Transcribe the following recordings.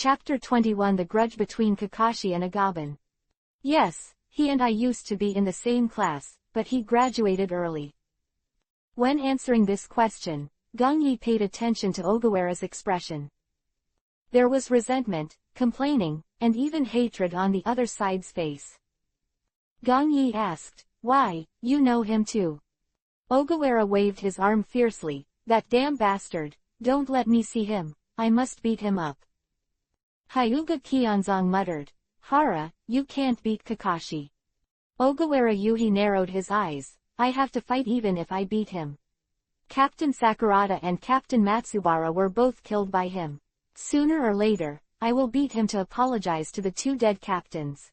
Chapter 21 The Grudge Between Kakashi and Agaban. Yes, he and I used to be in the same class, but he graduated early. When answering this question, Gongyi paid attention to Ogawara's expression. There was resentment, complaining, and even hatred on the other side's face. Gongyi asked, "Why, you know him too?" Ogawara waved his arm fiercely. "That damn bastard, don't let me see him, I must beat him up." Hyuga Kionzong muttered, "Hara, you can't beat Kakashi." Ogawara Yuhi narrowed his eyes, "I have to fight even if I beat him. Captain Sakurada and Captain Matsubara were both killed by him. Sooner or later, I will beat him to apologize to the two dead captains."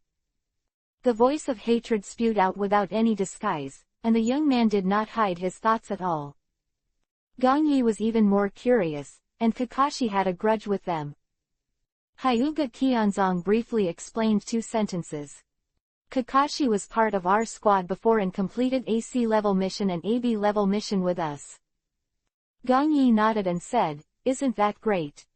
The voice of hatred spewed out without any disguise, and the young man did not hide his thoughts at all. Gongyi was even more curious, and Kakashi had a grudge with them. Hyuga Kionzong briefly explained 2 sentences. Kakashi was part of our squad before and completed AC level mission and AB level mission with us. Gongyi nodded and said, "Isn't that great?"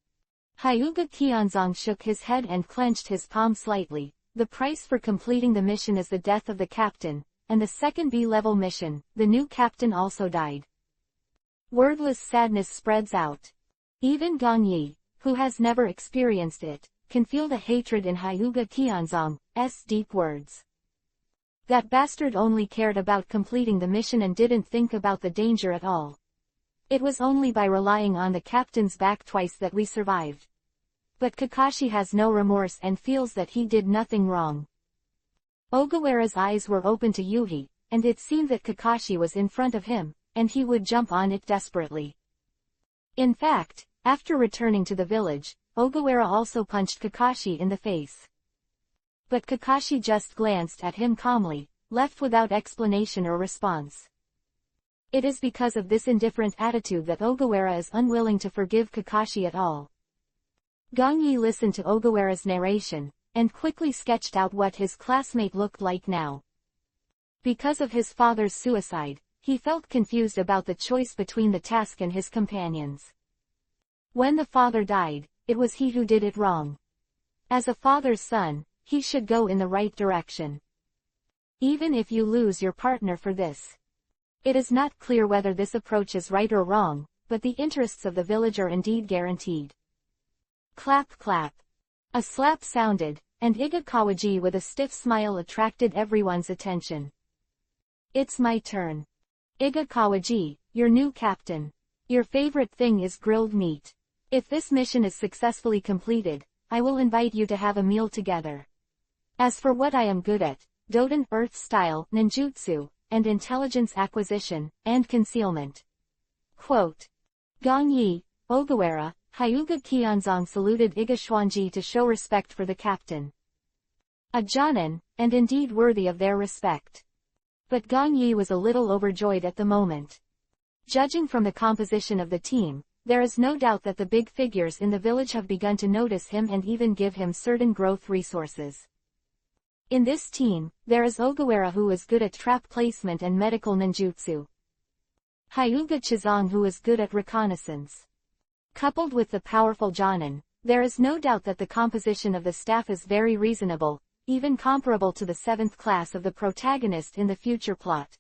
Hyuga Kionzong shook his head and clenched his palm slightly. The price for completing the mission is the death of the captain, and the second B-level mission, the new captain also died. Wordless sadness spreads out. Even Gongyi, who has never experienced it, can feel the hatred in Hyuga Kionzong's deep words. That bastard only cared about completing the mission and didn't think about the danger at all. It was only by relying on the captain's back twice that we survived. But Kakashi has no remorse and feels that he did nothing wrong. Ogawara's eyes were open to Yuhi, and it seemed that Kakashi was in front of him, and he would jump on it desperately. In fact, after returning to the village, Ogawara also punched Kakashi in the face. But Kakashi just glanced at him calmly, left without explanation or response. It is because of this indifferent attitude that Ogawara is unwilling to forgive Kakashi at all. Gongyi listened to Ogawara's narration, and quickly sketched out what his classmate looked like now. Because of his father's suicide, he felt confused about the choice between the task and his companions. When the father died, it was he who did it wrong. As a father's son, he should go in the right direction. Even if you lose your partner for this. It is not clear whether this approach is right or wrong, but the interests of the village are indeed guaranteed. Clap clap. A slap sounded, and Iga Kawaji with a stiff smile attracted everyone's attention. "It's my turn. Iga Kawaji, your new captain. Your favorite thing is grilled meat. If this mission is successfully completed, I will invite you to have a meal together. As for what I am good at, Doden Earth-style ninjutsu, and intelligence acquisition, and concealment." Quote. Gongyi, Ogawara, Hyuga Kionzong saluted Iga Shuanji to show respect for the captain. A jonin, and indeed worthy of their respect. But Gongyi was a little overjoyed at the moment. Judging from the composition of the team, there is no doubt that the big figures in the village have begun to notice him and even give him certain growth resources. In this team, there is Ogawara who is good at trap placement and medical ninjutsu. Hyuga Chizong who is good at reconnaissance. Coupled with the powerful jonin, there is no doubt that the composition of the staff is very reasonable, even comparable to the 7th class of the protagonist in the future plot.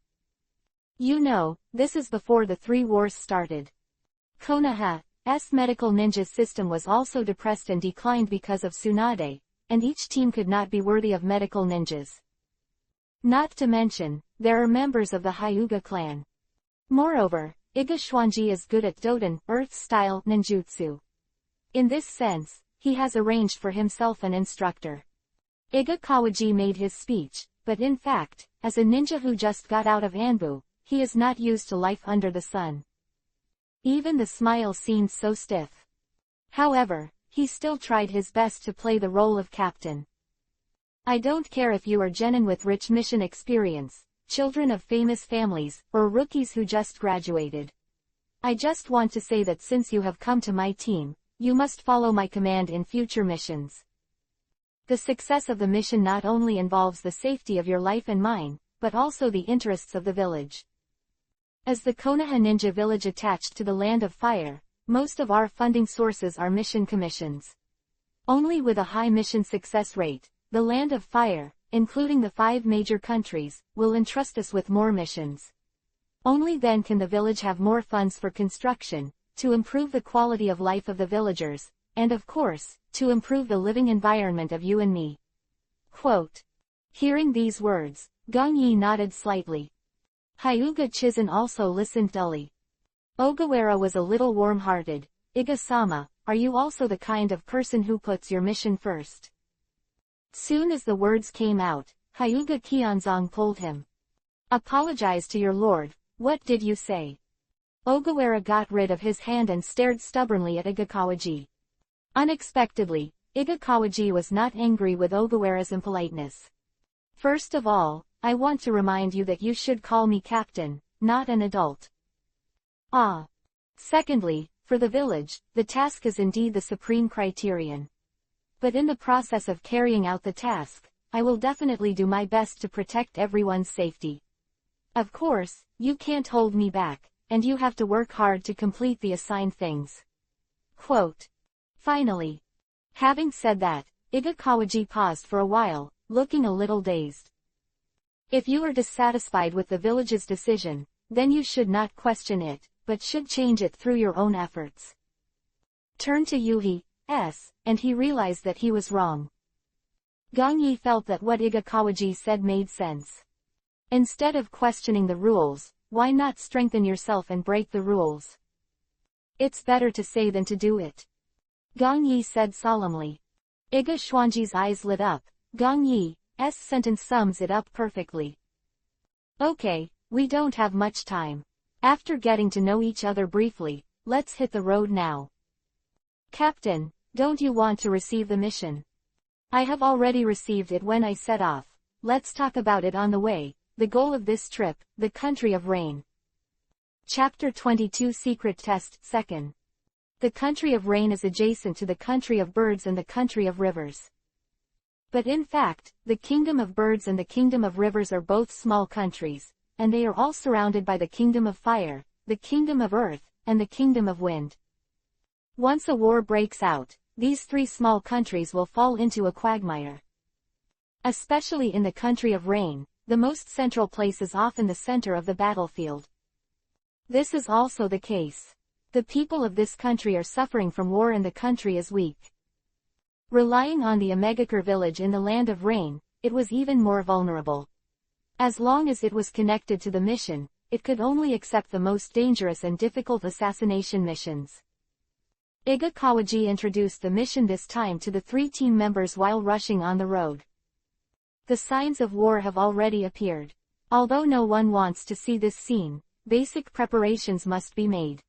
You know, this is before the 3 wars started. Konoha's medical ninja system was also depressed and declined because of Tsunade, and each team could not be worthy of medical ninjas. Not to mention, there are members of the Hyuga clan. Moreover, Iga Shuanji is good at Doden Earth-style ninjutsu. In this sense, he has arranged for himself an instructor. Iga Kawaji made his speech, but in fact, as a ninja who just got out of Anbu, he is not used to life under the sun. Even the smile seemed so stiff. However, he still tried his best to play the role of captain. "I don't care if you are genin with rich mission experience, children of famous families, or rookies who just graduated. I just want to say that since you have come to my team, you must follow my command in future missions. The success of the mission not only involves the safety of your life and mine, but also the interests of the village. As the Konoha Ninja village attached to the Land of Fire, most of our funding sources are mission commissions. Only with a high mission success rate, the Land of Fire, including the 5 major countries, will entrust us with more missions. Only then can the village have more funds for construction, to improve the quality of life of the villagers, and of course, to improve the living environment of you and me. Quote. Hearing these words, Gong Yi nodded slightly. Hyuga Chizun also listened dully. Ogawara was a little warm-hearted. Iga-sama, are you also the kind of person who puts your mission first? Soon as the words came out, Hyuga Kionzong pulled him. Apologize to your lord, what did you say? Ogawara got rid of his hand and stared stubbornly at Igakawaji. Unexpectedly, Igakawaji was not angry with Ogawara's impoliteness. First of all, I want to remind you that you should call me captain, not an adult. Ah. Secondly, for the village, the task is indeed the supreme criterion. But in the process of carrying out the task, I will definitely do my best to protect everyone's safety. Of course, you can't hold me back, and you have to work hard to complete the assigned things. Quote. Finally. Having said that, Igakawaji paused for a while, looking a little dazed. If you are dissatisfied with the village's decision, then you should not question it, but should change it through your own efforts. Turn to Yuhi's, and he realized that he was wrong. Gong Yi felt that what Igakawaji said made sense. Instead of questioning the rules, why not strengthen yourself and break the rules? It's better to say than to do it. Gong Yi said solemnly. Iga Xuanji's eyes lit up. Gong Yi's sentence sums it up perfectly. Okay, we don't have much time. After getting to know each other briefly, let's hit the road now. Captain, don't you want to receive the mission? I have already received it when I set off. Let's talk about it on the way. The goal of this trip, the country of rain. Chapter 22 Secret Test 2nd. The country of rain is adjacent to the country of birds and the country of rivers. But in fact, the kingdom of birds and the kingdom of rivers are both small countries, and they are all surrounded by the kingdom of fire, the kingdom of earth, and the kingdom of wind. Once a war breaks out, these 3 small countries will fall into a quagmire. Especially in the country of rain, the most central place is often the center of the battlefield. This is also the case. The people of this country are suffering from war and the country is weak. Relying on the Omegakure village in the land of rain, it was even more vulnerable. As long as it was connected to the mission, it could only accept the most dangerous and difficult assassination missions. Igakawaji introduced the mission this time to the 3 team members while rushing on the road. The signs of war have already appeared. Although no one wants to see this scene, basic preparations must be made.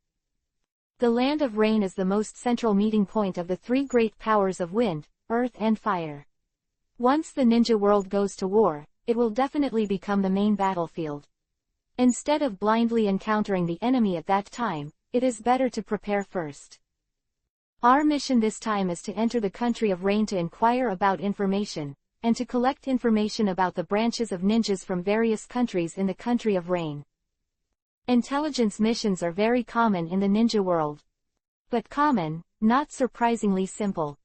The land of rain is the most central meeting point of the 3 great powers of wind, earth and fire. Once the ninja world goes to war, it will definitely become the main battlefield. Instead of blindly encountering the enemy at that time, it is better to prepare first. Our mission this time is to enter the country of rain to inquire about information, and to collect information about the branches of ninjas from various countries in the country of rain. Intelligence missions are very common in the ninja world. But common, not surprisingly simple.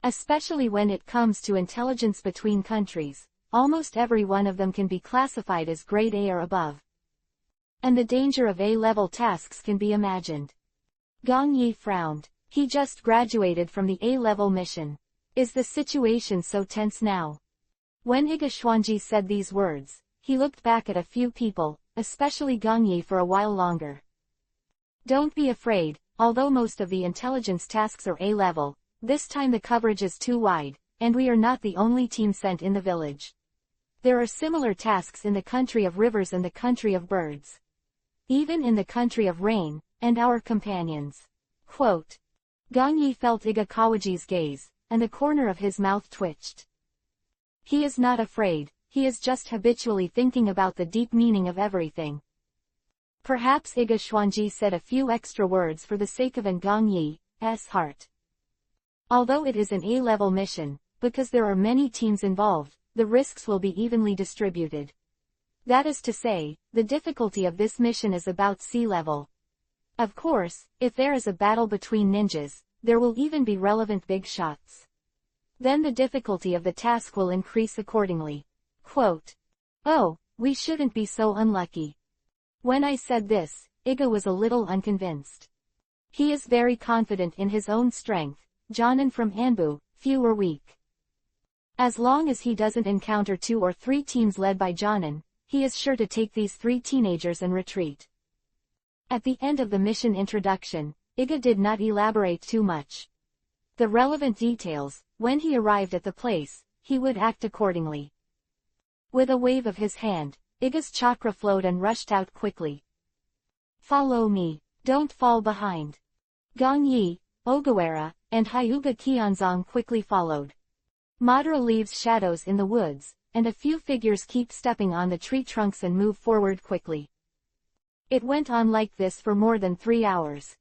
Especially when it comes to intelligence between countries, almost every one of them can be classified as grade A or above. And the danger of A-level tasks can be imagined. Gong Yi frowned. He just graduated from the A-level mission. Is the situation so tense now? When Iga Xuanji said these words, he looked back at a few people, especially Gong Yi, for a while longer. Don't be afraid, although most of the intelligence tasks are A-level, this time the coverage is too wide, and we are not the only team sent in the village. There are similar tasks in the country of rivers and the country of birds. Even in the country of rain, and our companions. Quote. Gong Yi felt Igakawaji's gaze, and the corner of his mouth twitched. He is not afraid, he is just habitually thinking about the deep meaning of everything. Perhaps Iga Xuanji said a few extra words for the sake of Gong Yi's heart. Although it is an A-level mission, because there are many teams involved, the risks will be evenly distributed. That is to say, the difficulty of this mission is about sea level. Of course, if there is a battle between ninjas, there will even be relevant big shots. then the difficulty of the task will increase accordingly. Quote, "Oh, we shouldn't be so unlucky." When I said this, Iga was a little unconvinced. He is very confident in his own strength. Jonin from Anbu, few or weak. As long as he doesn't encounter 2 or 3 teams led by Jonin, he is sure to take these 3 teenagers and retreat. At the end of the mission introduction, Iga did not elaborate too much. The relevant details, when he arrived at the place, he would act accordingly. With a wave of his hand, Iga's chakra flowed and rushed out quickly. "Follow me, don't fall behind." Gong Yi, Ogawara, and Hyuga Kionzong quickly followed. Madara leaves shadows in the woods, and a few figures keep stepping on the tree trunks and move forward quickly. It went on like this for more than 3 hours.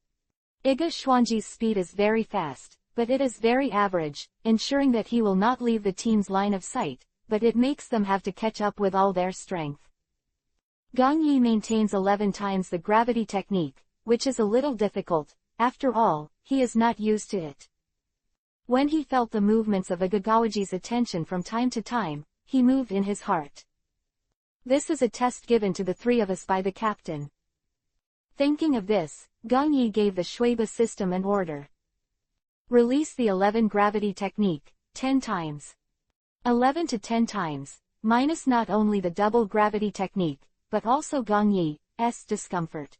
Iga Xuanji's speed is very fast, but it is very average, ensuring that he will not leave the team's line of sight, but it makes them have to catch up with all their strength. Gong Yi maintains 11 times the gravity technique, which is a little difficult. After all, he is not used to it. When he felt the movements of Igagawaji's attention from time to time, he moved in his heart. This is a test given to the 3 of us by the captain. Thinking of this, Gong Yi gave the Shuiba system an order. Release the 11 gravity technique, 10 times. 11 to 10 times, minus not only the double gravity technique, but also Gong Yi's discomfort.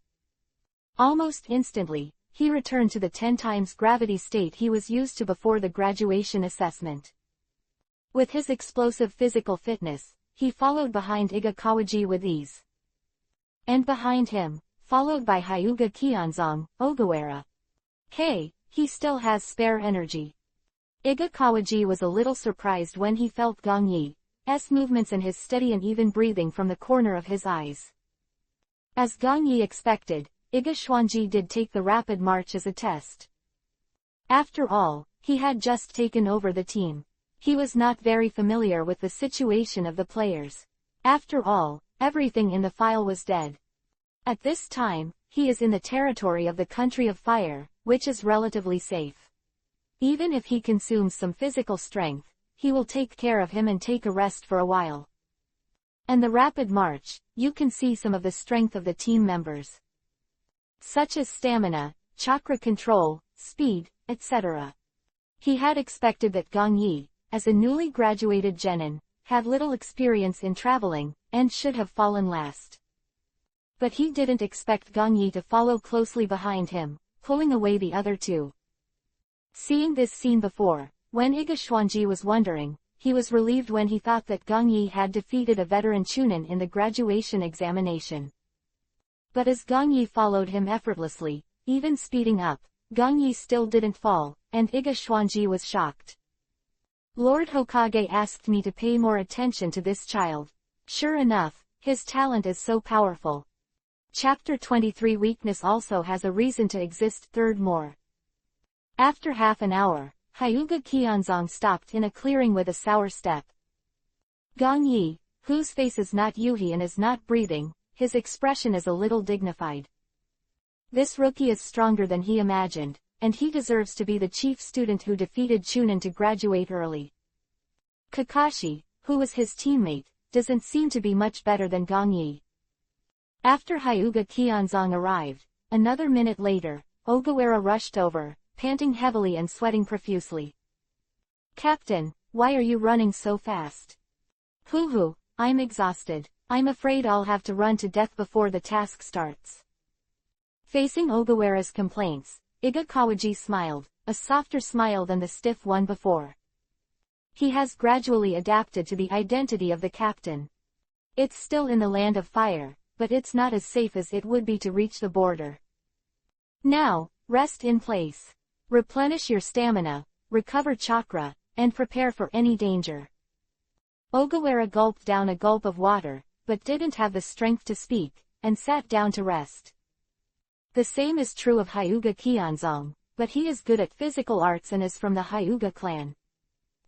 Almost instantly, he returned to the 10 times gravity state he was used to before the graduation assessment. With his explosive physical fitness, he followed behind Iga Kawaji with ease. And behind him, followed by Hyuga Kionzong, Ogawara. Hey, he still has spare energy. Iga Kawaji was a little surprised when he felt Gong Yi's movements and his steady and even breathing from the corner of his eyes. As Gong Yi expected, Iga Xuanji did take the rapid march as a test. After all, he had just taken over the team. He was not very familiar with the situation of the players. After all, everything in the file was dead. At this time, he is in the territory of the country of fire, which is relatively safe. Even if he consumes some physical strength, he will take care of him and take a rest for a while. And the rapid march, you can see some of the strength of the team members, such as stamina, chakra control, speed, etc. He had expected that Gong Yi, as a newly graduated genin, had little experience in traveling, and should have fallen last. But he didn't expect Gong Yi to follow closely behind him, pulling away the other 2. Seeing this scene before, when Iga Xuanji was wondering, he was relieved when he thought that Gong Yi had defeated a veteran chunin in the graduation examination. But as Gong Yi followed him effortlessly, even speeding up, Gong Yi still didn't fall, and Iga Xuanji was shocked. Lord Hokage asked me to pay more attention to this child. Sure enough, his talent is so powerful. Chapter 23 Weakness also has a reason to exist. Third more. After half an hour, Hyuga Kionzong stopped in a clearing with a sour step. Gong Yi, whose face is not Yuhi and is not breathing, his expression is a little dignified. This rookie is stronger than he imagined, and he deserves to be the chief student who defeated Chunin to graduate early. Kakashi, who was his teammate, doesn't seem to be much better than Gong Yi. After Hyuga Kionzong arrived, another minute later, Ogawara rushed over, panting heavily and sweating profusely. "Captain, why are you running so fast?" "Hoo-hoo, I'm exhausted. I'm afraid I'll have to run to death before the task starts." Facing Ogawara's complaints, Iga Kawaji smiled, a softer smile than the stiff one before. He has gradually adapted to the identity of the captain. It's still in the land of fire, but it's not as safe as it would be to reach the border. Now, rest in place. Replenish your stamina, recover chakra, and prepare for any danger. Ogawara gulped down a gulp of water, but didn't have the strength to speak, and sat down to rest. The same is true of Hyuga Kionzong, but he is good at physical arts and is from the Hyuga clan.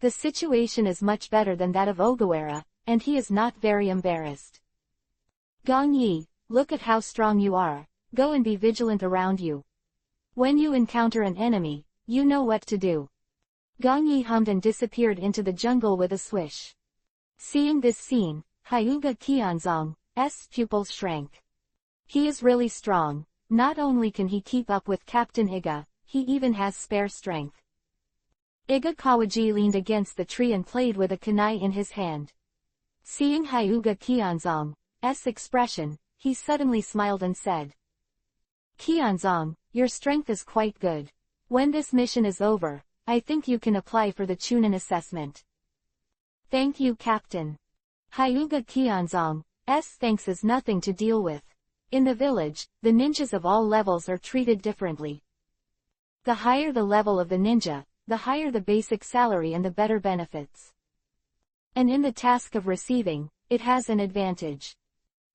The situation is much better than that of Ogawara, and he is not very embarrassed. Gong Yi, look at how strong you are. Go and be vigilant around you. When you encounter an enemy, you know what to do. Gongyi hummed and disappeared into the jungle with a swish. Seeing this scene, Hyuga Qianzong's pupils shrank. He is really strong. Not only can he keep up with Captain Iga, he even has spare strength. Iga Kawaji leaned against the tree and played with a kunai in his hand. Seeing Hyuga Qianzong's expression, he suddenly smiled and said, Qianzong, your strength is quite good. When this mission is over, I think you can apply for the Chunin assessment. Thank you, Captain. Hyuga Qianzong's thanks is nothing to deal with. In the village, the ninjas of all levels are treated differently. The higher the level of the ninja, the higher the basic salary and the better benefits. And in the task of receiving, it has an advantage.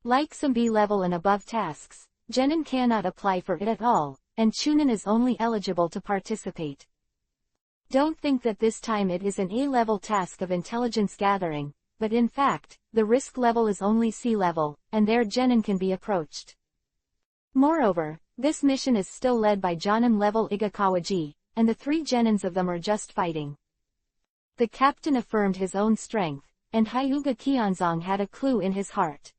Like some B-level and above tasks, Genin cannot apply for it at all, and Chunin is only eligible to participate. Don't think that this time it is an A-level task of intelligence gathering, but in fact, the risk level is only C-level, and there Genin can be approached. Moreover, this mission is still led by Jonin level Iga Kawaji, and the 3 Genins of them are just fighting. The captain affirmed his own strength, and Hyuga Qianzong had a clue in his heart.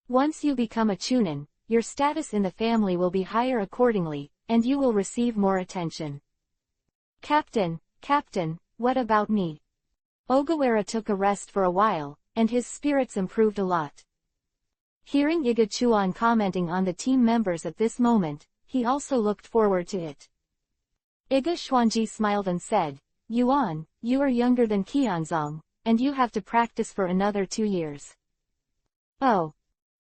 Once you become a Chunin, your status in the family will be higher accordingly, and you will receive more attention. Captain, what about me? Ogawara took a rest for a while, and his spirits improved a lot. Hearing Iga Chuan commenting on the team members at this moment, he also looked forward to it. Iga Xuanji smiled and said, Yuan, you are younger than Qianzong, and you have to practice for another 2 years. Oh.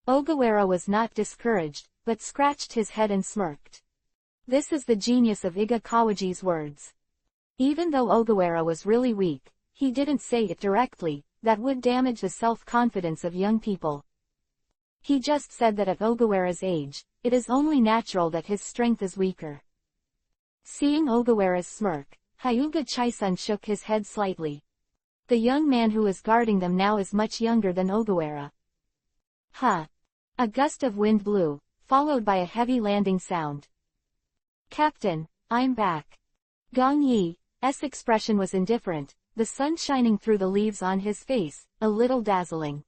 Ogawara was not discouraged, but scratched his head and smirked. This is the genius of Iga Kawaji's words. Even though Ogawara was really weak, he didn't say it directly, that would damage the self-confidence of young people. He just said that at Ogawara's age, it is only natural that his strength is weaker. Seeing Ogawara's smirk, Hyuga Chaisun shook his head slightly. The young man who is guarding them now is much younger than Ogawara. Huh. A gust of wind blew, followed by a heavy landing sound. Captain, I'm back. Gong Yi's expression was indifferent, the sun shining through the leaves on his face, a little dazzling.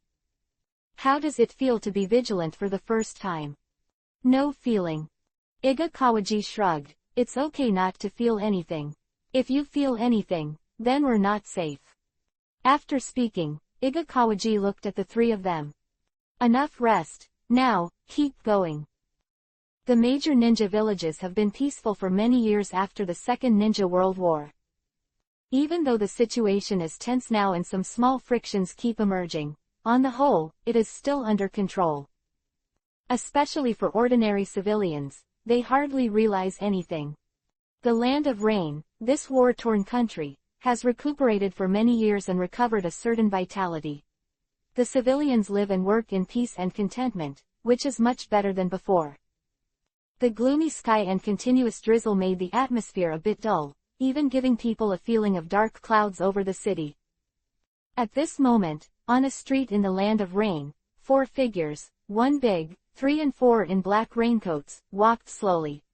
How does it feel to be vigilant for the first time? No feeling. Iga Kawaji shrugged, it's okay not to feel anything. If you feel anything, then we're not safe. After speaking, Iga Kawaji looked at the 3 of them. Enough rest, now, keep going. The major ninja villages have been peaceful for many years after the Second Ninja World War. Even though the situation is tense now and some small frictions keep emerging, on the whole, it is still under control. Especially for ordinary civilians, they hardly realize anything. The land of rain, this war-torn country, has recuperated for many years and recovered a certain vitality. The civilians live and work in peace and contentment, which is much better than before. The gloomy sky and continuous drizzle made the atmosphere a bit dull, even giving people a feeling of dark clouds over the city. At this moment, on a street in the land of rain, 4 figures, 1 big, 3 and 4 in black raincoats, walked slowly.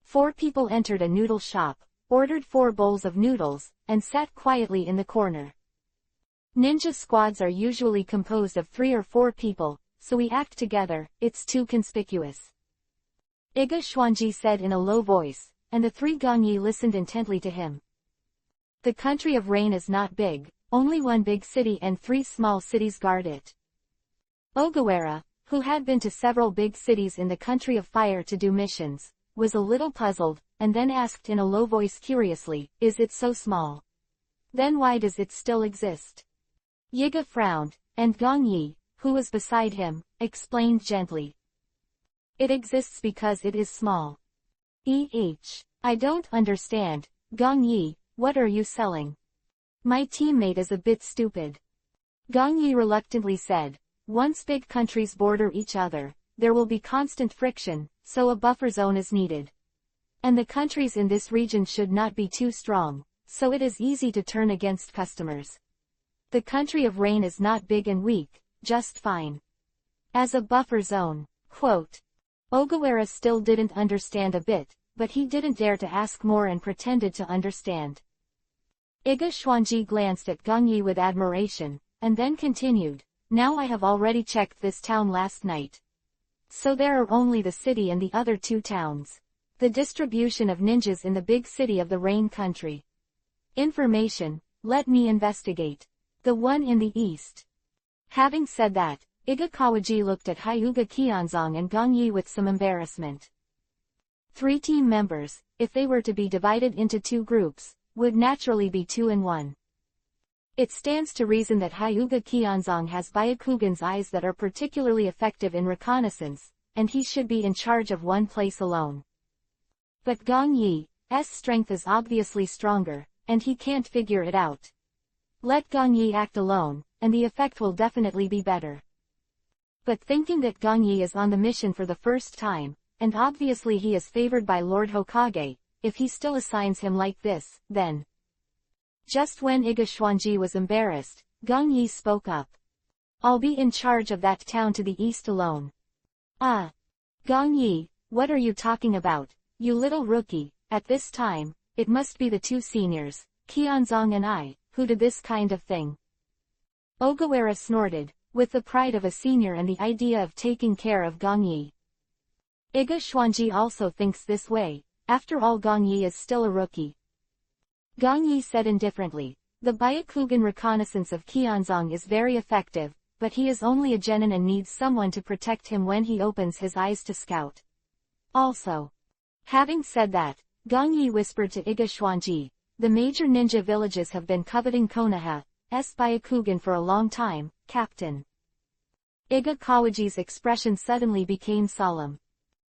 4 people entered a noodle shop, ordered 4 bowls of noodles, and sat quietly in the corner. Ninja squads are usually composed of 3 or 4 people, so we act together, it's too conspicuous. Iga Xuanji said in a low voice, and the 3 Gongyi listened intently to him. The country of rain is not big, only 1 big city and 3 small cities guard it. Ogawara, who had been to several big cities in the country of fire to do missions, was a little puzzled, and then asked in a low voice curiously, is it so small? Then why does it still exist? Yiga frowned, and Gong Yi, who was beside him, explained gently. It exists because it is small. I don't understand, Gong Yi, what are you selling? My teammate is a bit stupid. Gong Yi reluctantly said, once big countries border each other, there will be constant friction, so a buffer zone is needed. And the countries in this region should not be too strong, so it is easy to turn against customers. The country of rain is not big and weak, just fine. As a buffer zone, quote. Ogawara still didn't understand a bit, but he didn't dare to ask more and pretended to understand. Iga Xuanji glanced at Gong Yi with admiration, and then continued, now I have already checked this town last night. So there are only the city and the other two towns. The distribution of ninjas in the big city of the Rain Country. Information, let me investigate. The one in the east. Having said that, Iga Kawaji looked at Hyuga Qianzong and Gong Yi with some embarrassment. 3 team members, if they were to be divided into 2 groups, would naturally be 2 and 1. It stands to reason that Hyuga Qianzong has Byakugan's eyes that are particularly effective in reconnaissance, and he should be in charge of one place alone. But Gong Yi's strength is obviously stronger, and he can't figure it out. Let Gong Yi act alone, and the effect will definitely be better. But thinking that Gong Yi is on the mission for the first time, and obviously he is favored by Lord Hokage, if he still assigns him like this, then... Just when Iga Xuanji was embarrassed, Gong Yi spoke up. I'll be in charge of that town to the east alone. Ah! Gong Yi, what are you talking about, you little rookie? At this time, it must be the 2 seniors, Qianzong and I, who did this kind of thing. Ogawara snorted, with the pride of a senior and the idea of taking care of Gong Yi. Iga Xuanji also thinks this way, after all Gong Yi is still a rookie. Gong Yi said indifferently, the Byakugan reconnaissance of Qianzong is very effective, but he is only a genin and needs someone to protect him when he opens his eyes to scout. Also. Having said that, Gong Yi whispered to Iga Xuanji, the major ninja villages have been coveting Konoha's Byakugan for a long time, Captain. Iga Kawaji's expression suddenly became solemn.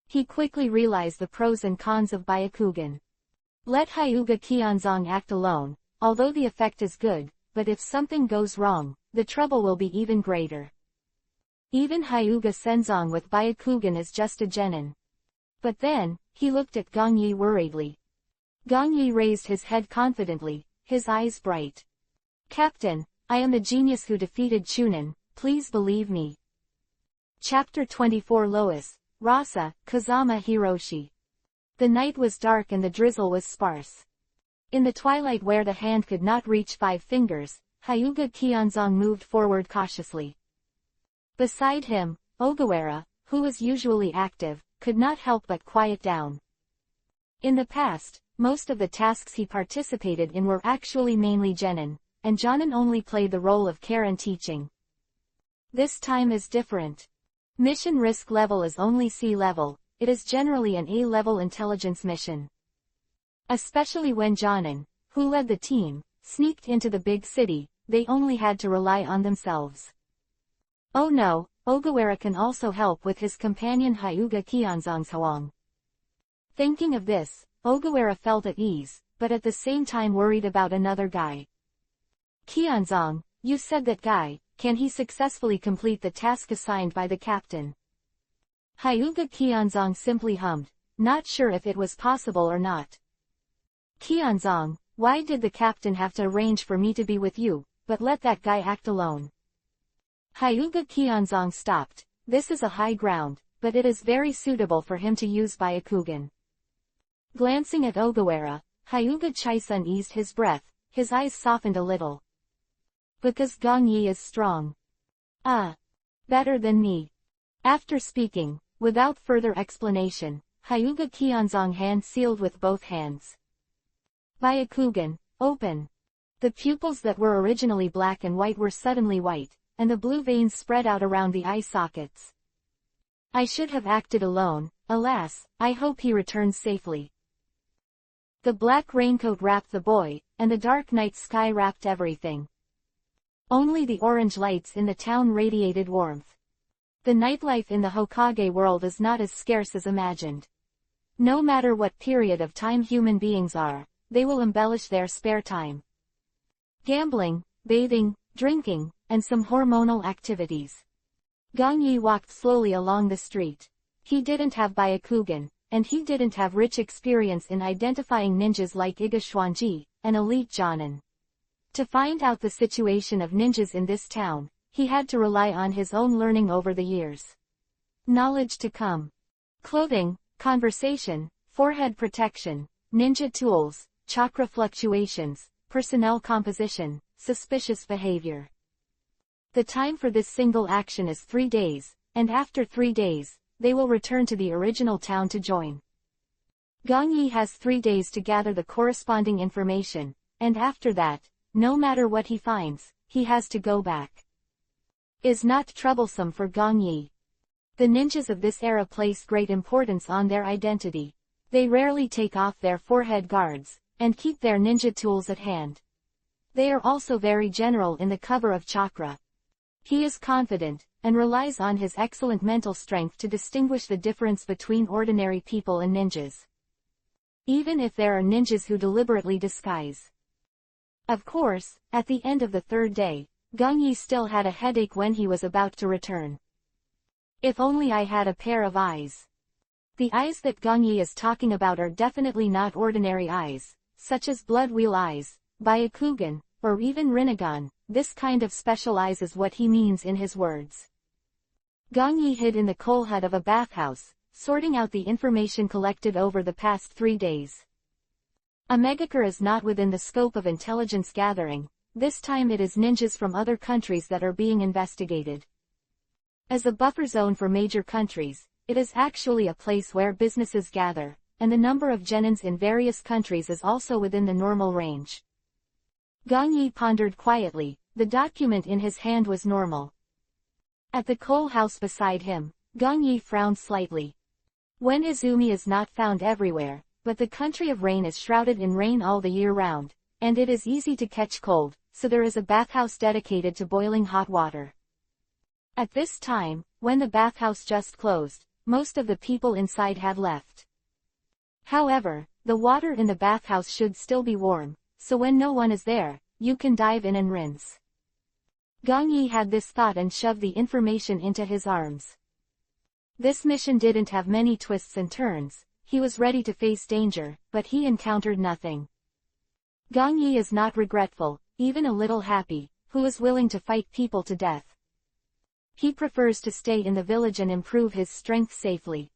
He quickly realized the pros and cons of Byakugan. Let Hyuga Qianzong act alone, although the effect is good, but if something goes wrong, the trouble will be even greater. Even Hyuga Senzong with Byakugan is just a genin. But then, he looked at Gong Yi worriedly. Gong Yi raised his head confidently, his eyes bright. Captain, I am the genius who defeated Chunin, please believe me. Chapter 24 Lois, Rasa, Kazama Hiroshi. The night was dark and the drizzle was sparse. In the twilight where the hand could not reach 5 fingers, Hyuga Qianzong moved forward cautiously. Beside him, Ogawara, who was usually active, could not help but quiet down. In the past, most of the tasks he participated in were actually mainly genin, and jonin only played the role of care and teaching. This time is different. Mission risk level is only C level, it is generally an A-level intelligence mission. Especially when jonin, who led the team, sneaked into the big city, they only had to rely on themselves. Oh no, Ogawara can also help with his companion Hyuga Qianzong's Hoang. Thinking of this, Ogawara felt at ease, but at the same time worried about another guy. Qianzong, you said that guy, can he successfully complete the task assigned by the captain? Hyuga Qianzong simply hummed, not sure if it was possible or not. Qianzong, why did the captain have to arrange for me to be with you, but let that guy act alone? Hyuga Qianzong stopped, this is a high ground, but it is very suitable for him to use Byakugan. Glancing at Ogawara, Hyuga Chisun eased his breath, his eyes softened a little. Because Gong Yi is strong. Better than me. After speaking, without further explanation, Hyuga Qianzong hand sealed with both hands. Byakugan, open. The pupils that were originally black and white were suddenly white, and the blue veins spread out around the eye sockets. I should have acted alone, alas, I hope he returns safely. The black raincoat wrapped the boy, and the dark night sky wrapped everything. Only the orange lights in the town radiated warmth. The nightlife in the Hokage world is not as scarce as imagined. No matter what period of time human beings are, they will embellish their spare time. Gambling, bathing, drinking, and some hormonal activities. Gong Yi walked slowly along the street. He didn't have Byakugan, and he didn't have rich experience in identifying ninjas like Iga Xuanji, an elite jonin. To find out the situation of ninjas in this town, he had to rely on his own learning over the years. Knowledge to come. Clothing, conversation, forehead protection, ninja tools, chakra fluctuations, personnel composition, suspicious behavior. The time for this single action is 3 days, and after 3 days, they will return to the original town to join. Gong Yi has 3 days to gather the corresponding information, and after that, no matter what he finds, he has to go back. Is not troublesome for Gong Yi. The ninjas of this era place great importance on their identity. They rarely take off their forehead guards, and keep their ninja tools at hand. They are also very general in the cover of chakra. He is confident, and relies on his excellent mental strength to distinguish the difference between ordinary people and ninjas. Even if there are ninjas who deliberately disguise. Of course, at the end of the 3rd day, Gong Yi still had a headache when he was about to return. If only I had a pair of eyes. The eyes that Gong Yi is talking about are definitely not ordinary eyes, such as blood wheel eyes, Byakugan, or even Rinnegan. This kind of special eyes is what he means in his words. Gong Yi hid in the coal hut of a bathhouse, sorting out the information collected over the past 3 days. A megakure is not within the scope of intelligence gathering. This time it is ninjas from other countries that are being investigated. As a buffer zone for major countries, it is actually a place where businesses gather, and the number of genins in various countries is also within the normal range. Gong Yi pondered quietly. The document in his hand was normal. At the coal house beside him, Gong Yi frowned slightly. When Izumi is not found everywhere, but the country of rain is shrouded in rain all the year round, and it is easy to catch cold, so there is a bathhouse dedicated to boiling hot water. At this time, when the bathhouse just closed, most of the people inside had left. However, the water in the bathhouse should still be warm, so when no one is there, you can dive in and rinse. Gong Yi had this thought and shoved the information into his arms. This mission didn't have many twists and turns. He was ready to face danger, but he encountered nothing. Gong Yi is not regretful, even a little happy, who is willing to fight people to death. He prefers to stay in the village and improve his strength safely.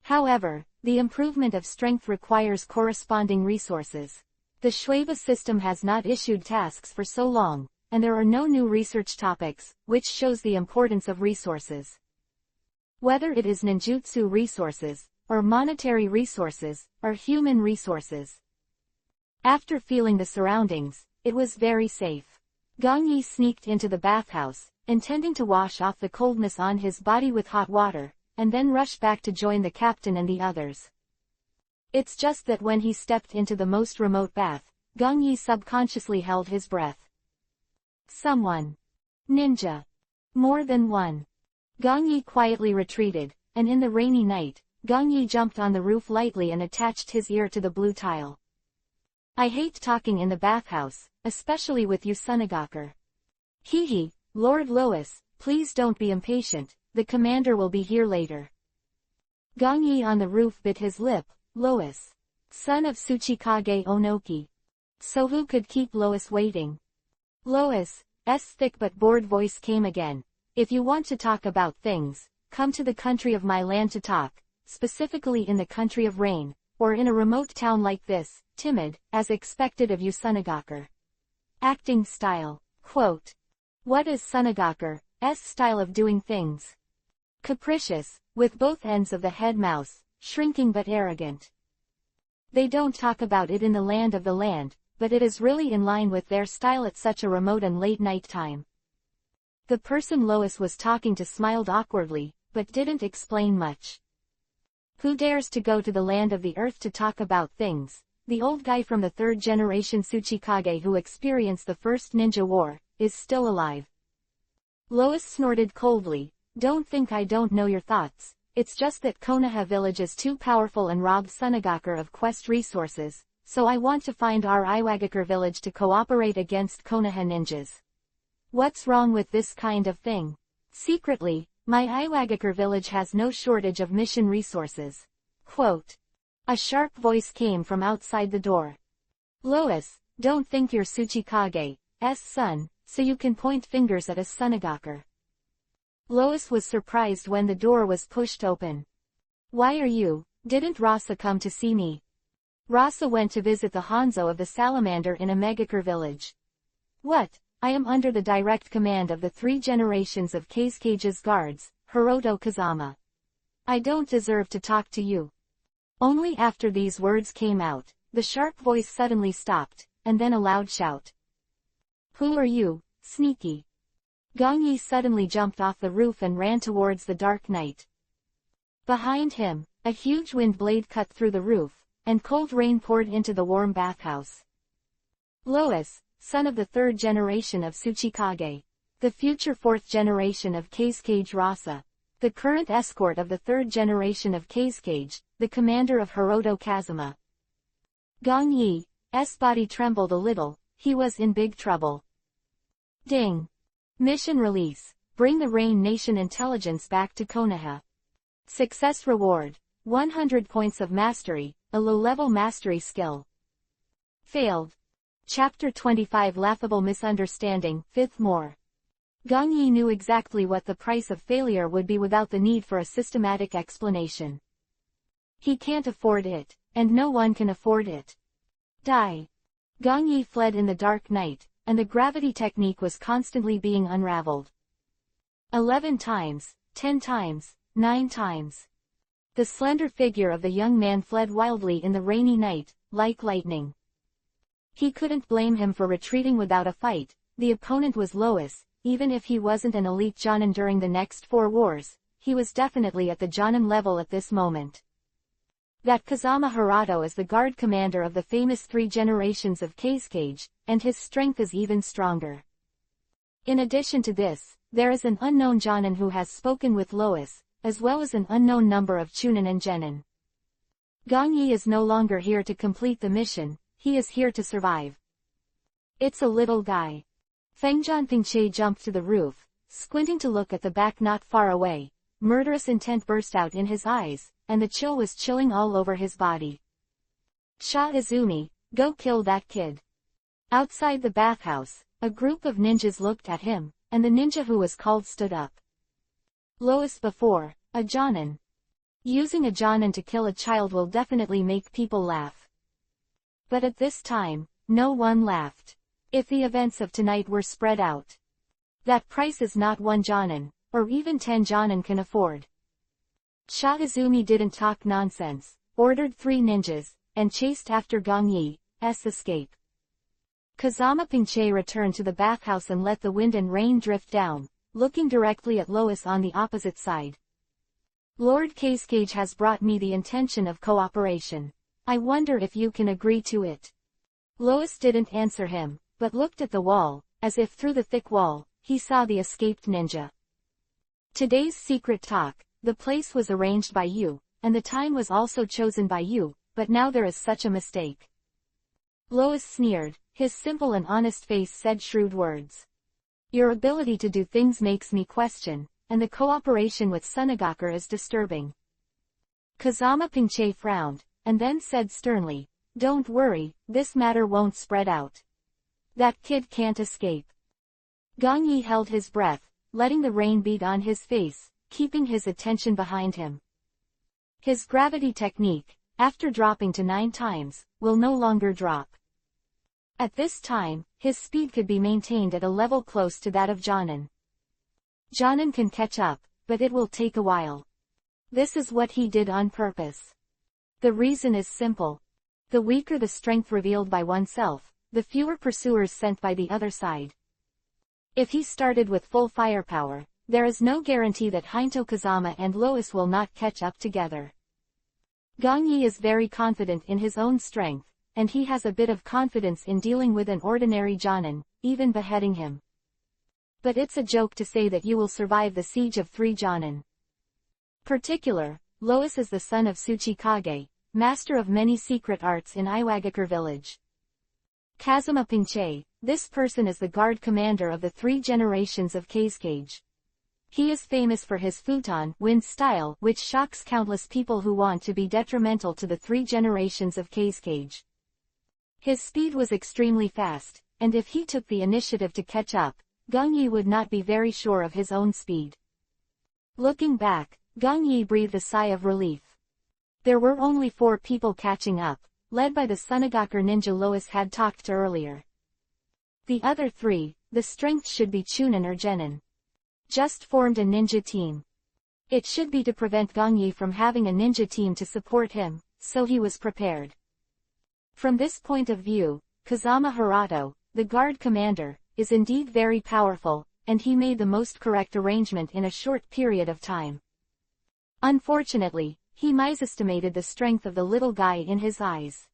However, the improvement of strength requires corresponding resources. The Shueva system has not issued tasks for so long, and there are no new research topics, which shows the importance of resources. Whether it is ninjutsu resources, or monetary resources, or human resources. After feeling the surroundings, it was very safe. Gong Yi sneaked into the bathhouse, intending to wash off the coldness on his body with hot water, and then rush back to join the captain and the others. It's just that when he stepped into the most remote bath, Gong Yi subconsciously held his breath. Someone. Ninja. More than one. Gong Yi quietly retreated, and in the rainy night, Gong Yi jumped on the roof lightly and attached his ear to the blue tile. I hate talking in the bathhouse, especially with you Sunagaker. Hee, Lord Lois, please don't be impatient, the commander will be here later. Gong Yi on the roof bit his lip. Lois. Son of Tsuchikage Onoki. So who could keep Lois waiting? Lois' thick but bored voice came again. If you want to talk about things, come to the country of my land to talk, specifically in the country of rain, or in a remote town like this, timid, as expected of you Sunagaker. Acting style. Quote. What is Sunagaker's style of doing things? Capricious, with both ends of the head mouse, shrinking but arrogant. They don't talk about it in the land of the land, but it is really in line with their style at such a remote and late night time. The person Lois was talking to smiled awkwardly, but didn't explain much. Who dares to go to the land of the earth to talk about things? The old guy from the 3rd generation Tsuchikage who experienced the first ninja war, is still alive. Lois snorted coldly. Don't think I don't know your thoughts. It's just that Konoha village is too powerful and robbed Sunagaker of quest resources, so I want to find our Iwagakure village to cooperate against Konoha ninjas. What's wrong with this kind of thing? Secretly, my Iwagakure village has no shortage of mission resources. Quote. A sharp voice came from outside the door. Lois, don't think you're Tsuchikage's son, so you can point fingers at a Sunagaker. Lois was surprised when the door was pushed open. Why are you? Didn't Rasa come to see me? Rasa went to visit the Hanzo of the Salamander in a Megakure village. What? I am under the direct command of the 3 generations of Kazekage's guards, Hiroto Kazama. I don't deserve to talk to you. Only after these words came out, the sharp voice suddenly stopped, and then a loud shout. Who are you, sneaky? Gongyi suddenly jumped off the roof and ran towards the dark night. Behind him, a huge wind blade cut through the roof, and cold rain poured into the warm bathhouse. Lois, son of the 3rd generation of Tsuchikage. The future 4th generation of Kazekage Rasa. The current escort of the 3rd generation of Kazekage, the commander of Hiroto Kazama. Gong Yi's body trembled a little, he was in big trouble. Ding! Mission release. Bring the Rain Nation intelligence back to Konoha. Success reward. 100 points of mastery, a low-level mastery skill. Failed. Chapter 25 Laughable Misunderstanding, 5th More. Gong Yi knew exactly what the price of failure would be without the need for a systematic explanation. He can't afford it, and no one can afford it. Die. Gong Yi fled in the dark night, and the gravity technique was constantly being unraveled. 11 times, 10 times, 9 times. The slender figure of the young man fled wildly in the rainy night, like lightning. He couldn't blame him for retreating without a fight. The opponent was Lois. Even if he wasn't an elite Jonin during the next 4 wars, he was definitely at the Jonin level at this moment. That Kazama Hiroto is the guard commander of the famous 3 generations of Kazekage, and his strength is even stronger. In addition to this, there is an unknown Jonin who has spoken with Lois, as well as an unknown number of Chunin and Genin. Gong Yi is no longer here to complete the mission, he is here to survive. It's a little guy. Fengjian Pingche jumped to the roof, squinting to look at the back not far away. Murderous intent burst out in his eyes, and the chill was chilling all over his body. Sha Izumi, go kill that kid. Outside the bathhouse, a group of ninjas looked at him, and the ninja who was called stood up. Lois before, a Jonin. Using a Jonin to kill a child will definitely make people laugh. But at this time, no one laughed. If the events of tonight were spread out, that price is not 1 Jonin, or even 10 Jonin can afford. Sha Izumi didn't talk nonsense, ordered 3 ninjas, and chased after Gong Yi's escape. Kazama Pingche returned to the bathhouse and let the wind and rain drift down, looking directly at Lois on the opposite side. Lord Kazekage has brought me the intention of cooperation. I wonder if you can agree to it. Lois didn't answer him, but looked at the wall, as if through the thick wall, he saw the escaped ninja. Today's secret talk, the place was arranged by you, and the time was also chosen by you, but now there is such a mistake. Lois sneered, his simple and honest face said shrewd words. Your ability to do things makes me question, and the cooperation with Sunagakur is disturbing. Kazama Pingche frowned, and then said sternly, don't worry, this matter won't spread out. That kid can't escape. Gong Yi held his breath, letting the rain beat on his face, keeping his attention behind him. His gravity technique, after dropping to 9 times, will no longer drop. At this time, his speed could be maintained at a level close to that of Jonin. Jonin can catch up, but it will take a while. This is what he did on purpose. The reason is simple. The weaker the strength revealed by oneself, the fewer pursuers sent by the other side. If he started with full firepower, there is no guarantee that Hinto Kazama and Lois will not catch up together. Gong Yi is very confident in his own strength, and he has a bit of confidence in dealing with an ordinary Jonin, even beheading him. But it's a joke to say that you will survive the siege of 3 Jonin. Particular, Lois is the son of Tsuchikage, master of many secret arts in Iwagakure village. Kazama Pingche, this person is the guard commander of the 3 generations of Kazekage. He is famous for his futon wind style, which shocks countless people who want to be detrimental to the 3 generations of Kazekage. His speed was extremely fast, and if he took the initiative to catch up, Gong Yi would not be very sure of his own speed. Looking back, Gong Yi breathed a sigh of relief. There were only 4 people catching up, led by the Sunagaku ninja Lois had talked to earlier. The other three, the strength should be Chunin or Genin, just formed a ninja team. It should be to prevent Gongyi from having a ninja team to support him, so he was prepared. From this point of view, Kazama Hirato, the guard commander, is indeed very powerful, and he made the most correct arrangement in a short period of time. Unfortunately, he misestimated the strength of the little guy in his eyes.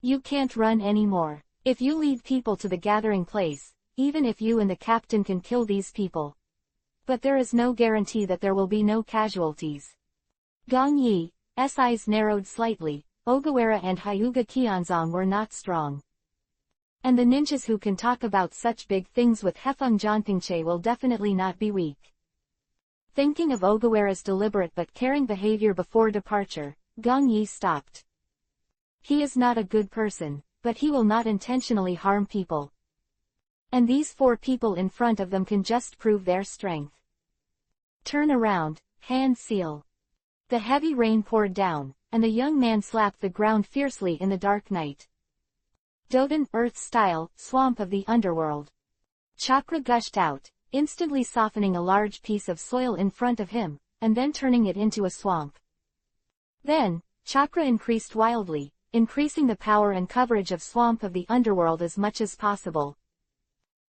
You can't run anymore. If you lead people to the gathering place, even if you and the captain can kill these people. But there is no guarantee that there will be no casualties. Gong Yi's eyes narrowed slightly. Ogawara and Hyuga Kionzong were not strong. And the ninjas who can talk about such big things with Hefeng Jonpingche will definitely not be weak. Thinking of Ogawara's deliberate but caring behavior before departure, Gong Yi stopped. He is not a good person, but he will not intentionally harm people. And these 4 people in front of them can just prove their strength. Turn around, hand seal. The heavy rain poured down, and the young man slapped the ground fiercely in the dark night. Doden, earth style, swamp of the underworld. Chakra gushed out, instantly softening a large piece of soil in front of him, and then turning it into a swamp. Then, chakra increased wildly, increasing the power and coverage of swamp of the underworld as much as possible.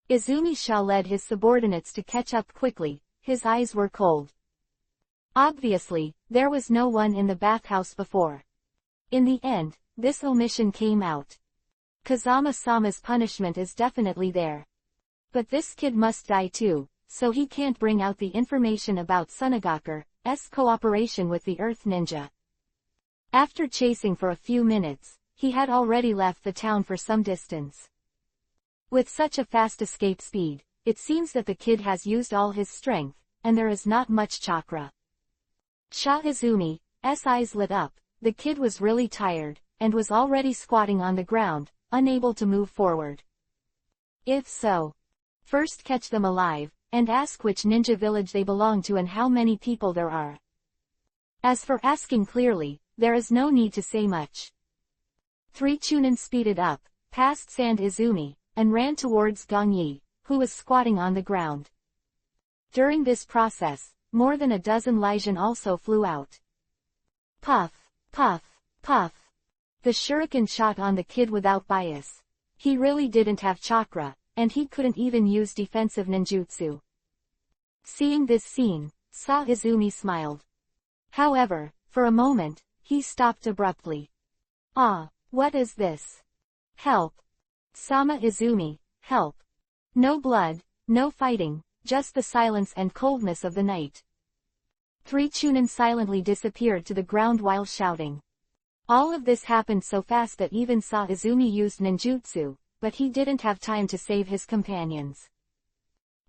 Izumi Sha led his subordinates to catch up quickly. His eyes were cold. Obviously, there was no one in the bathhouse before. In the end, this omission came out. Kazama-sama's punishment is definitely there. But this kid must die too, so he can't bring out the information about Sunagaku's cooperation with the Earth Ninja. After chasing for a few minutes, he had already left the town for some distance. With such a fast escape speed, it seems that the kid has used all his strength, and there is not much chakra. Sha Izumi's eyes lit up. The kid was really tired, and was already squatting on the ground, unable to move forward. If so, first catch them alive, and ask which ninja village they belong to and how many people there are. As for asking clearly, there is no need to say much. 3 Chunin speeded up, past Sand Izumi, and ran towards Gong Yi, who was squatting on the ground. During this process, more than a dozen Lijian also flew out. Puff, puff, puff. The shuriken shot on the kid without bias. He really didn't have chakra, and he couldn't even use defensive ninjutsu. Seeing this scene, Sa Izumi smiled. However, for a moment, he stopped abruptly. Ah, what is this? Help. Sama Izumi, help. No blood, no fighting, just the silence and coldness of the night. 3 Chunin silently disappeared to the ground while shouting. All of this happened so fast that even Sa Izumi used ninjutsu, but he didn't have time to save his companions.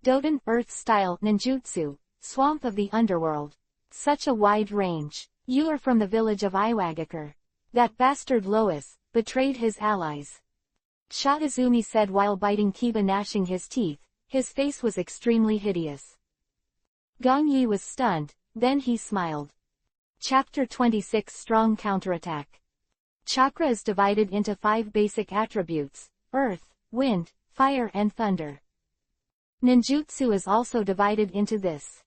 Doden, earth-style ninjutsu, swamp of the underworld. Such a wide range. You are from the village of Iwagakure. That bastard Lois betrayed his allies. Sha Izumi said while biting Kiba, gnashing his teeth. His face was extremely hideous. Gong Yi was stunned, then he smiled. Chapter 26 Strong Counterattack. Chakra is divided into 5 basic attributes: earth, wind, fire and thunder. Ninjutsu is also divided into this.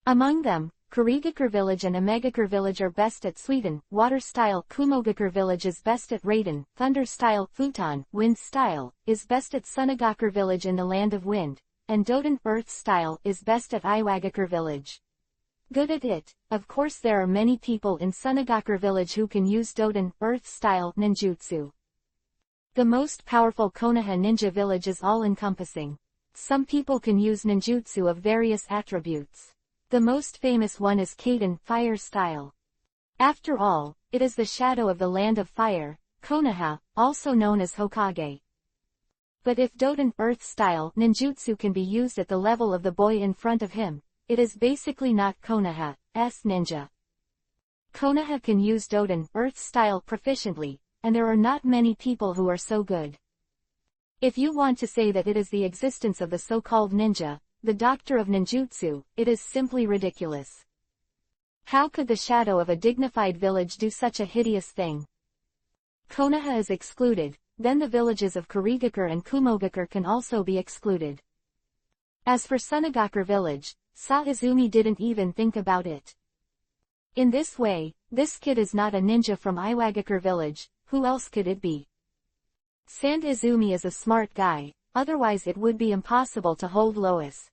Among them, Kurigakure village and Omegakure village are best at Sweden, water style Kumogakure village is best at Raiden, thunder style Futon, wind style, is best at Sunagaku village in the land of wind, and Doden, earth style, is best at Iwagakure village. Good at it. Of course there are many people in Sunagaku village who can use Doden, earth style, ninjutsu. The most powerful Konoha ninja village is all-encompassing. Some people can use ninjutsu of various attributes. The most famous one is Kaiden, fire style. After all, it is the shadow of the land of fire, Konoha, also known as Hokage. But if Doden, earth style, ninjutsu can be used at the level of the boy in front of him, it is basically not Konoha's ninja. Konoha can use Doden, earth style proficiently, and there are not many people who are so good. If you want to say that it is the existence of the so-called ninja, the doctor of ninjutsu, it is simply ridiculous. How could the shadow of a dignified village do such a hideous thing? Konoha is excluded, then the villages of Kurigakure and Kumogakure can also be excluded. As for Sunagakure village, Saizumi didn't even think about it. In this way, this kid is not a ninja from Iwagakure village, who else could it be? Sand Izumi is a smart guy, otherwise it would be impossible to hold Lois.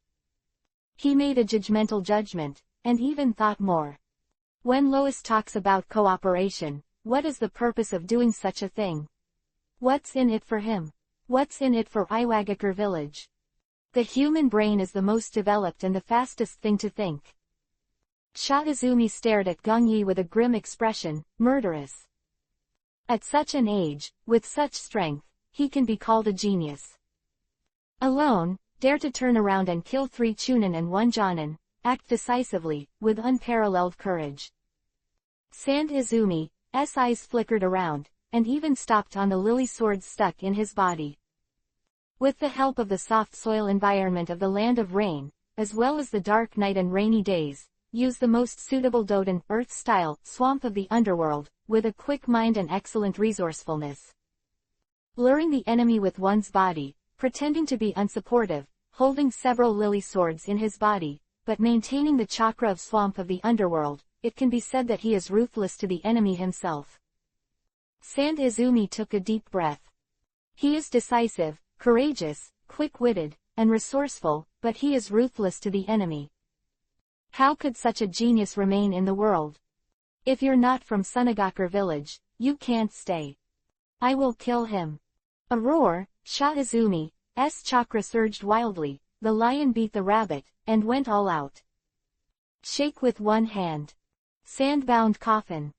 He made a judgmental judgment, and even thought more. When Lois talks about cooperation, what is the purpose of doing such a thing? What's in it for him? What's in it for Iwagakure village? The human brain is the most developed and the fastest thing to think. Izumi stared at Gong Yi with a grim expression, murderous. At such an age, with such strength, he can be called a genius. Alone, dare to turn around and kill 3 Chunin and 1 Jonin, act decisively, with unparalleled courage. Sand Izumi's eyes flickered around, and even stopped on the lily swords stuck in his body. With the help of the soft soil environment of the land of rain, as well as the dark night and rainy days, use the most suitable Doden, earth-style, swamp of the underworld, with a quick mind and excellent resourcefulness. Luring the enemy with one's body, pretending to be unsupportive, holding several lily swords in his body, but maintaining the chakra of swamp of the underworld, it can be said that he is ruthless to the enemy himself. Sand Izumi took a deep breath. He is decisive, courageous, quick-witted, and resourceful, but he is ruthless to the enemy. How could such a genius remain in the world? If you're not from Sunagakure village, you can't stay. I will kill him. A roar, Izumi's chakra surged wildly, the lion beat the rabbit, and went all out. Shake with one hand. Sand-bound coffin.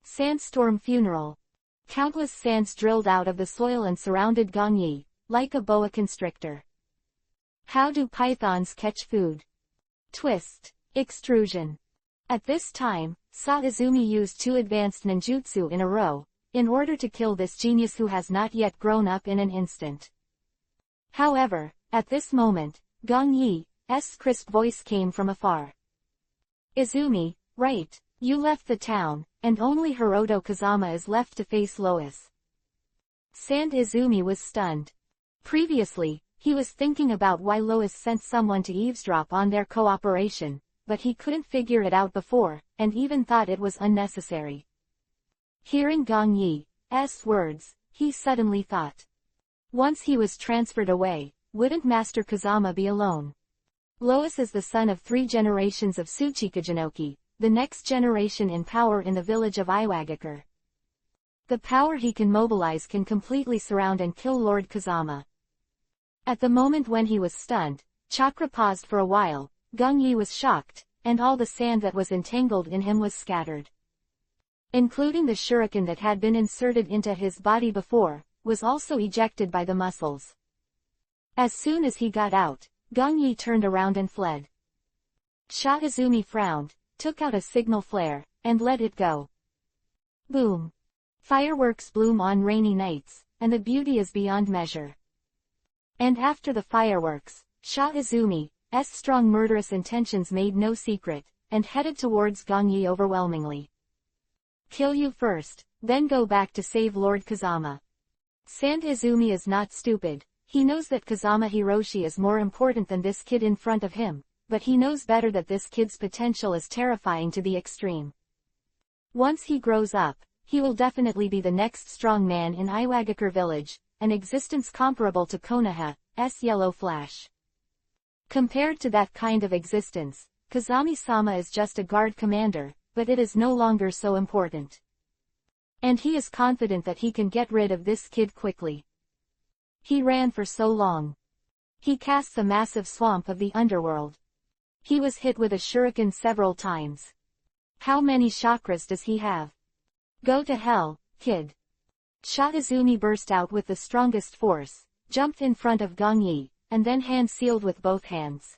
Sandstorm funeral. Countless sands drilled out of the soil and surrounded Gong Yi, like a boa constrictor. How do pythons catch food? Twist. Extrusion. At this time, Izumi used 2 advanced ninjutsu in a row, in order to kill this genius who has not yet grown up in an instant. However, at this moment, Gong Yi's crisp voice came from afar. Izumi, right, you left the town, and only Hiroto Kazama is left to face Lois. Sand Izumi was stunned. Previously, he was thinking about why Lois sent someone to eavesdrop on their cooperation, but he couldn't figure it out before, and even thought it was unnecessary. Hearing Gong Yi's words, he suddenly thought. Once he was transferred away, wouldn't Master Kazama be alone? Lois is the son of 3 generations of Tsuchikajinoki, the next generation in power in the village of Iwagakure. The power he can mobilize can completely surround and kill Lord Kazama. At the moment when he was stunned, chakra paused for a while, Gong Yi was shocked, and all the sand that was entangled in him was scattered. Including the shuriken that had been inserted into his body before, was also ejected by the muscles. As soon as he got out, Gong Yi turned around and fled. Izumi frowned, took out a signal flare, and let it go. Boom! Fireworks bloom on rainy nights, and the beauty is beyond measure. And after the fireworks, Izumi's strong murderous intentions made no secret, and headed towards Gong Yi overwhelmingly. Kill you first, then go back to save Lord Kazama. Sand Izumi is not stupid, he knows that Kazama Hiroshi is more important than this kid in front of him, but he knows better that this kid's potential is terrifying to the extreme. Once he grows up, he will definitely be the next strong man in Iwagakure village, an existence comparable to Konoha's Yellow Flash. Compared to that kind of existence, Kazami-sama is just a guard commander, but it is no longer so important. And he is confident that he can get rid of this kid quickly. He ran for so long. He casts the massive swamp of the underworld. He was hit with a shuriken several times. How many chakras does he have? Go to hell, kid. Izumi burst out with the strongest force, jumped in front of Gong Yi, and then hand-sealed with both hands.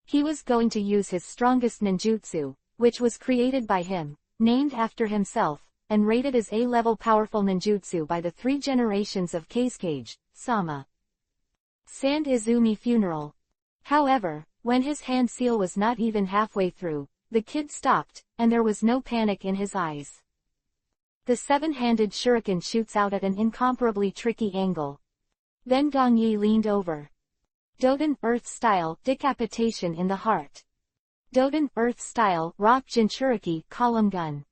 He was going to use his strongest ninjutsu, which was created by him, named after himself, and rated as A-level powerful ninjutsu by the 3 generations of Kazekage-sama. Sand Izumi funeral. However, when his hand seal was not even halfway through, the kid stopped, and there was no panic in his eyes. The seven-handed shuriken shoots out at an incomparably tricky angle. Then Gong Yi leaned over. Doden, Earth Style, Decapitation in the Heart. Doden, Earth Style, Rock Jinchuriki, Column Gun.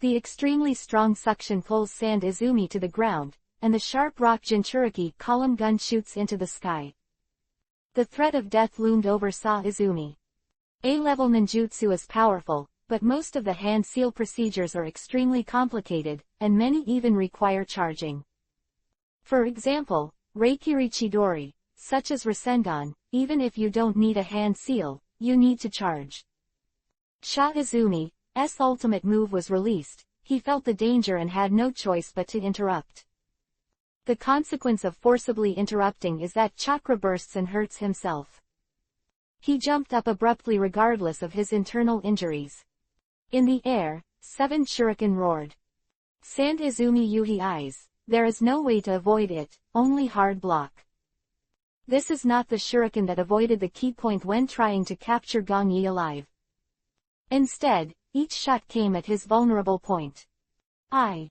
The extremely strong suction pulls Sand Izumi to the ground, and the sharp Rock Jinchuriki column gun shoots into the sky. The threat of death loomed over Sa Izumi. A-level ninjutsu is powerful, but most of the hand seal procedures are extremely complicated, and many even require charging. For example, Reikiri Chidori, such as Rasengan, even if you don't need a hand seal, you need to charge. Sa Izumi's ultimate move was released. He felt the danger and had no choice but to interrupt. The consequence of forcibly interrupting is that chakra bursts and hurts himself. He jumped up abruptly regardless of his internal injuries. In the air, 7 shuriken roared. Sand Izumi Yuhi eyes. There is no way to avoid it, only hard block. This is not the shuriken that avoided the key point when trying to capture Gong Yi alive. Instead, each shot came at his vulnerable point. Eye.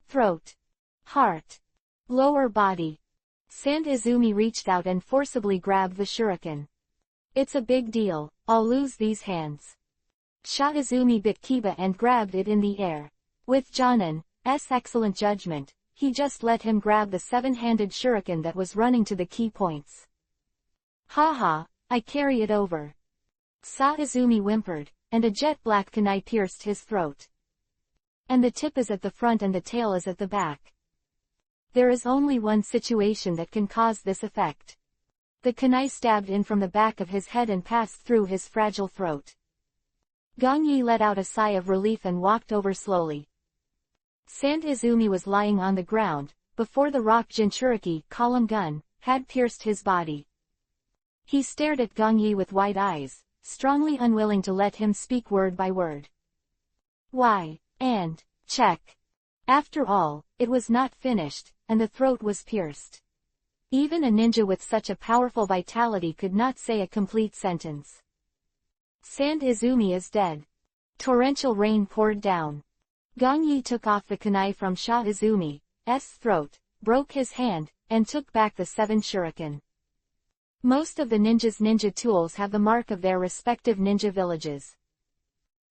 Throat. Heart. Lower body. Sand Izumi reached out and forcibly grabbed the shuriken. It's a big deal, I'll lose these hands. Sa Izumi bit Kiba and grabbed it in the air. With Jonan's excellent judgment, he just let him grab the seven-handed shuriken that was running to the key points. Haha, I carry it over. Sa Izumi whimpered, and a jet-black kunai pierced his throat. And the tip is at the front and the tail is at the back. There is only one situation that can cause this effect. The kunai stabbed in from the back of his head and passed through his fragile throat. Gong Yi let out a sigh of relief and walked over slowly. Sand Izumi was lying on the ground, before the rock Jinchuriki column gun had pierced his body. He stared at Gong Yi with wide eyes, strongly unwilling to let him speak word by word. Why? And, check. After all, it was not finished, and the throat was pierced. Even a ninja with such a powerful vitality could not say a complete sentence. Sand Izumi is dead. Torrential rain poured down. Gong Yi took off the kunai from Sa Izumi's throat, broke his hand, and took back the 7 shuriken. Most of the ninjas' ninja tools have the mark of their respective ninja villages.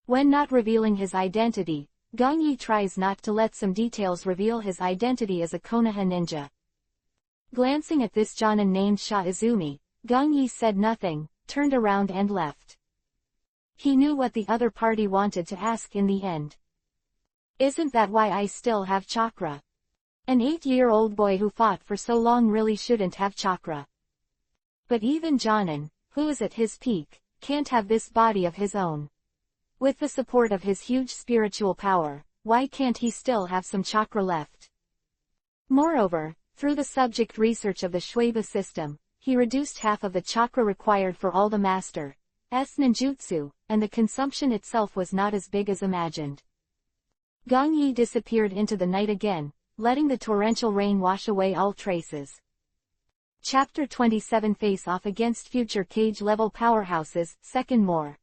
When not revealing his identity, Gong Yi tries not to let some details reveal his identity as a Konoha ninja. Glancing at this Jonin named Sa Izumi, Gong Yi said nothing, turned around and left. He knew what the other party wanted to ask in the end. Isn't that why I still have chakra? An 8-year-old boy who fought for so long really shouldn't have chakra. But even Jonin, who is at his peak, can't have this body of his own. With the support of his huge spiritual power, why can't he still have some chakra left? Moreover, through the subject research of the Shueba system, he reduced half of the chakra required for all the master's ninjutsu, and the consumption itself was not as big as imagined. Gong Yi disappeared into the night again, letting the torrential rain wash away all traces. Chapter 27 Face Off Against Future Cage-Level Powerhouses, Second More.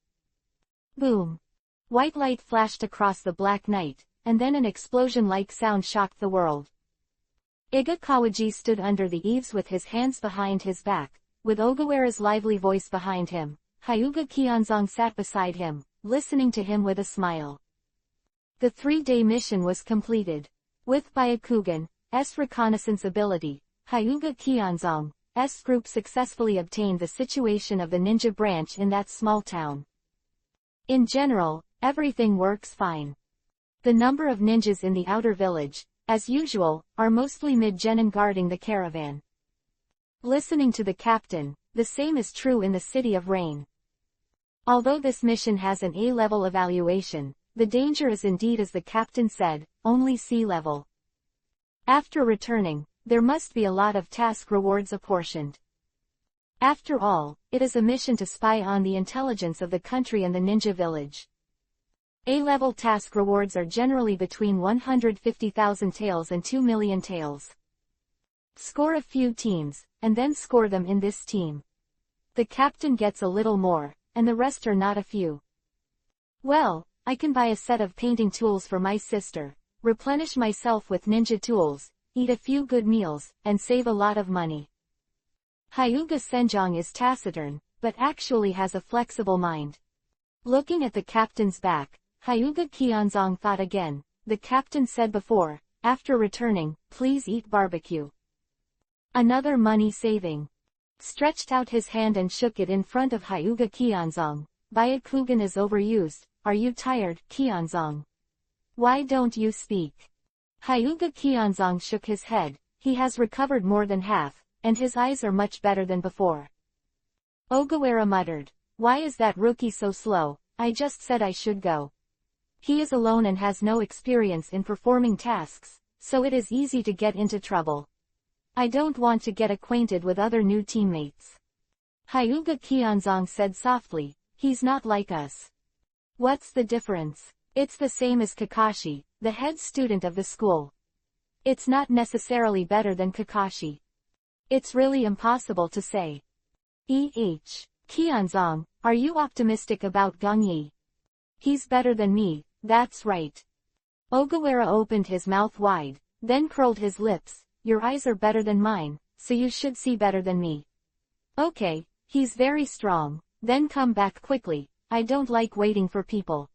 Boom. White light flashed across the black night, and then an explosion-like sound shocked the world. Iga Kawaji stood under the eaves with his hands behind his back, with Ogawara's lively voice behind him. Hyuga Kionzong sat beside him, listening to him with a smile. The 3-day mission was completed. With Byakugan's reconnaissance ability, Hyuga Kionzong's group successfully obtained the situation of the ninja branch in that small town. In general, everything works fine. The number of ninjas in the outer village, as usual, are mostly mid-genin guarding the caravan. Listening to the captain, the same is true in the City of Rain. Although this mission has an A-level evaluation, the danger is indeed, as the captain said, only C-level. After returning, there must be a lot of task rewards apportioned. After all, it is a mission to spy on the intelligence of the country and the ninja village. A-level task rewards are generally between 150,000 taels and 2 million taels. Score a few teams, and then score them in this team. The captain gets a little more, and the rest are not a few. Well, I can buy a set of painting tools for my sister, replenish myself with ninja tools, eat a few good meals, and save a lot of money. Hyuga Senjong is taciturn, but actually has a flexible mind. Looking at the captain's back, Hyuga Kyeonzong thought again. The captain said before, after returning, please eat barbecue. Another money saving. Stretched out his hand and shook it in front of Hyuga Kyeonzong. Byakugan is overused. Are you tired, Kyeonzong? Why don't you speak? Hyuga Kyeonzong shook his head. He has recovered more than half, and his eyes are much better than before. Ogawara muttered. Why is that rookie so slow? I just said I should go. He is alone and has no experience in performing tasks, so it is easy to get into trouble. I don't want to get acquainted with other new teammates. Hyuga Kyeonzong said softly, he's not like us. What's the difference? It's the same as Kakashi, the head student of the school. It's not necessarily better than Kakashi. It's really impossible to say. Kyeonzong, are you optimistic about Gongyi? He's better than me, that's right. Ogawara opened his mouth wide, then curled his lips. Your eyes are better than mine, so you should see better than me. Okay, he's very strong, then come back quickly, I don't like waiting for people.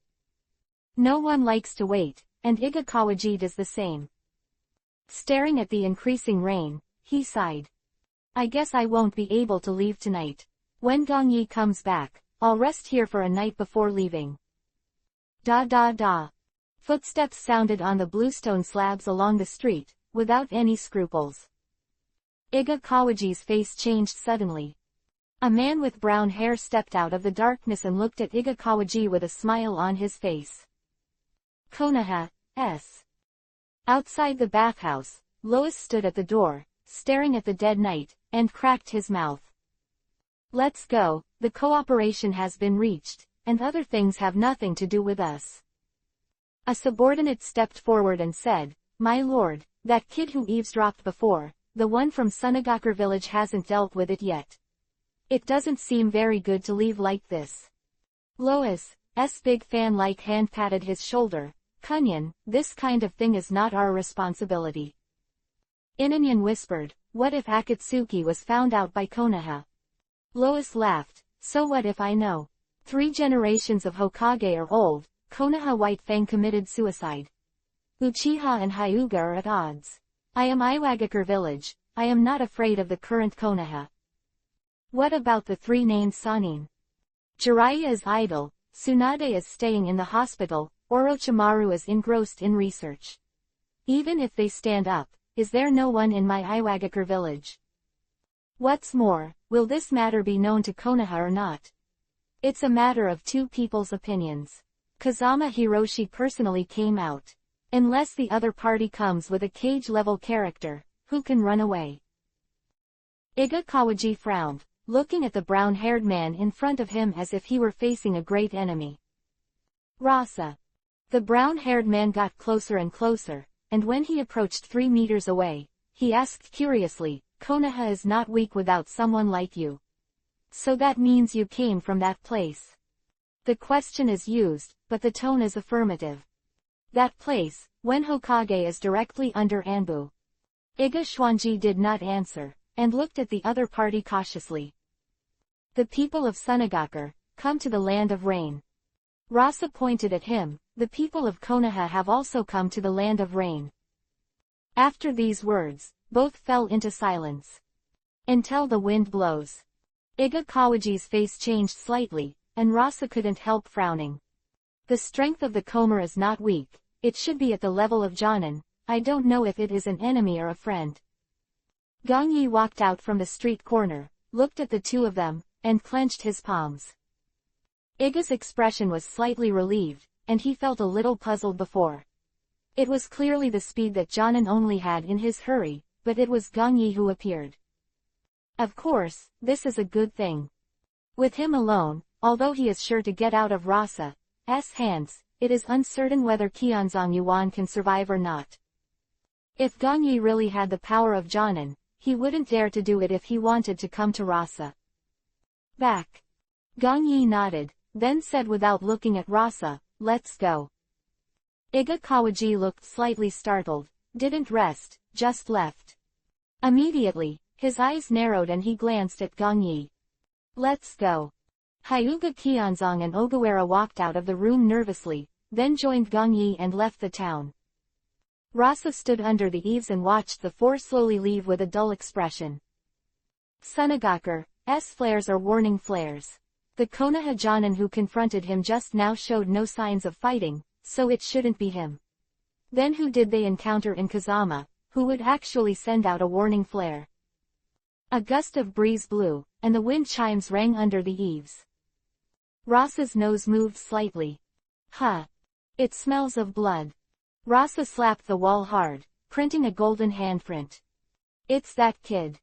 No one likes to wait, and Iga Kawaji does the same. Staring at the increasing rain, he sighed. I guess I won't be able to leave tonight. When Gongyi comes back, I'll rest here for a night before leaving. Da. Footsteps sounded on the bluestone slabs along the street, without any scruples. Iga Kawaji's face changed suddenly. A man with brown hair stepped out of the darkness and looked at Iga Kawaji with a smile on his face. Konoha, S. Outside the bathhouse, Lois stood at the door, staring at the dead knight, and cracked his mouth. Let's go, the cooperation has been reached, and other things have nothing to do with us. A subordinate stepped forward and said, My lord, that kid who eavesdropped before, the one from Sunagakur village hasn't dealt with it yet. It doesn't seem very good to leave like this. Lois' big fan-like hand patted his shoulder. Kunyan, this kind of thing is not our responsibility. Inanyan whispered, what if Akatsuki was found out by Konoha? Lois laughed, so what if I know? 3 generations of Hokage are old, Konoha White Fang committed suicide. Uchiha and Hyuga are at odds. I am Iwagakure village, I am not afraid of the current Konoha. What about the 3 named Sanin? Jiraiya is idle, Tsunade is staying in the hospital, Orochimaru is engrossed in research. Even if they stand up, is there no one in my Iwagakure village? What's more, will this matter be known to Konoha or not? It's a matter of 2 people's opinions. Kazama Hiroshi personally came out. Unless the other party comes with a cage-level character, who can run away? Iga Kawaji frowned, looking at the brown-haired man in front of him as if he were facing a great enemy. Rasa. The brown-haired man got closer and closer, and when he approached 3 meters away, he asked curiously, Konoha is not weak without someone like you. So that means you came from that place. The question is used, but the tone is affirmative. That place, when Hokage is directly under Anbu. Iga Shuanji did not answer, and looked at the other party cautiously. The people of Sunagakur, come to the land of rain. Rasa pointed at him, the people of Konoha have also come to the land of rain. After these words, both fell into silence. Until the wind blows. Iga Kawaji's face changed slightly, and Rasa couldn't help frowning. The strength of the Komer is not weak, it should be at the level of Jonin, I don't know if it is an enemy or a friend. Gongyi walked out from the street corner, looked at the 2 of them, and clenched his palms. Iga's expression was slightly relieved, and he felt a little puzzled before. It was clearly the speed that Jonin only had in his hurry, but it was Gongyi who appeared. Of course, this is a good thing. With him alone, although he is sure to get out of Rasa's hands, it is uncertain whether Kyeonzong Yuan can survive or not. If Gongyi really had the power of Jonin, he wouldn't dare to do it if he wanted to come to Rasa. Back. Gongyi nodded, then said without looking at Rasa, let's go. Iga Kawaji looked slightly startled, didn't rest, just left. Immediately, his eyes narrowed and he glanced at Gong Yi. Let's go. Hyuga Kionzong and Ogawara walked out of the room nervously, then joined Gong Yi and left the town. Rasa stood under the eaves and watched the four slowly leave with a dull expression. Sunagakur's flares are warning flares. The Konoha Jonin who confronted him just now showed no signs of fighting, so it shouldn't be him. Then who did they encounter in Kazama, who would actually send out a warning flare? A gust of breeze blew, and the wind chimes rang under the eaves. Rasa's nose moved slightly. Huh. It smells of blood. Rasa slapped the wall hard, printing a golden handprint. It's that kid.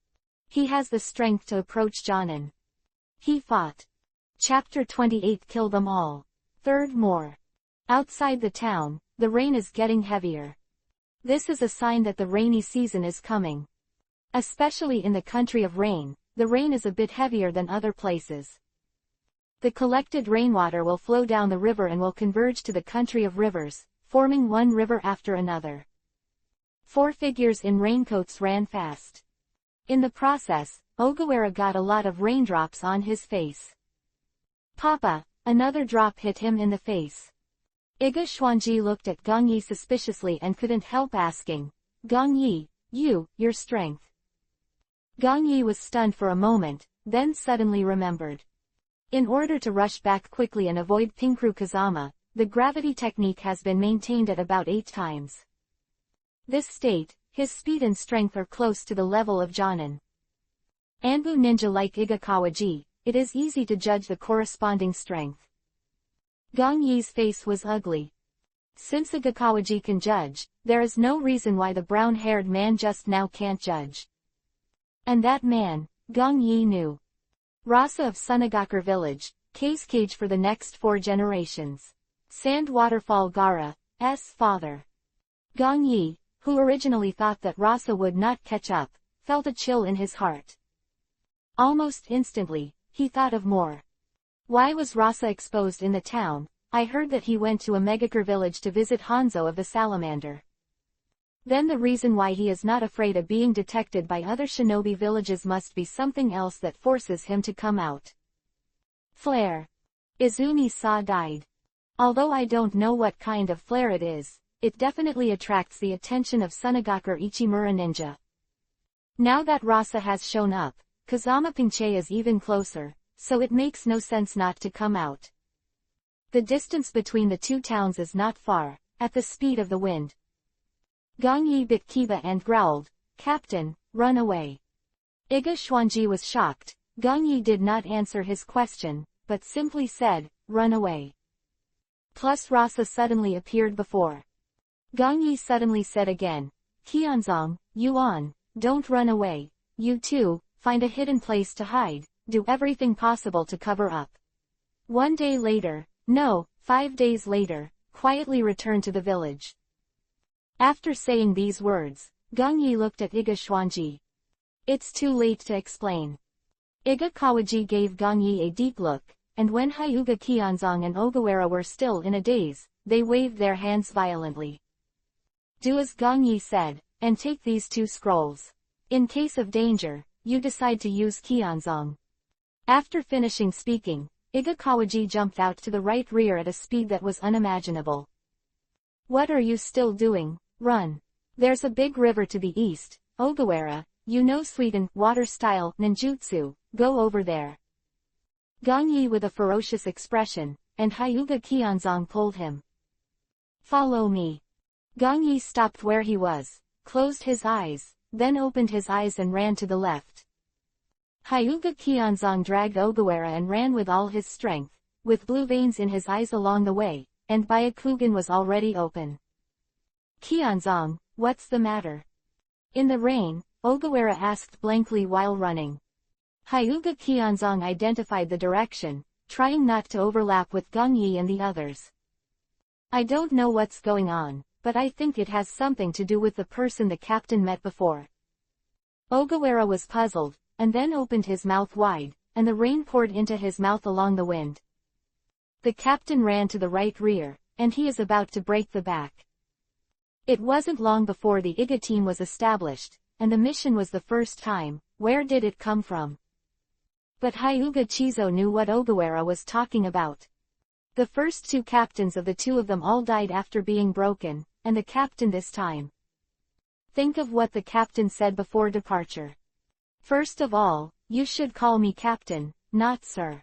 He has the strength to approach Jonin. He fought. Chapter 28 Kill them all. Third more. Outside the town, the rain is getting heavier. This is a sign that the rainy season is coming. Especially in the country of rain, the rain is a bit heavier than other places. The collected rainwater will flow down the river and will converge to the country of rivers, forming one river after another. Four figures in raincoats ran fast. In the process, Ogawara got a lot of raindrops on his face. Papa, another drop hit him in the face. Iga Xuanji looked at Gong Yi suspiciously and couldn't help asking, Gong Yi, your strength. Gong Yi was stunned for a moment, then suddenly remembered. In order to rush back quickly and avoid Pinkru Kazama, the gravity technique has been maintained at about 8 times. This state, his speed and strength are close to the level of Jonin. Anbu ninja like Iga Kawaji, it is easy to judge the corresponding strength. Gong Yi's face was ugly. Since Iga Kawaji can judge, there is no reason why the brown-haired man just now can't judge. And that man, Gong Yi knew. Rasa of Sunagakur village, case cage for the next 4 generations. Sand Waterfall Gara's father. Gong Yi, who originally thought that Rasa would not catch up, felt a chill in his heart. Almost instantly, he thought of more. Why was Rasa exposed in the town? I heard that he went to a Megakure village to visit Hanzo of the Salamander. Then the reason why he is not afraid of being detected by other shinobi villages must be something else that forces him to come out. Flare. Izumi-sa died. Although I don't know what kind of flare it is, it definitely attracts the attention of Sunagakur Ichimura ninja. Now that Rasa has shown up, Kazama Pinche is even closer, so it makes no sense not to come out. The distance between the two towns is not far, at the speed of the wind. Gong Yi bit Kiba and growled, Captain, run away. Iga Xuanji was shocked. Gong Yi did not answer his question, but simply said, run away. Plus Rasa suddenly appeared before. Gong Yi suddenly said again, Qianzong, Yuan, don't run away, you too, find a hidden place to hide, do everything possible to cover up. 1 day later, no, 5 days later, quietly return to the village. After saying these words, Gong Yi looked at Iga Xuanji. It's too late to explain. Iga Kawaji gave Gong Yi a deep look, and when Hyuga Qianzong and Ogawara were still in a daze, they waved their hands violently. Do as Gong Yi said, and take these 2 scrolls. In case of danger, you decide to use Qianzong. After finishing speaking, Iga Kawaji jumped out to the right rear at a speed that was unimaginable. What are you still doing? Run. There's a big river to the east, Ogawara, you know Suidan, water-style, ninjutsu, go over there. Gong Yi with a ferocious expression, and Hyuga Qianzong pulled him. Follow me. Gong Yi stopped where he was, closed his eyes, then opened his eyes and ran to the left. Hyuga Qianzong dragged Ogawara and ran with all his strength, with blue veins in his eyes along the way, and Byakugan was already open. Qianzong, what's the matter? In the rain, Ogawara asked blankly while running. Hyuga Qianzong identified the direction, trying not to overlap with Gong Yi and the others. I don't know what's going on, but I think it has something to do with the person the captain met before. Ogawara was puzzled, and then opened his mouth wide, and the rain poured into his mouth along the wind. The captain ran to the right rear, and he is about to break the back. It wasn't long before the IGA team was established, and the mission was the first time. Where did it come from? But Hyuga Chizo knew what Ogawara was talking about. The first two captains of the two of them all died after being broken, and the captain this time. Think of what the captain said before departure. First of all, you should call me captain, not sir.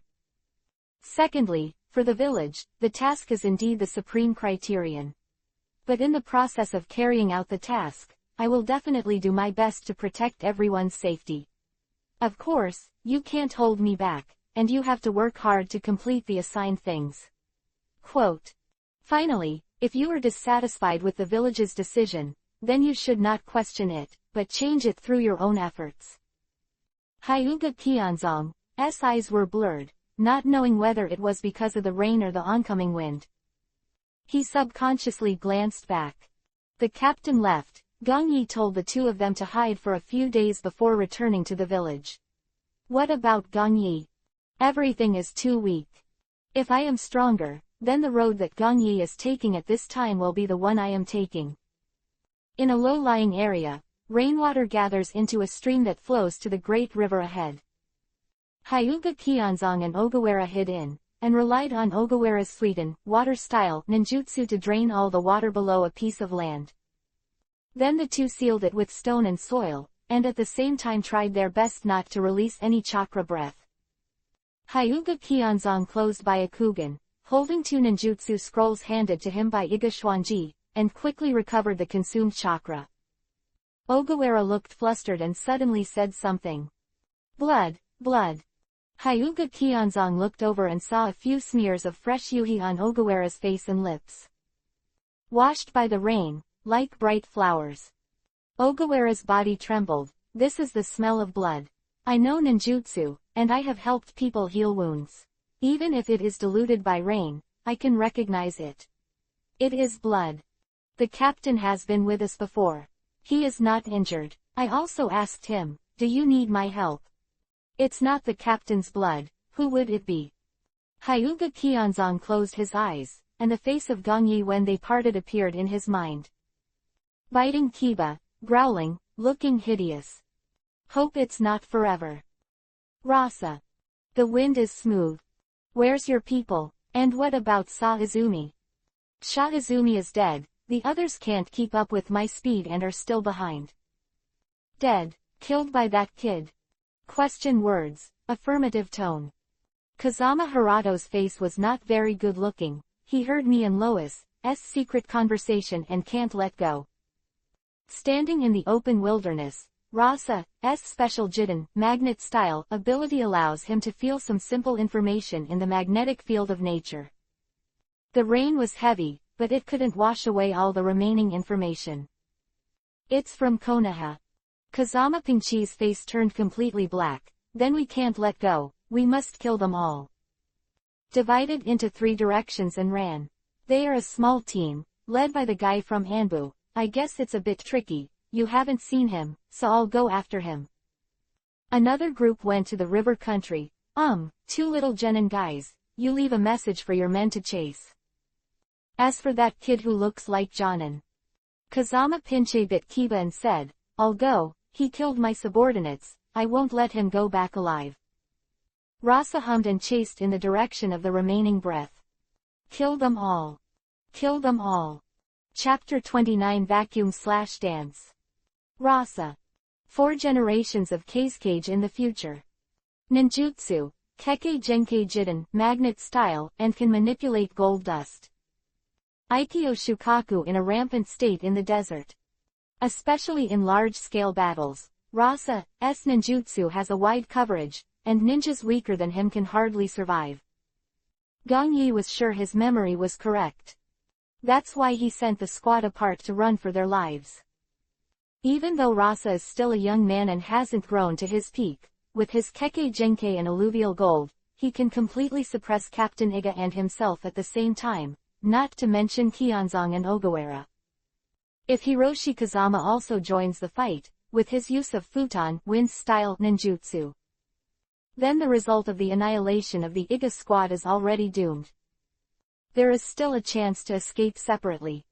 Secondly, for the village, the task is indeed the supreme criterion. But in the process of carrying out the task, I will definitely do my best to protect everyone's safety. Of course, you can't hold me back, and you have to work hard to complete the assigned things. Quote. Finally, if you are dissatisfied with the village's decision, then you should not question it, but change it through your own efforts. Hyuga Kionzong's eyes were blurred, not knowing whether it was because of the rain or the oncoming wind. He subconsciously glanced back. The captain left. Gong Yi told the two of them to hide for a few days before returning to the village. What about Gong Yi? Everything is too weak. If I am stronger, then the road that Gong Yi is taking at this time will be the one I am taking. In a low-lying area, rainwater gathers into a stream that flows to the great river ahead. Hyuga Kionzong and Ogawara hid in, and relied on Ogawara's Suiten, water-style ninjutsu to drain all the water below a piece of land. Then the two sealed it with stone and soil, and at the same time tried their best not to release any chakra breath. Hyuga Kionzong closed by Akugan, holding two ninjutsu scrolls handed to him by Iga Xuanji, and quickly recovered the consumed chakra. Ogawara looked flustered and suddenly said something. Blood, blood. Hyuga Kionzong looked over and saw a few smears of fresh yuhi on Ogawara's face and lips. Washed by the rain, like bright flowers. Ogawara's body trembled. This is the smell of blood. I know ninjutsu, and I have helped people heal wounds. Even if it is diluted by rain, I can recognize it. It is blood. The captain has been with us before. He is not injured. I also asked him, do you need my help? It's not the captain's blood. Who would it be? Hyuga Kionzong closed his eyes, and the face of Gong Yi when they parted appeared in his mind. Biting Kiba, growling, looking hideous. Hope it's not forever. Rasa. The wind is smooth. Where's your people? And what about Sa Izumi? Sha Izumi is dead. The others can't keep up with my speed and are still behind. Dead. Killed by that kid. Question words. Affirmative tone. Kazama Hirato's face was not very good looking. He heard me and Lois' secret conversation and can't let go. Standing in the open wilderness, Rasa's special Jitten, magnet-style, ability allows him to feel some simple information in the magnetic field of nature. The rain was heavy, but it couldn't wash away all the remaining information. It's from Konoha. Kazama Pingchi's face turned completely black. Then we can't let go, we must kill them all. Divided into 3 directions and ran. They are a small team, led by the guy from Anbu. I guess it's a bit tricky, you haven't seen him, so I'll go after him. Another group went to the river country. 2 little genin guys, you leave a message for your men to chase. As for that kid who looks like Jonin. Kazama Pinche bit Kiba and said, I'll go, he killed my subordinates, I won't let him go back alive. Rasa hummed and chased in the direction of the remaining breath. Kill them all. Kill them all. Chapter 29 Vacuum/Dance. Rasa. 4 generations of Kazekage in the future. Ninjutsu, Kekkei Genkei Jitten, magnet style, and can manipulate gold dust. Aikyo Shukaku in a rampant state in the desert. Especially in large-scale battles, Rasa's ninjutsu has a wide coverage, and ninjas weaker than him can hardly survive. Gong Yi was sure his memory was correct. That's why he sent the squad apart to run for their lives. Even though Rasa is still a young man and hasn't grown to his peak, with his Kekkei Genkei and alluvial gold, he can completely suppress Captain Iga and himself at the same time, not to mention Kionzong and Ogawara. If Hiroshi Kazama also joins the fight, with his use of futon wind-style ninjutsu, then the result of the annihilation of the Iga squad is already doomed. There is still a chance to escape separately.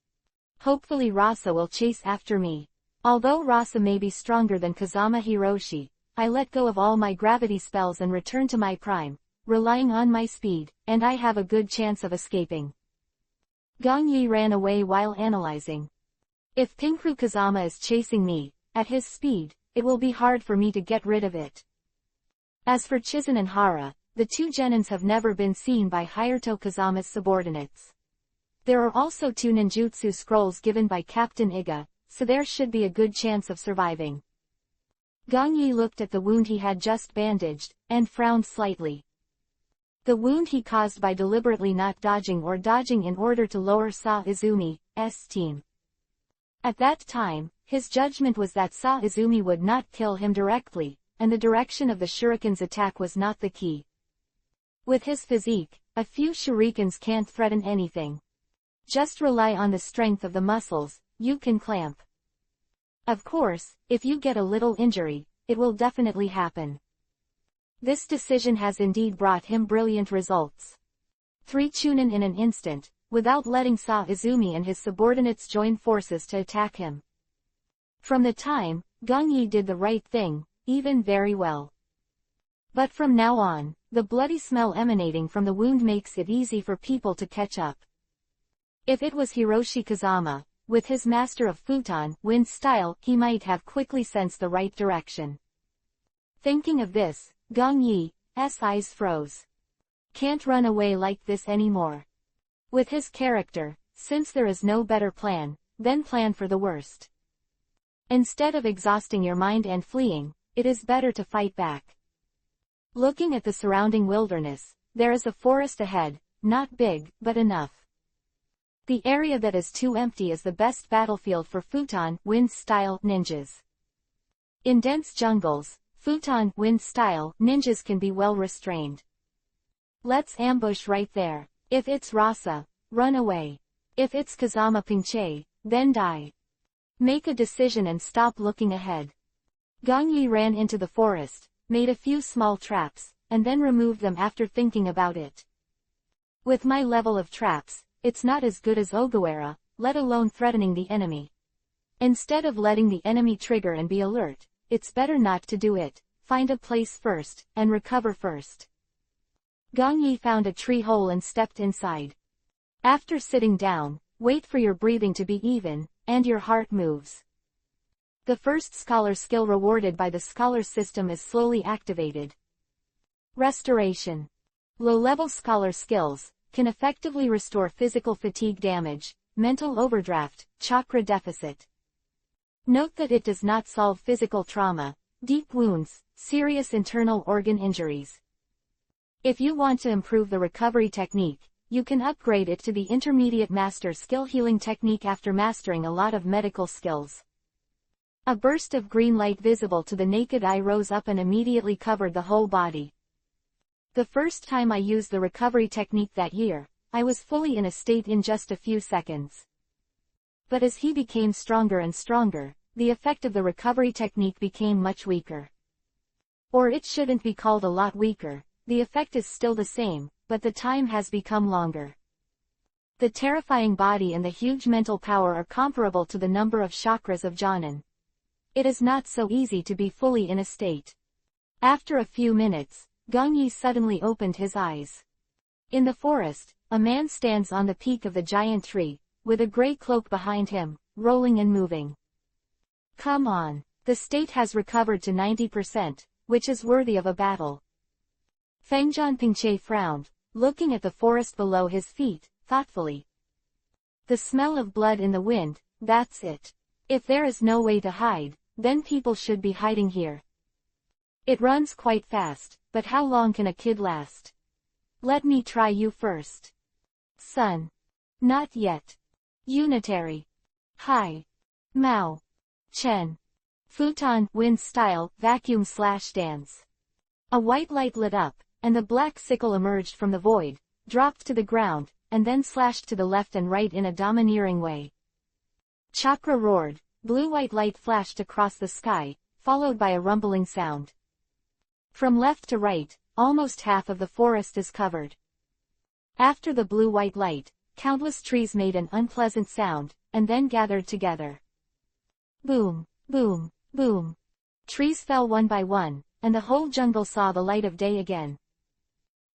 Hopefully Rasa will chase after me. Although Rasa may be stronger than Kazama Hiroshi, I let go of all my gravity spells and return to my prime, relying on my speed, and I have a good chance of escaping. Gong Yi ran away while analyzing. If Pinkru Kazama is chasing me, at his speed, it will be hard for me to get rid of it. As for Chizun and Hara, the two genins have never been seen by Hayato Kazama's subordinates. There are also 2 ninjutsu scrolls given by Captain Iga, so there should be a good chance of surviving. Gong Yi looked at the wound he had just bandaged, and frowned slightly. The wound he caused by deliberately not dodging or dodging in order to lower Sa Izumi's team. At that time, his judgment was that Sa Izumi would not kill him directly, and the direction of the shuriken's attack was not the key. With his physique, a few shurikens can't threaten anything. Just rely on the strength of the muscles, you can clamp. Of course, if you get a little injury, it will definitely happen. This decision has indeed brought him brilliant results. 3 chunin in an instant, without letting Sa Izumi and his subordinates join forces to attack him. From the time, Gong Yi did the right thing, even very well. But from now on, the bloody smell emanating from the wound makes it easy for people to catch up. If it was Hiroshi Kazama, with his master of futon wind style, he might have quickly sensed the right direction. Thinking of this, Gong Yi's eyes froze. Can't run away like this anymore. With his character, since there is no better plan, then plan for the worst. Instead of exhausting your mind and fleeing, it is better to fight back. Looking at the surrounding wilderness, there is a forest ahead, not big, but enough. The area that is too empty is the best battlefield for futon wind-style ninjas. In dense jungles, futon wind-style ninjas can be well restrained. Let's ambush right there. If it's Rasa, run away. If it's Kazama Pinche, then die. Make a decision and stop looking ahead. Gong Yi ran into the forest, made a few small traps, and then removed them after thinking about it. With my level of traps, it's not as good as Ogawara, let alone threatening the enemy. Instead of letting the enemy trigger and be alert, it's better not to do it, find a place first, and recover first. Gong Yi found a tree hole and stepped inside. After sitting down, wait for your breathing to be even, and your heart moves. The first scholar skill rewarded by the scholar system is slowly activated. Restoration. Low-level scholar skills can effectively restore physical fatigue damage, mental overdraft, chakra deficit. Note that it does not solve physical trauma, deep wounds, serious internal organ injuries. If you want to improve the recovery technique, you can upgrade it to the intermediate master skill healing technique after mastering a lot of medical skills. A burst of green light visible to the naked eye rose up and immediately covered the whole body. The first time I used the recovery technique that year, I was fully in a state in just a few seconds. But as he became stronger and stronger, the effect of the recovery technique became much weaker. Or it shouldn't be called a lot weaker, the effect is still the same, but the time has become longer. The terrifying body and the huge mental power are comparable to the number of chakras of Jonin. It is not so easy to be fully in a state. After a few minutes, Gong Yi suddenly opened his eyes. In the forest, a man stands on the peak of the giant tree, with a gray cloak behind him, rolling and moving. Come on, the state has recovered to 90%, which is worthy of a battle. Fengjian Pingche frowned, looking at the forest below his feet, thoughtfully. The smell of blood in the wind, that's it. If there is no way to hide, then people should be hiding here. It runs quite fast, but how long can a kid last? Let me try you first. Son. Not yet. Unitary. Hi. Mao. Chen. Futon wind style vacuum/dance. A white light lit up, and the black sickle emerged from the void, dropped to the ground, and then slashed to the left and right in a domineering way. Chakra roared, blue-white light flashed across the sky, followed by a rumbling sound. From left to right, almost half of the forest is covered. After the blue-white light, countless trees made an unpleasant sound, and then gathered together. Boom, boom, boom. Trees fell one by one, and the whole jungle saw the light of day again.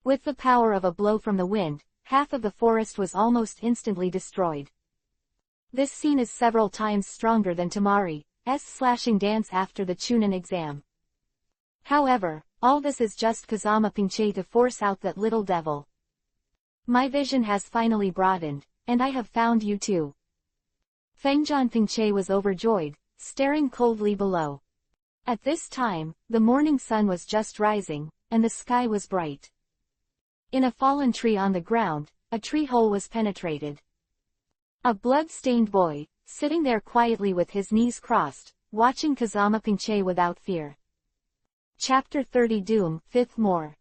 With the power of a blow from the wind, half of the forest was almost instantly destroyed. This scene is several times stronger than Tamari's slashing dance after the Chunin exam. However, all this is just Kazama Pinche to force out that little devil. My vision has finally broadened, and I have found you too. Fengjian Pinche was overjoyed, staring coldly below. At this time, the morning sun was just rising, and the sky was bright. In a fallen tree on the ground, a tree hole was penetrated. A blood-stained boy, sitting there quietly with his knees crossed, watching Kazama Pinche without fear. Chapter 30 Doom, 5th More.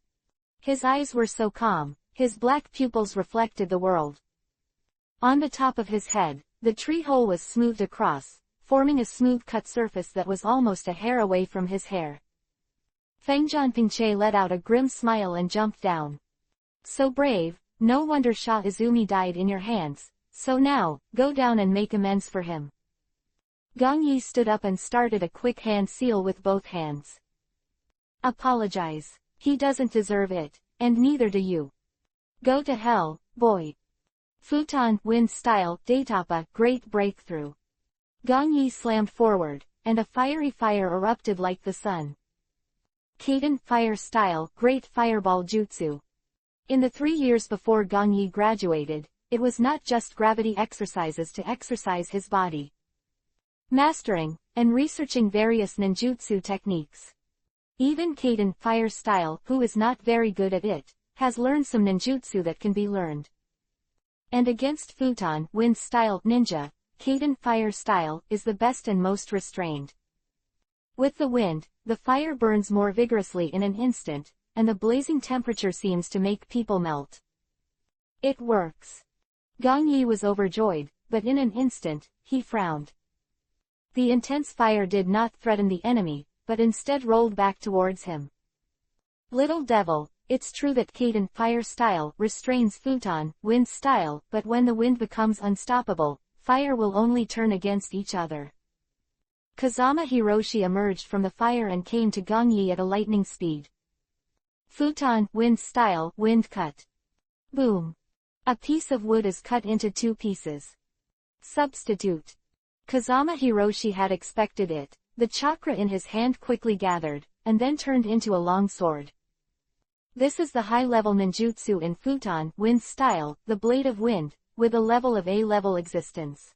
His eyes were so calm, his black pupils reflected the world. On the top of his head, the tree hole was smoothed across, forming a smooth-cut surface that was almost a hair away from his hair. Fengjian Pinche let out a grim smile and jumped down. So brave, no wonder Shah Izumi died in your hands, so now, go down and make amends for him. Gong Yi stood up and started a quick hand seal with both hands. Apologize. He doesn't deserve it, and neither do you. Go to hell, boy. Futon, wind style, Datapa, great breakthrough. Gong Yi slammed forward, and a fiery fire erupted like the sun. Kaden, fire style, great fireball jutsu. In the 3 years before Gong Yi graduated, it was not just gravity exercises to exercise his body. Mastering, and researching various ninjutsu techniques. Even Kaden, fire style, who is not very good at it, has learned some ninjutsu that can be learned. And against Futon, wind style, ninja, Kaden, fire style, is the best and most restrained. With the wind, the fire burns more vigorously in an instant, and the blazing temperature seems to make people melt. It works. Gong Yi was overjoyed, but in an instant, he frowned. The intense fire did not threaten the enemy, but instead rolled back towards him. Little devil, it's true that Kaden, fire style, restrains Futon, wind style, but when the wind becomes unstoppable, fire will only turn against each other. Kazama Hiroshi emerged from the fire and came to Gong Yi at a lightning speed. Futon, wind style, wind cut. Boom. A piece of wood is cut into 2 pieces. Substitute. Kazama Hiroshi had expected it. The chakra in his hand quickly gathered, and then turned into a long sword. This is the high-level ninjutsu in Futon, wind style, the blade of wind, with a level of A-level existence.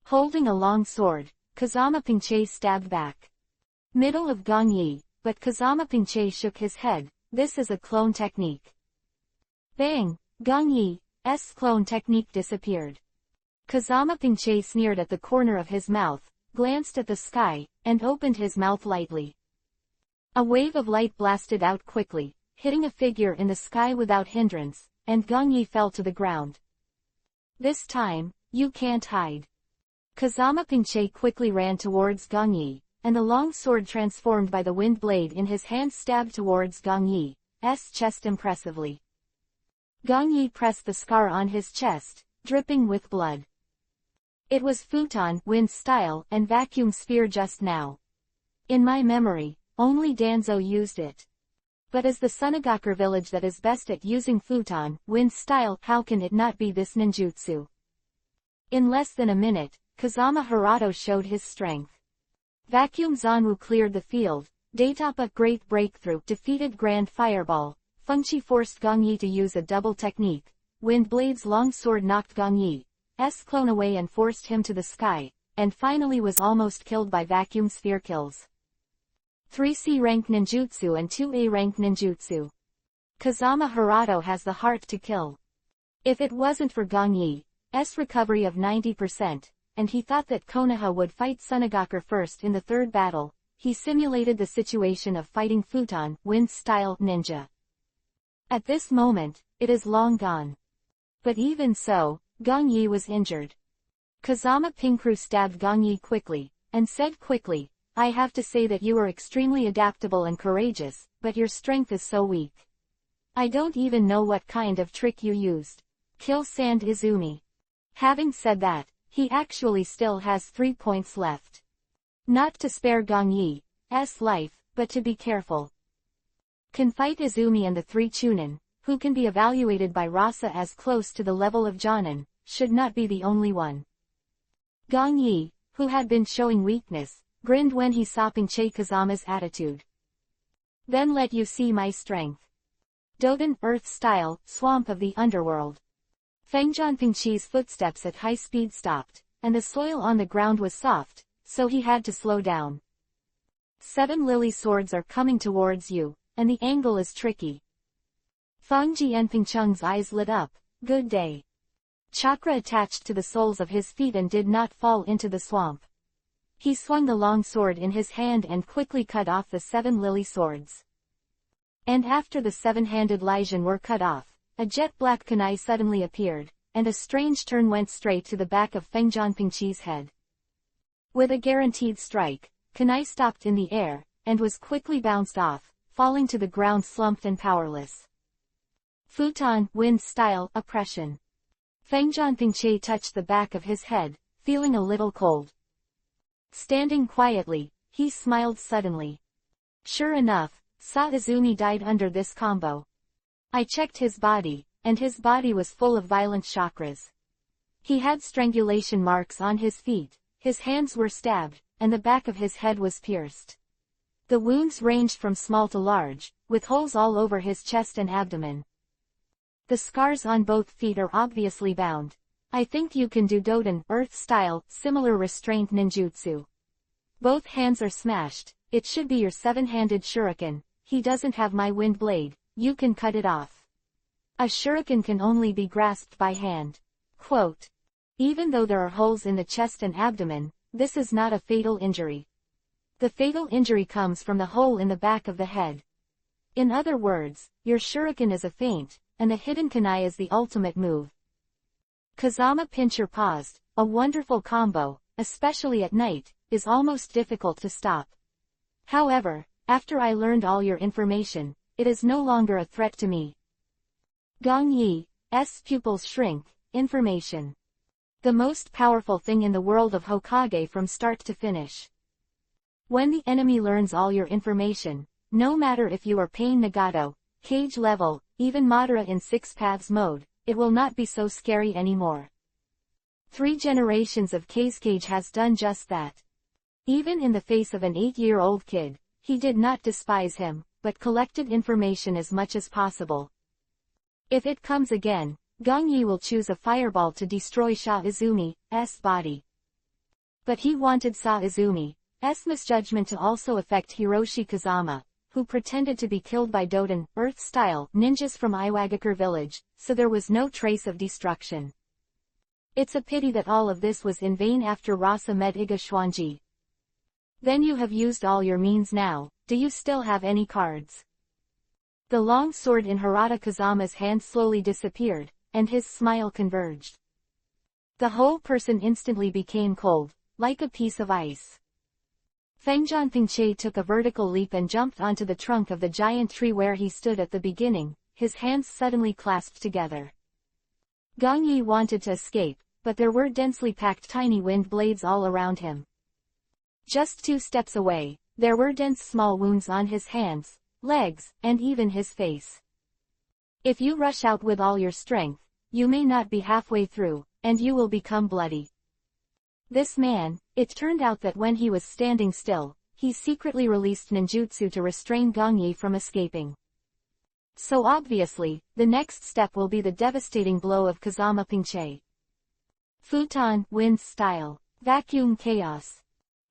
Holding a long sword, Kazama Pinche stabbed back. Middle of Gong Yi, but Kazama Pinche shook his head. This is a clone technique. Bang! Gong Yi's clone technique disappeared. Kazama Pinche sneered at the corner of his mouth, glanced at the sky, and opened his mouth lightly. A wave of light blasted out quickly, hitting a figure in the sky without hindrance, and Gong Yi fell to the ground. This time, you can't hide. Kazama Pinche quickly ran towards Gong Yi, and the long sword transformed by the wind blade in his hand stabbed towards Gong Yi's chest impressively. Gong Yi pressed the scar on his chest, dripping with blood. It was Futon, wind style, and vacuum sphere just now. In my memory, only Danzo used it. But as the Sunagakur village that is best at using Futon, wind style, how can it not be this ninjutsu? In less than a minute, Kazama Hirato showed his strength. Vacuum Zanwu cleared the field, Datapa, great breakthrough, defeated Grand Fireball, Fengqi forced Gong Yi to use a double technique, Wind Blade's long sword knocked Gong Yi's clone away and forced him to the sky, and finally was almost killed by vacuum sphere kills. 3 C-rank ninjutsu and 2 A-rank ninjutsu. Kazama Hirato has the heart to kill. If it wasn't for Gong Yi's recovery of 90%, and he thought that Konoha would fight Sunagakur first in the 3rd battle, he simulated the situation of fighting Futon, wind style, ninja. At this moment, it is long gone. But even so, Gong Yi was injured. Kazama Pinkru stabbed Gong Yi quickly, and said quickly, I have to say that you are extremely adaptable and courageous, but your strength is so weak. I don't even know what kind of trick you used. Kill Sand Izumi. Having said that, he actually still has 3 points left. Not to spare Gong Yi's life, but to be careful. Can fight Izumi and the 3 Chunin, who can be evaluated by Rasa as close to the level of Jonin, should not be the only one. Gong Yi, who had been showing weakness, grinned when he saw Pingche Kazama's attitude. Then let you see my strength. Doden, Earth Style, Swamp of the Underworld. Fengjian Pingche's footsteps at high speed stopped, and the soil on the ground was soft, so he had to slow down. 7 lily swords are coming towards you, and the angle is tricky. Feng Jianpingcheng's eyes lit up. Good day. Chakra attached to the soles of his feet and did not fall into the swamp. He swung the long sword in his hand and quickly cut off the 7 lily swords. And after the 7-handed Lysian were cut off, a jet-black kunai suddenly appeared, and a strange turn went straight to the back of Fengjian Pingche's head. With a guaranteed strike, kunai stopped in the air, and was quickly bounced off, falling to the ground slumped and powerless. Futon, Wind Style, Oppression. Fengjian Pingche touched the back of his head, feeling a little cold. Standing quietly, he smiled suddenly. Sure enough, Sa Izumi died under this combo. I checked his body, and his body was full of violent chakras. He had strangulation marks on his feet, his hands were stabbed, and the back of his head was pierced. The wounds ranged from small to large, with holes all over his chest and abdomen. The scars on both feet are obviously bound. I think you can do Doden, Earth Style, similar restraint ninjutsu. Both hands are smashed. It should be your 7-handed shuriken. He doesn't have my wind blade. You can cut it off. A shuriken can only be grasped by hand. Quote. Even though there are holes in the chest and abdomen, this is not a fatal injury. The fatal injury comes from the hole in the back of the head. In other words, your shuriken is a feint, and the hidden kunai is the ultimate move. Kazama Pincher paused. A wonderful combo, especially at night, is almost difficult to stop. However, after I learned all your information, it is no longer a threat to me. Gong Yi's pupils shrink. Information. The most powerful thing in the world of Hokage from start to finish. When the enemy learns all your information, no matter if you are Pain Nagato, Cage level, even Madara in 6 paths mode, it will not be so scary anymore. 3 generations of Cage has done just that. Even in the face of an 8-year-old kid, he did not despise him, but collected information as much as possible. If it comes again, Gong Yi will choose a fireball to destroy Sa Izumi's body. But he wanted Sa Izumi's misjudgment to also affect Hiroshi Kazama, who pretended to be killed by Doden, Earth Style, ninjas from Iwagakure village, so there was no trace of destruction. It's a pity that all of this was in vain after Rasa met Iga Xuanji. Then you have used all your means now, do you still have any cards? The long sword in Hirata Kazama's hand slowly disappeared, and his smile converged. The whole person instantly became cold, like a piece of ice. Fengjian Pingche took a vertical leap and jumped onto the trunk of the giant tree where he stood at the beginning, his hands suddenly clasped together. Gong Yi wanted to escape, but there were densely packed tiny wind blades all around him. Just 2 steps away, there were dense small wounds on his hands, legs, and even his face. If you rush out with all your strength, you may not be halfway through, and you will become bloody. This man, it turned out that when he was standing still, he secretly released ninjutsu to restrain Gong Yi from escaping. So obviously, the next step will be the devastating blow of Kazama Pingche. Futon, Wind Style, Vacuum Chaos.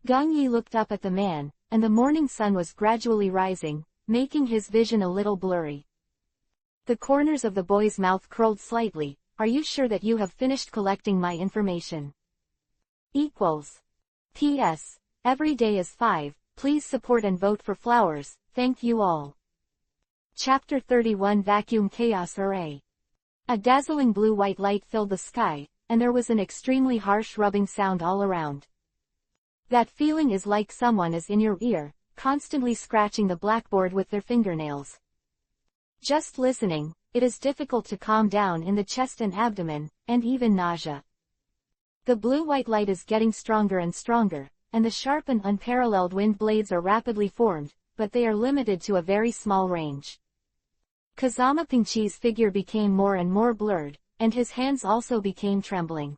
Gong Yi looked up at the man, and the morning sun was gradually rising, making his vision a little blurry. The corners of the boy's mouth curled slightly. Are you sure that you have finished collecting my information? P.S. Every day is 5, please support and vote for flowers, thank you all. Chapter 31 Vacuum Chaos Array. A dazzling blue-white light filled the sky, and there was an extremely harsh rubbing sound all around. That feeling is like someone is in your ear, constantly scratching the blackboard with their fingernails. Just listening, it is difficult to calm down in the chest and abdomen, and even nausea. The blue-white light is getting stronger and stronger, and the sharp and unparalleled wind blades are rapidly formed, but they are limited to a very small range. Kazama Pinchi's figure became more and more blurred, and his hands also became trembling.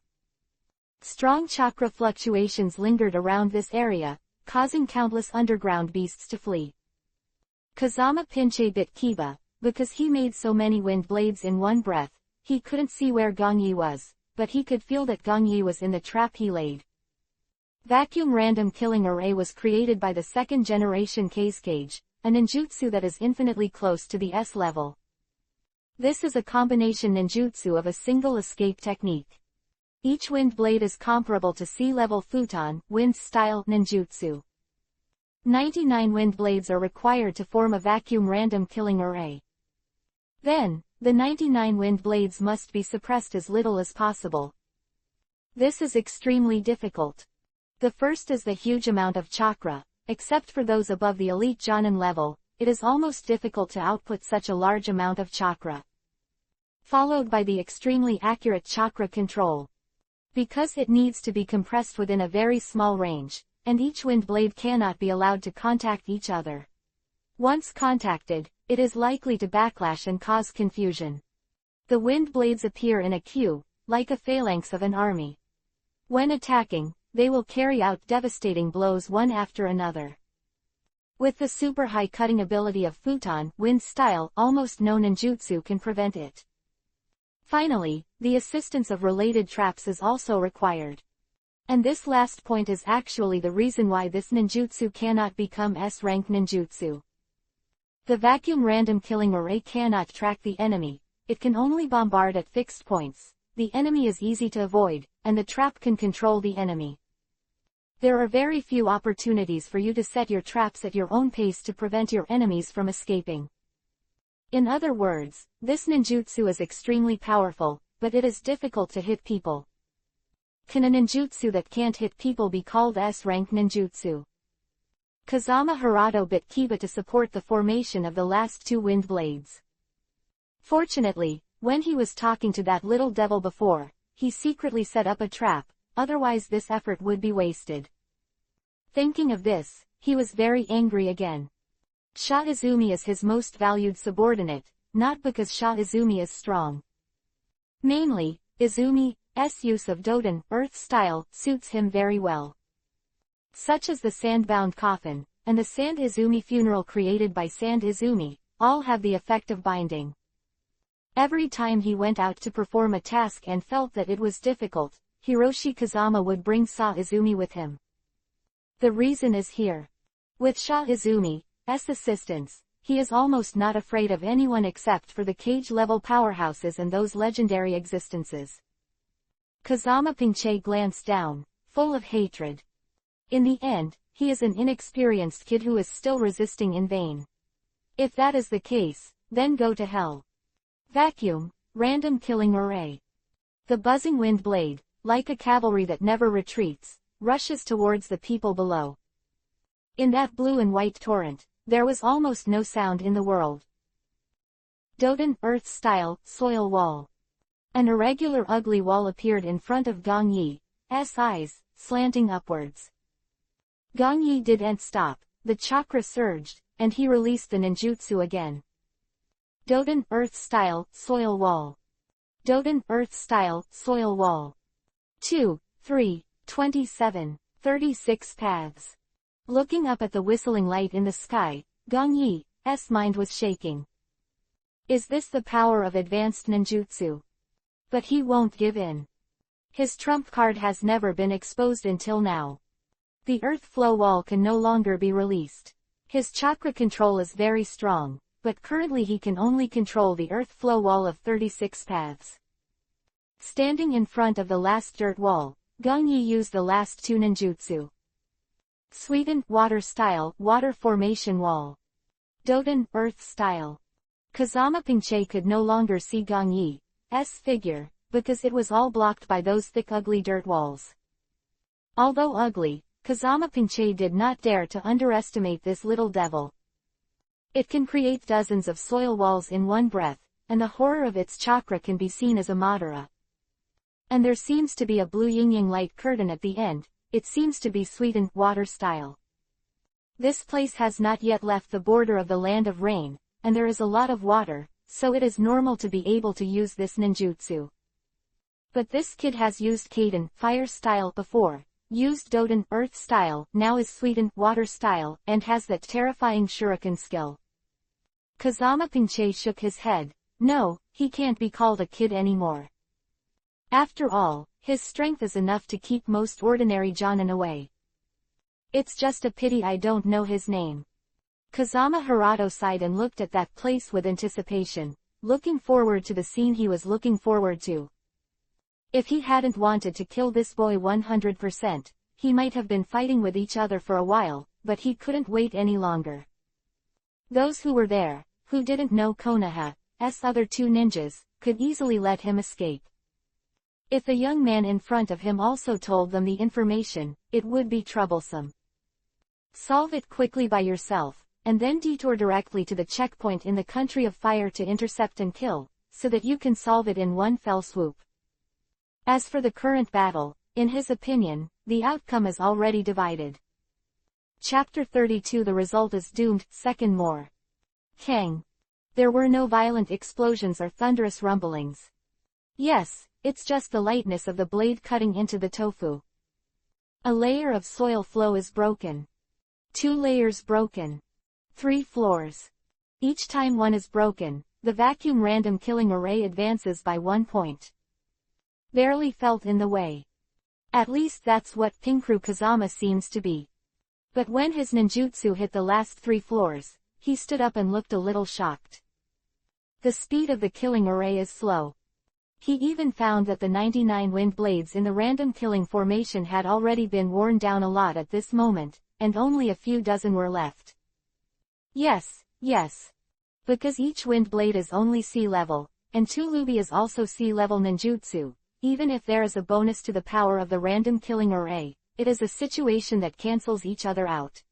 Strong chakra fluctuations lingered around this area, causing countless underground beasts to flee. Kazama Pinche bit Kiba, because he made so many wind blades in one breath. He couldn't see where Gongyi was, but he could feel that Gongyi was in the trap he laid. Vacuum Random Killing Array was created by the second generation Case Cage, a ninjutsu that is infinitely close to the S level. This is a combination ninjutsu of a single escape technique. Each wind blade is comparable to sea-level futon, wind-style ninjutsu. 99 wind blades are required to form a vacuum random killing array. Then, the 99 wind blades must be suppressed as little as possible. This is extremely difficult. The first is the huge amount of chakra. Except for those above the elite Jonin level, it is almost difficult to output such a large amount of chakra. Followed by the extremely accurate chakra control. Because it needs to be compressed within a very small range, and each wind blade cannot be allowed to contact each other. Once contacted, it is likely to backlash and cause confusion. The wind blades appear in a queue, like a phalanx of an army. When attacking, they will carry out devastating blows one after another. With the super high cutting ability of futon, wind style, almost no ninjutsu can prevent it. Finally, the assistance of related traps is also required. And this last point is actually the reason why this ninjutsu cannot become S-rank ninjutsu. The vacuum random killing array cannot track the enemy, it can only bombard at fixed points. The enemy is easy to avoid, and the trap can control the enemy. There are very few opportunities for you to set your traps at your own pace to prevent your enemies from escaping. In other words, this ninjutsu is extremely powerful, but it is difficult to hit people. Can a ninjutsu that can't hit people be called S-rank ninjutsu? Kazama Harato bit Kiba to support the formation of the last two wind blades. Fortunately, when he was talking to that little devil before, he secretly set up a trap, otherwise this effort would be wasted. Thinking of this, he was very angry again. Sha Izumi is his most valued subordinate, not because Sha Izumi is strong. Mainly, Izumi's use of Doden, earth style, suits him very well. Such as the sand-bound coffin, and the Sand Izumi funeral created by Sand Izumi, all have the effect of binding. Every time he went out to perform a task and felt that it was difficult, Hiroshi Kazama would bring Sa Izumi with him. The reason is here. With Sha Izumi's assistance, he is almost not afraid of anyone except for the cage-level powerhouses and those legendary existences. Kazama Pinche glanced down, full of hatred. In the end, he is an inexperienced kid who is still resisting in vain. If that is the case, then go to hell. Vacuum, random killing array. The buzzing wind blade, like a cavalry that never retreats, rushes towards the people below. In that blue and white torrent, there was almost no sound in the world. Doden, earth style, soil wall. An irregular ugly wall appeared in front of Gong Yi's eyes, slanting upwards. Gong Yi didn't stop, the chakra surged, and he released the ninjutsu again. Doden, earth style, soil wall. Doden, earth style, soil wall. 2, 3, 27, 36 paths. Looking up at the whistling light in the sky, Gong Yi's mind was shaking. Is this the power of advanced ninjutsu? But he won't give in. His trump card has never been exposed until now. The earth flow wall can no longer be released. His chakra control is very strong, but currently he can only control the earth flow wall of 36 paths. Standing in front of the last dirt wall, Gong Yi used the last two ninjutsu. Sweden, water style, water formation wall. Doden, earth style. Kazama Pinche could no longer see Gong Yi's figure, because it was all blocked by those thick ugly dirt walls. Although ugly, Kazama Pinche did not dare to underestimate this little devil. It can create dozens of soil walls in one breath, and the horror of its chakra can be seen as a Madara. And there seems to be a blue yin-yang light curtain at the end. It seems to be sweetened water style. This place has not yet left the border of the land of rain, and there is a lot of water, so it is normal to be able to use this ninjutsu. But this kid has used Kaden, fire style before, used Doden, earth style, now is sweetened water style, and has that terrifying shuriken skill. Kazama Pinche shook his head. No, he can't be called a kid anymore. After all, his strength is enough to keep most ordinary jonin away. It's just a pity I don't know his name. Kazama Hirato sighed and looked at that place with anticipation, looking forward to the scene he was looking forward to. If he hadn't wanted to kill this boy 100%, he might have been fighting with each other for a while, but he couldn't wait any longer. Those who were there, who didn't know Konoha's other two ninjas, could easily let him escape. If the young man in front of him also told them the information, it would be troublesome. Solve it quickly by yourself, and then detour directly to the checkpoint in the country of fire to intercept and kill, so that you can solve it in one fell swoop. As for the current battle, in his opinion, the outcome is already divided. Chapter 32 The result is doomed. Second more. Kang. There were no violent explosions or thunderous rumblings. Yes, it's just the lightness of the blade cutting into the tofu. A layer of soil flow is broken. 2 layers broken. 3 floors. Each time one is broken, the vacuum random killing array advances by 1 point. Barely felt in the way. At least that's what Pinkru Kazama seems to be. But when his ninjutsu hit the last 3 floors, he stood up and looked a little shocked. The speed of the killing array is slow. He even found that the 99 wind blades in the random killing formation had already been worn down a lot at this moment, and only a few dozen were left. Yes. Because each wind blade is only sea level, and Tulubi is also sea level ninjutsu, even if there is a bonus to the power of the random killing array, it is a situation that cancels each other out.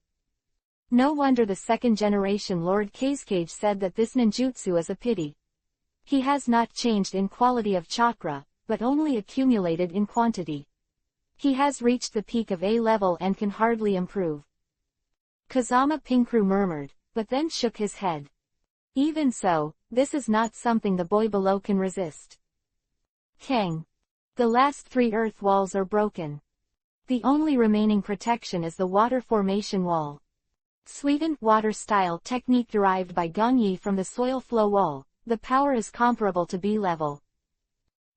No wonder the second generation Lord Kazekage said that this ninjutsu is a pity. He has not changed in quality of chakra, but only accumulated in quantity. He has reached the peak of A level and can hardly improve. Kazama Pinkru murmured, but then shook his head. Even so, this is not something the boy below can resist. Kang. The last 3 earth walls are broken. The only remaining protection is the water formation wall. Sweetened water style technique derived by Gongyi from the soil flow wall, the power is comparable to B level.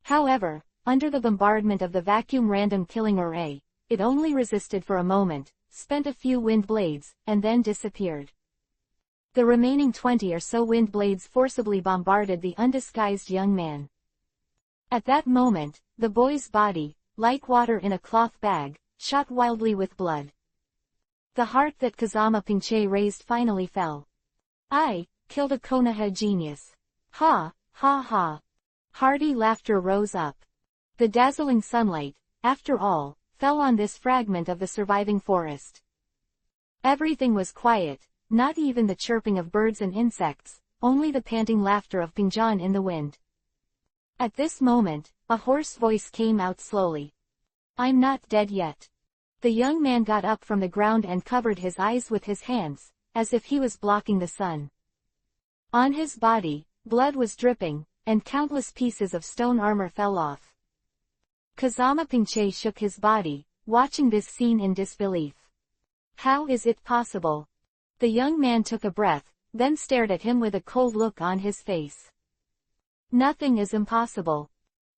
However, under the bombardment of the vacuum random killing array, it only resisted for a moment, spent a few wind blades, and then disappeared. The remaining 20 or so wind blades forcibly bombarded the undisguised young man. At that moment, the boy's body, like water in a cloth bag, shot wildly with blood. The heart that Kazama Pinche raised finally fell. I killed a Konoha genius. Ha, ha ha. Hearty laughter rose up. The dazzling sunlight, after all, fell on this fragment of the surviving forest. Everything was quiet, not even the chirping of birds and insects, only the panting laughter of Pingjan in the wind. At this moment, a hoarse voice came out slowly. I'm not dead yet. The young man got up from the ground and covered his eyes with his hands, as if he was blocking the sun. On his body, blood was dripping, and countless pieces of stone armor fell off. Kazama Pinche shook his body, watching this scene in disbelief. How is it possible? The young man took a breath, then stared at him with a cold look on his face. Nothing is impossible.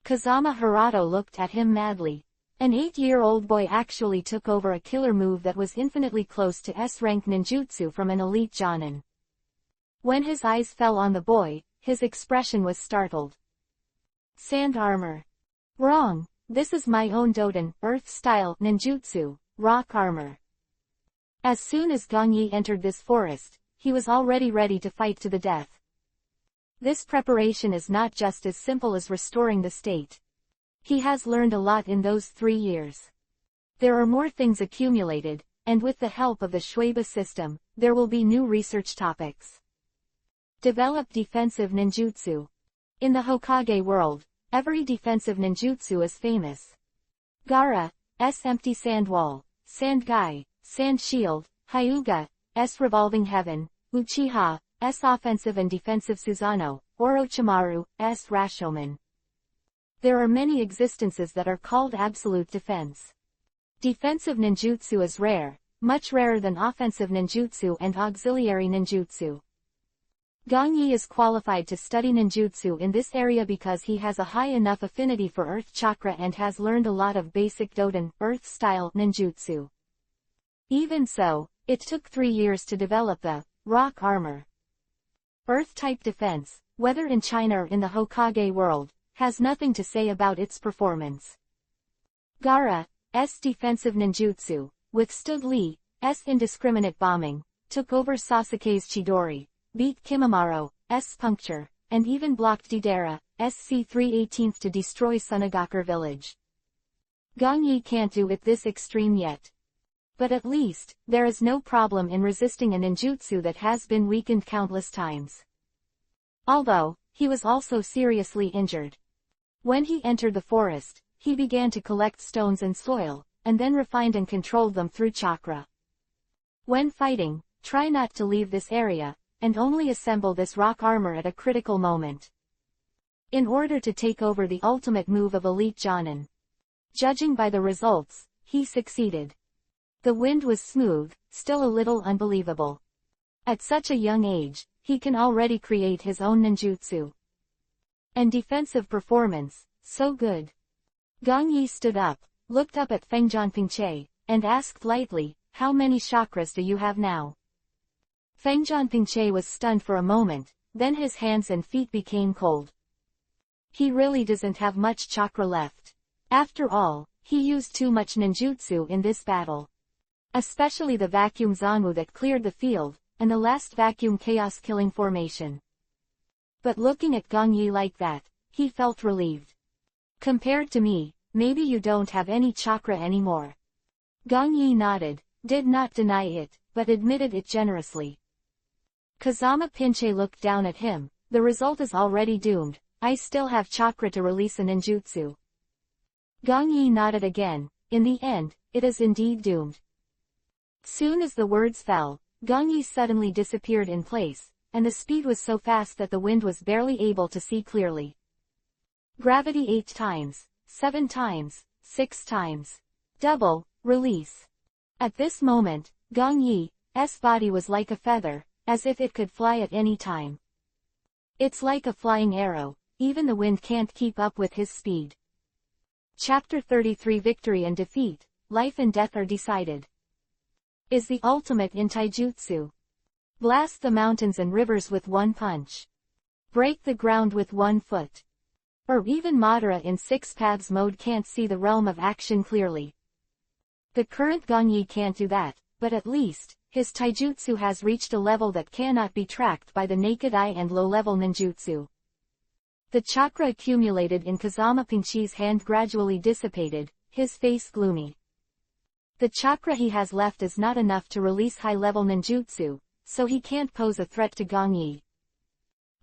Kazama Hirato looked at him madly. An 8-year-old boy actually took over a killer move that was infinitely close to S-rank ninjutsu from an elite jonin. When his eyes fell on the boy, his expression was startled. Sand armor. Wrong, this is my own Doden, earth-style, ninjutsu, rock armor. As soon as Gongyi entered this forest, he was already ready to fight to the death. This preparation is not just as simple as restoring the state. He has learned a lot in those 3 years. There are more things accumulated, and with the help of the Shueba system, there will be new research topics. Develop defensive ninjutsu. In the Hokage world, every defensive ninjutsu is famous. Gaara's empty sand wall, sand guy, sand shield, Hyuga's revolving heaven, Uchiha's offensive and defensive Susanoo, Orochimaru's Rashomon. There are many existences that are called absolute defense. Defensive ninjutsu is rare, much rarer than offensive ninjutsu and auxiliary ninjutsu. Gong Yi is qualified to study ninjutsu in this area because he has a high enough affinity for Earth Chakra and has learned a lot of basic Doden, Earth-style ninjutsu. Even so, it took 3 years to develop the rock armor. Earth-type defense, whether in China or in the Hokage world, has nothing to say about its performance. Gaara's defensive ninjutsu withstood Lee's indiscriminate bombing, took over Sasuke's Chidori, beat Kimimaro,'s puncture, and even blocked Deidara's C-318th to destroy Sunagakure village. Gong Yi can't do it this extreme yet. But at least, there is no problem in resisting a ninjutsu that has been weakened countless times. Although, he was also seriously injured. When he entered the forest, he began to collect stones and soil, and then refined and controlled them through chakra. When fighting, try not to leave this area, and only assemble this rock armor at a critical moment. In order to take over the ultimate move of elite Jonin. Judging by the results, he succeeded. The wind was smooth, still a little unbelievable. At such a young age, he can already create his own ninjutsu. And defensive performance, so good. Gong Yi stood up, looked up at Feng Pingche, and asked lightly, "How many chakras do you have now?" Feng Pingche was stunned for a moment, then his hands and feet became cold. He really doesn't have much chakra left. After all, he used too much ninjutsu in this battle. Especially the vacuum Zanwu that cleared the field, and the last vacuum chaos-killing formation. But looking at Gong Yi like that, he felt relieved. Compared to me, maybe you don't have any chakra anymore. Gong Yi nodded, did not deny it, but admitted it generously. Kazama Pinche looked down at him. The result is already doomed. I still have chakra to release a ninjutsu. Gong Yi nodded again. In the end, it is indeed doomed. Soon as the words fell, Gong Yi suddenly disappeared in place, and the speed was so fast that the wind was barely able to see clearly. Gravity 8 times, 7 times, 6 times. Double, release. At this moment, Gong Yi's body was like a feather, as if it could fly at any time. It's like a flying arrow, even the wind can't keep up with his speed. Chapter 33 Victory and Defeat, Life and Death are decided. Is the ultimate in taijutsu. Blast the mountains and rivers with one punch. Break the ground with one foot. Or even Madara in 6 paths mode can't see the realm of action clearly. The current Gong Yi can't do that, but at least, his taijutsu has reached a level that cannot be tracked by the naked eye and low-level ninjutsu. The chakra accumulated in Kazama Pinche's hand gradually dissipated, his face gloomy. The chakra he has left is not enough to release high-level ninjutsu, so he can't pose a threat to Gong Yi.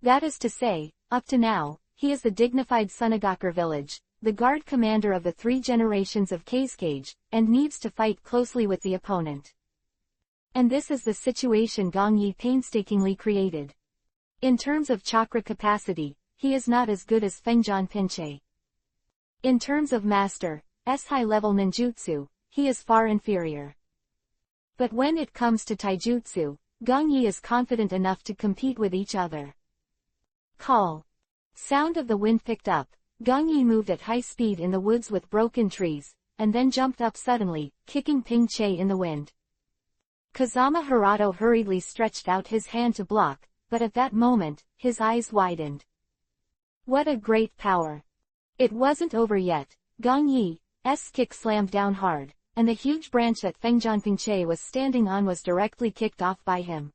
That is to say, up to now, he is the dignified Sunagakure village, the guard commander of the 3 generations of Kazekage, and needs to fight closely with the opponent. And this is the situation Gong Yi painstakingly created. In terms of chakra capacity, he is not as good as Feng Pinche. In terms of master's high-level ninjutsu, he is far inferior. But when it comes to taijutsu, Gong Yi is confident enough to compete with each other. Call. Sound of the wind picked up. Gong Yi moved at high speed in the woods with broken trees, and then jumped up suddenly, kicking Ping Che in the wind. Kazama Hirato hurriedly stretched out his hand to block, but at that moment, his eyes widened. What a great power! It wasn't over yet. Gong Yi's kick slammed down hard, and the huge branch that Feng Pingche was standing on was directly kicked off by him.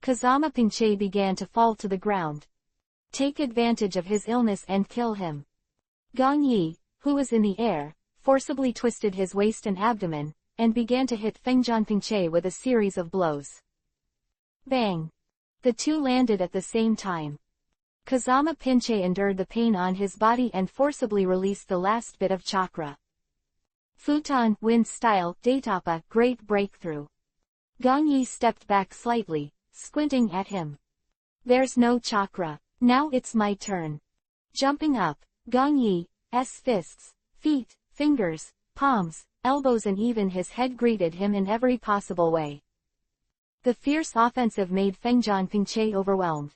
Kazama Pingche began to fall to the ground. Take advantage of his illness and kill him. Gong Yi, who was in the air, forcibly twisted his waist and abdomen, and began to hit Feng Pingche with a series of blows. Bang! The two landed at the same time. Kazama Pinche endured the pain on his body and forcibly released the last bit of chakra. Futon, wind style, Datapa, great breakthrough. Gong Yi stepped back slightly, squinting at him. There's no chakra. Now it's my turn. Jumping up, Gong Yi's fists, feet, fingers, palms, elbows and even his head greeted him in every possible way. The fierce offensive made Fengjian Pingche overwhelmed.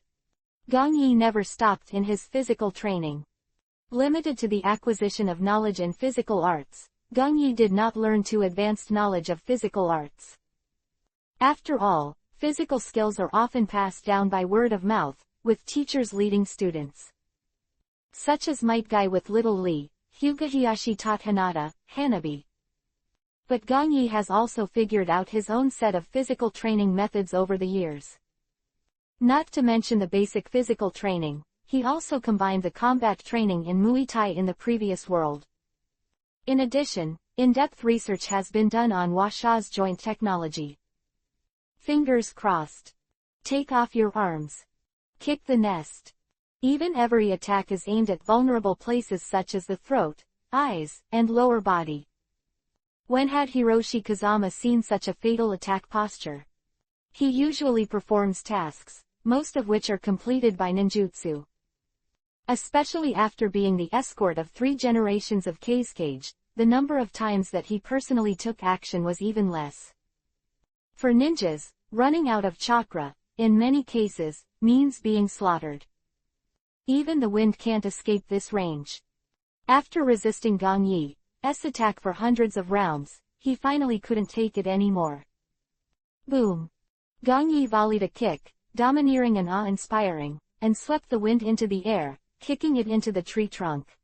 Gong Yi never stopped in his physical training. Limited to the acquisition of knowledge in physical arts, Gong Yi did not learn too advanced knowledge of physical arts. After all, physical skills are often passed down by word of mouth, with teachers leading students. Such as Might Guy with Little Lee, Hyuga taught Hinata, Hanabi. But Gong Yi has also figured out his own set of physical training methods over the years. Not to mention the basic physical training, he also combined the combat training in Muay Thai in the previous world. In addition, in-depth research has been done on Washa's joint technology. Fingers crossed. Take off your arms. Kick the nest. Even every attack is aimed at vulnerable places such as the throat, eyes, and lower body. When had Hiroshi Kazama seen such a fatal attack posture? He usually performs tasks, most of which are completed by ninjutsu. Especially after being the escort of 3 generations of Kazekage, the number of times that he personally took action was even less. For ninjas, running out of chakra, in many cases, means being slaughtered. Even the wind can't escape this range. After resisting Gong Yi's attack for hundreds of rounds, he finally couldn't take it anymore. Boom! Gong Yi volleyed a kick, domineering and awe-inspiring, and swept the wind into the air, kicking it into the tree trunk.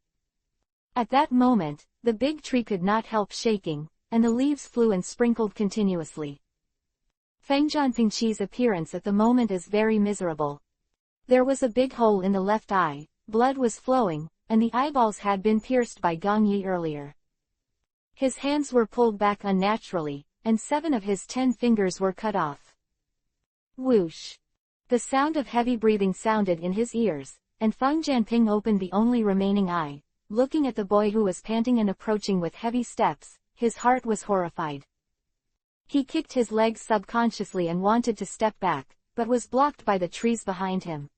At that moment, the big tree could not help shaking, and the leaves flew and sprinkled continuously. Fengjian Pingche's appearance at the moment is very miserable. There was a big hole in the left eye, blood was flowing, and the eyeballs had been pierced by Gong Yi earlier. His hands were pulled back unnaturally, and 7 of his 10 fingers were cut off. Whoosh! The sound of heavy breathing sounded in his ears, and Feng Jianping opened the only remaining eye. Looking at the boy who was panting and approaching with heavy steps, his heart was horrified. He kicked his legs subconsciously and wanted to step back, but was blocked by the trees behind him.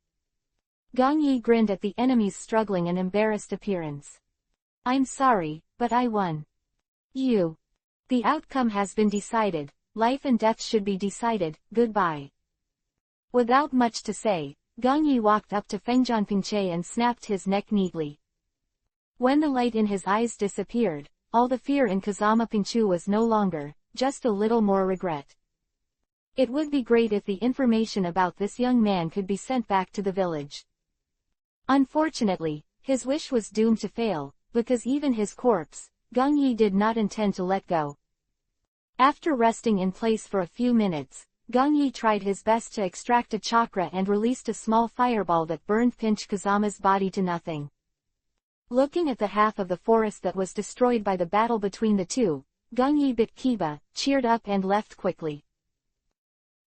Gong Yi grinned at the enemy's struggling and embarrassed appearance. I'm sorry, but I won. You. The outcome has been decided, life and death should be decided, goodbye. Without much to say, Gong Yi walked up to Fengjian Pingche and snapped his neck neatly. When the light in his eyes disappeared, all the fear in Kazama Pingchu was no longer, just a little more regret. It would be great if the information about this young man could be sent back to the village. Unfortunately, his wish was doomed to fail, because even his corpse, Gong Yi did not intend to let go. After resting in place for a few minutes, Gong Yi tried his best to extract a chakra and released a small fireball that burned Pinch Kazama's body to nothing. Looking at the half of the forest that was destroyed by the battle between the two, Gong Yi bit Kiba, cheered up and left quickly.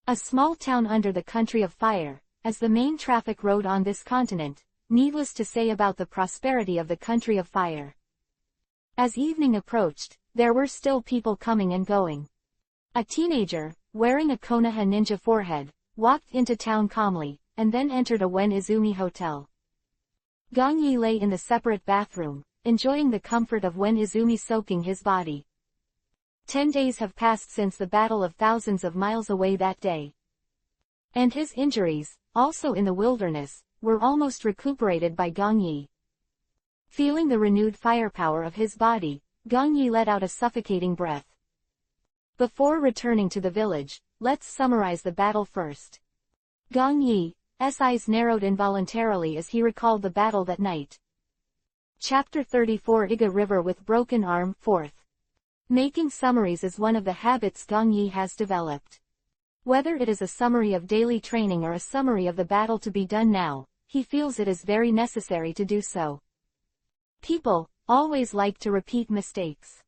A small town under the country of fire, as the main traffic road on this continent, needless to say about the prosperity of the country of fire. As evening approached, there were still people coming and going. A teenager, wearing a Konoha ninja forehead, walked into town calmly, and then entered a Wen Izumi hotel. Gong Yi lay in the separate bathroom, enjoying the comfort of Wen Izumi soaking his body. 10 days have passed since the battle of thousands of miles away that day. And his injuries, also in the wilderness, were almost recuperated by Gong Yi. Feeling the renewed firepower of his body, Gong Yi let out a suffocating breath. Before returning to the village, let's summarize the battle first. Gong Yi's eyes narrowed involuntarily as he recalled the battle that night. Chapter 34 Iga River with Broken Arm 4th. Making summaries is one of the habits Gong Yi has developed. Whether it is a summary of daily training or a summary of the battle to be done now, he feels it is very necessary to do so. People always like to repeat mistakes.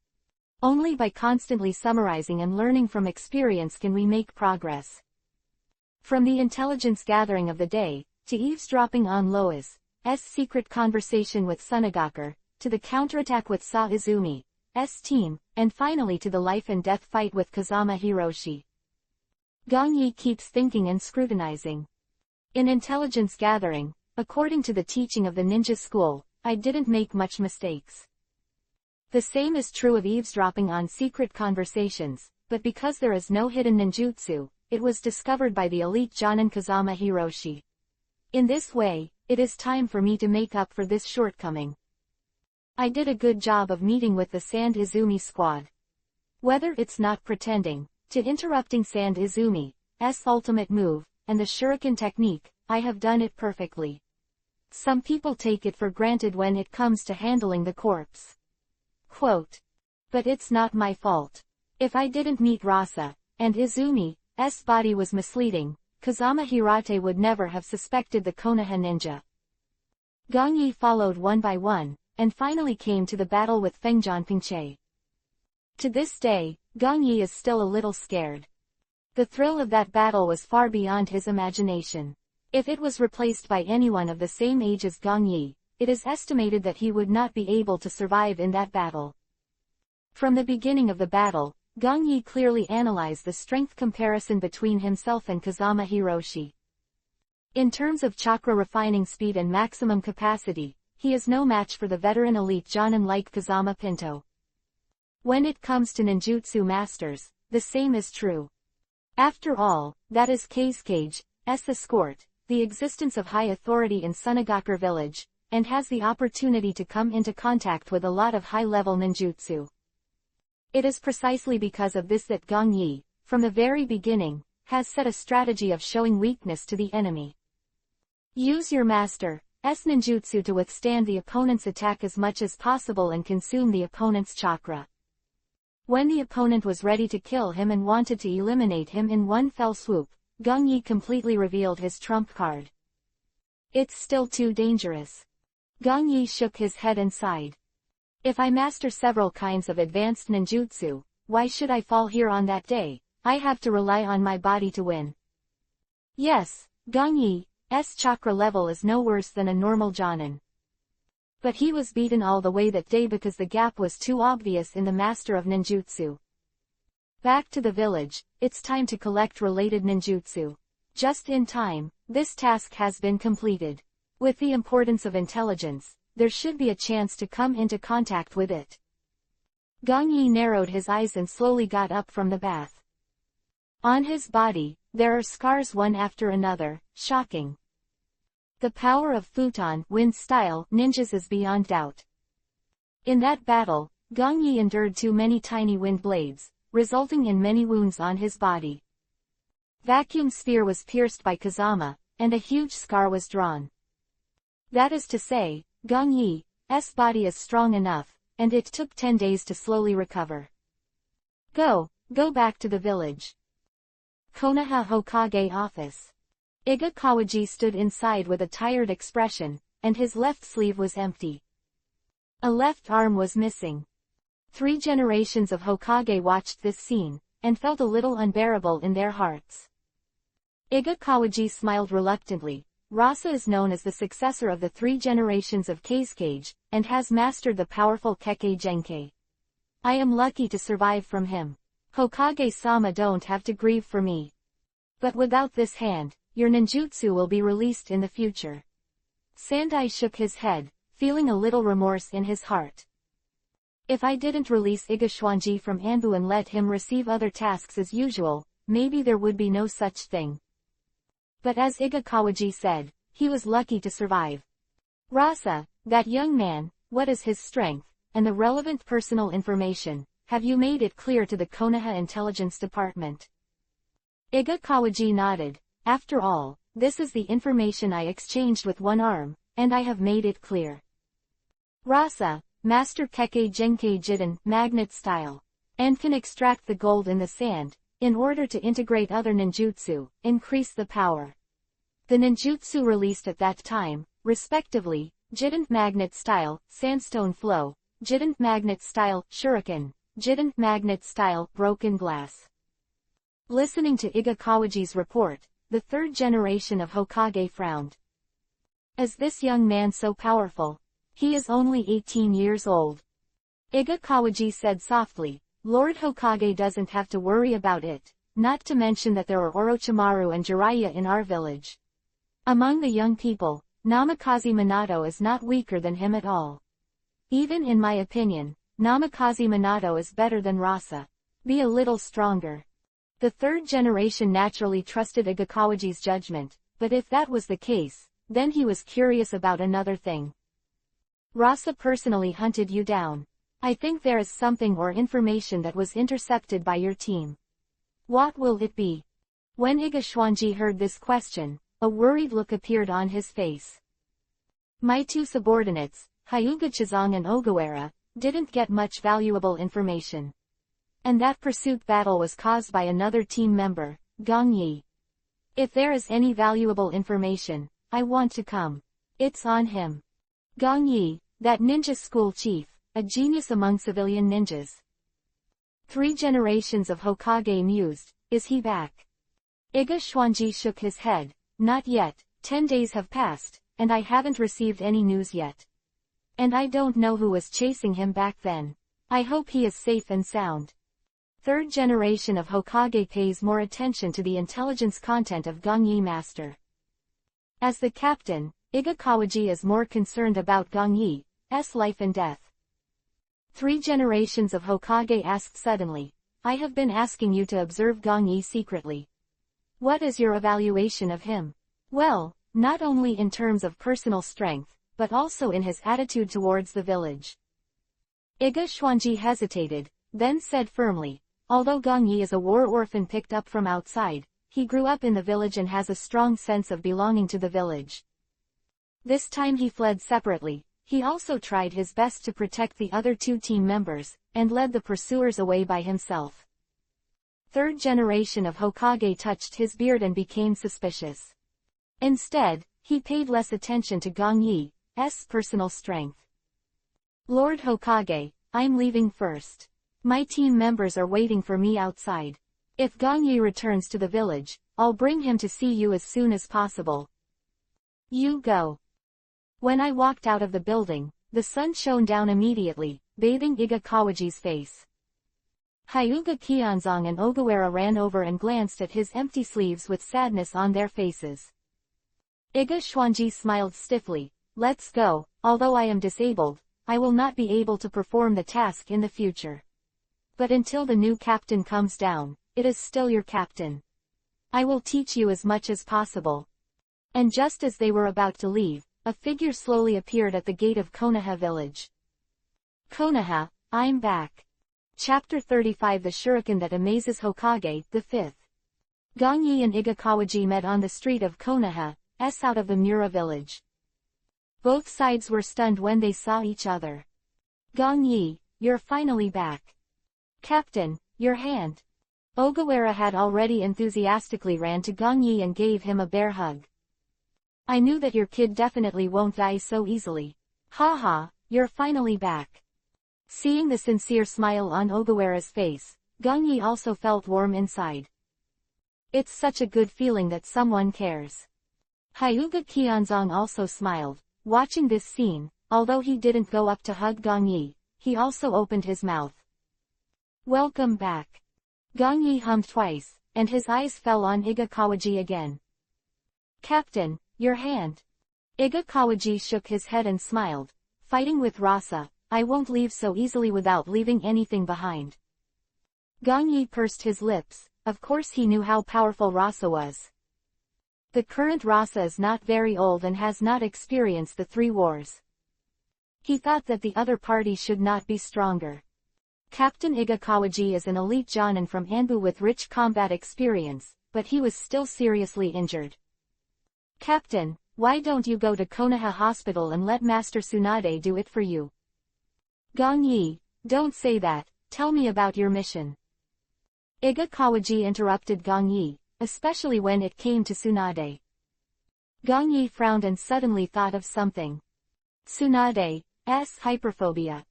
Only by constantly summarizing and learning from experience can we make progress. From the intelligence gathering of the day, to eavesdropping on Lois's secret conversation with Sunagaker, to the counterattack with Sa Izumi's team, and finally to the life and death fight with Kazama Hiroshi. Gong Yi keeps thinking and scrutinizing. In intelligence gathering, according to the teaching of the ninja school, I didn't make much mistakes. The same is true of eavesdropping on secret conversations, but because there is no hidden ninjutsu, it was discovered by the elite Jonin Kazama Hiroshi. In this way, it is time for me to make up for this shortcoming. I did a good job of meeting with the Sand Izumi squad. Whether it's not pretending, to interrupting Sand Izumi's ultimate move, and the shuriken technique, I have done it perfectly. Some people take it for granted when it comes to handling the corpse. Quote. But it's not my fault. If I didn't meet Rasa, and Izumi's body was misleading, Kazama Hirate would never have suspected the Konoha ninja. Gong Yi followed one by one, and finally came to the battle with Fengjian Pingche. To this day, Gong Yi is still a little scared. The thrill of that battle was far beyond his imagination. If it was replaced by anyone of the same age as Gong Yi, it is estimated that he would not be able to survive in that battle. From the beginning of the battle, Gong Yi clearly analyzed the strength comparison between himself and Kazama Hiroshi. In terms of chakra refining speed and maximum capacity, he is no match for the veteran elite Jonin like Kazama Pinto. When it comes to ninjutsu masters, the same is true. After all, that is Kage's escort, the existence of high authority in Sunagaker village, and has the opportunity to come into contact with a lot of high-level ninjutsu. It is precisely because of this that Gong Yi, from the very beginning, has set a strategy of showing weakness to the enemy. Use your master's ninjutsu to withstand the opponent's attack as much as possible and consume the opponent's chakra. When the opponent was ready to kill him and wanted to eliminate him in one fell swoop, Gong Yi completely revealed his trump card. It's still too dangerous. Gong Yi shook his head and sighed. If I master several kinds of advanced ninjutsu, why should I fall here on that day? I have to rely on my body to win. Yes, Gong Yi's chakra level is no worse than a normal Jonin. But he was beaten all the way that day because the gap was too obvious in the master of ninjutsu. Back to the village, it's time to collect related ninjutsu. Just in time, this task has been completed. With the importance of intelligence, there should be a chance to come into contact with it. Gong Yi narrowed his eyes and slowly got up from the bath. On his body, there are scars one after another, shocking. The power of futon wind-style ninjas is beyond doubt. In that battle, Gong Yi endured too many tiny wind blades, resulting in many wounds on his body. Vacuum sphere was pierced by Kazama, and a huge scar was drawn. That is to say, Gong Yi's body is strong enough, and it took 10 days to slowly recover. Go back to the village. Konoha Hokage office. Iga Kawaji stood inside with a tired expression, and his left sleeve was empty. A left arm was missing. 3 generations of Hokage watched this scene, and felt a little unbearable in their hearts. Iga Kawaji smiled reluctantly. Rasa is known as the successor of the 3 generations of Kage, and has mastered the powerful Kekkei Genkai. I am lucky to survive from him. Hokage-sama don't have to grieve for me. But without this hand, your ninjutsu will be released in the future. Sandai shook his head, feeling a little remorse in his heart. If I didn't release Iga Shuanji from Anbu and let him receive other tasks as usual, maybe there would be no such thing. But as Iga Kawaji said, he was lucky to survive. Rasa, that young man, what is his strength, and the relevant personal information, have you made it clear to the Konoha Intelligence Department? Iga Kawaji nodded. After all, this is the information I exchanged with one arm, and I have made it clear. Rasa, Master Kekkei Genkai Jiden, magnet style, and can extract the gold in the sand, in order to integrate other ninjutsu, increase the power. The ninjutsu released at that time, respectively, Jiden magnet style, sandstone flow, Jiden magnet style, shuriken, Jiden magnet style, broken glass. Listening to Iga Kawaji's report, the third generation of Hokage frowned. Is this young man so powerful? He is only 18 years old. Iga Kawaji said softly, Lord Hokage doesn't have to worry about it, not to mention that there are Orochimaru and Jiraiya in our village. Among the young people, Namikaze Minato is not weaker than him at all. Even in my opinion, Namikaze Minato is better than Rasa. Be a little stronger. The third generation naturally trusted Iga Kawaji's judgment, but if that was the case, then he was curious about another thing. Rasa personally hunted you down. I think there is something or information that was intercepted by your team. What will it be? When Iga Shuanji heard this question, a worried look appeared on his face. My two subordinates, Hyuga Chizong and Ogawara, didn't get much valuable information. And that pursuit battle was caused by another team member, Gong Yi. If there is any valuable information, I want to come. It's on him. Gong Yi, that ninja school chief, a genius among civilian ninjas. 3 generations of Hokage mused, is he back? Iga Shuanji shook his head, not yet, 10 days have passed, and I haven't received any news yet. And I don't know who was chasing him back then. I hope he is safe and sound. Third generation of Hokage pays more attention to the intelligence content of Gong Yi master. As the captain, Iga Kawaji is more concerned about Gong Yi's life and death. 3 generations of Hokage asked suddenly, I have been asking you to observe Gong Yi secretly. What is your evaluation of him? Well, not only in terms of personal strength, but also in his attitude towards the village. Iga Shuanji hesitated, then said firmly, although Gong Yi is a war orphan picked up from outside, he grew up in the village and has a strong sense of belonging to the village. This time he fled separately. He also tried his best to protect the other 2 team members, and led the pursuers away by himself. Third generation of Hokage touched his beard and became suspicious. Instead, he paid less attention to Gong Yi's personal strength. Lord Hokage, I'm leaving first. My team members are waiting for me outside. If Gong Yi returns to the village, I'll bring him to see you as soon as possible. You go. When I walked out of the building, the sun shone down immediately, bathing Iga Kawaji's face. Hyuga Kionzong and Ogawara ran over and glanced at his empty sleeves with sadness on their faces. Iga Shuanji smiled stiffly, let's go, although I am disabled, I will not be able to perform the task in the future. But until the new captain comes down, it is still your captain. I will teach you as much as possible. And just as they were about to leave, a figure slowly appeared at the gate of Konoha village. Konoha, I'm back. Chapter 35 The Shuriken That Amazes Hokage, the 5th. Gong Yi and Iga Kawaji met on the street of Konoha, out of the Mura village. Both sides were stunned when they saw each other. Gong Yi, you're finally back. Captain, your hand. Ogawara had already enthusiastically ran to Gong Yi and gave him a bear hug. I knew that your kid definitely won't die so easily. Haha, you're finally back. Seeing the sincere smile on Ogawara's face, Gong Yi also felt warm inside. It's such a good feeling that someone cares. Hyuga Kionzong also smiled, watching this scene. Although he didn't go up to hug Gong Yi, he also opened his mouth. Welcome back. Gong Yi hummed twice, and his eyes fell on Iga Kawaji again. Captain, your hand. Iga Kawaji shook his head and smiled. Fighting with Rasa, I won't leave so easily without leaving anything behind. Gong Yi pursed his lips. Of course he knew how powerful Rasa was. The current Rasa is not very old and has not experienced the 3 wars. He thought that the other party should not be stronger. Captain Iga Kawaji is an elite Jonin from Anbu with rich combat experience, but he was still seriously injured. Captain, why don't you go to Konoha Hospital and let Master Tsunade do it for you? Gong Yi, don't say that, tell me about your mission. Iga Kawaji interrupted Gong Yi, especially when it came to Tsunade. Gong Yi frowned and suddenly thought of something. Tsunade's hyperphobia.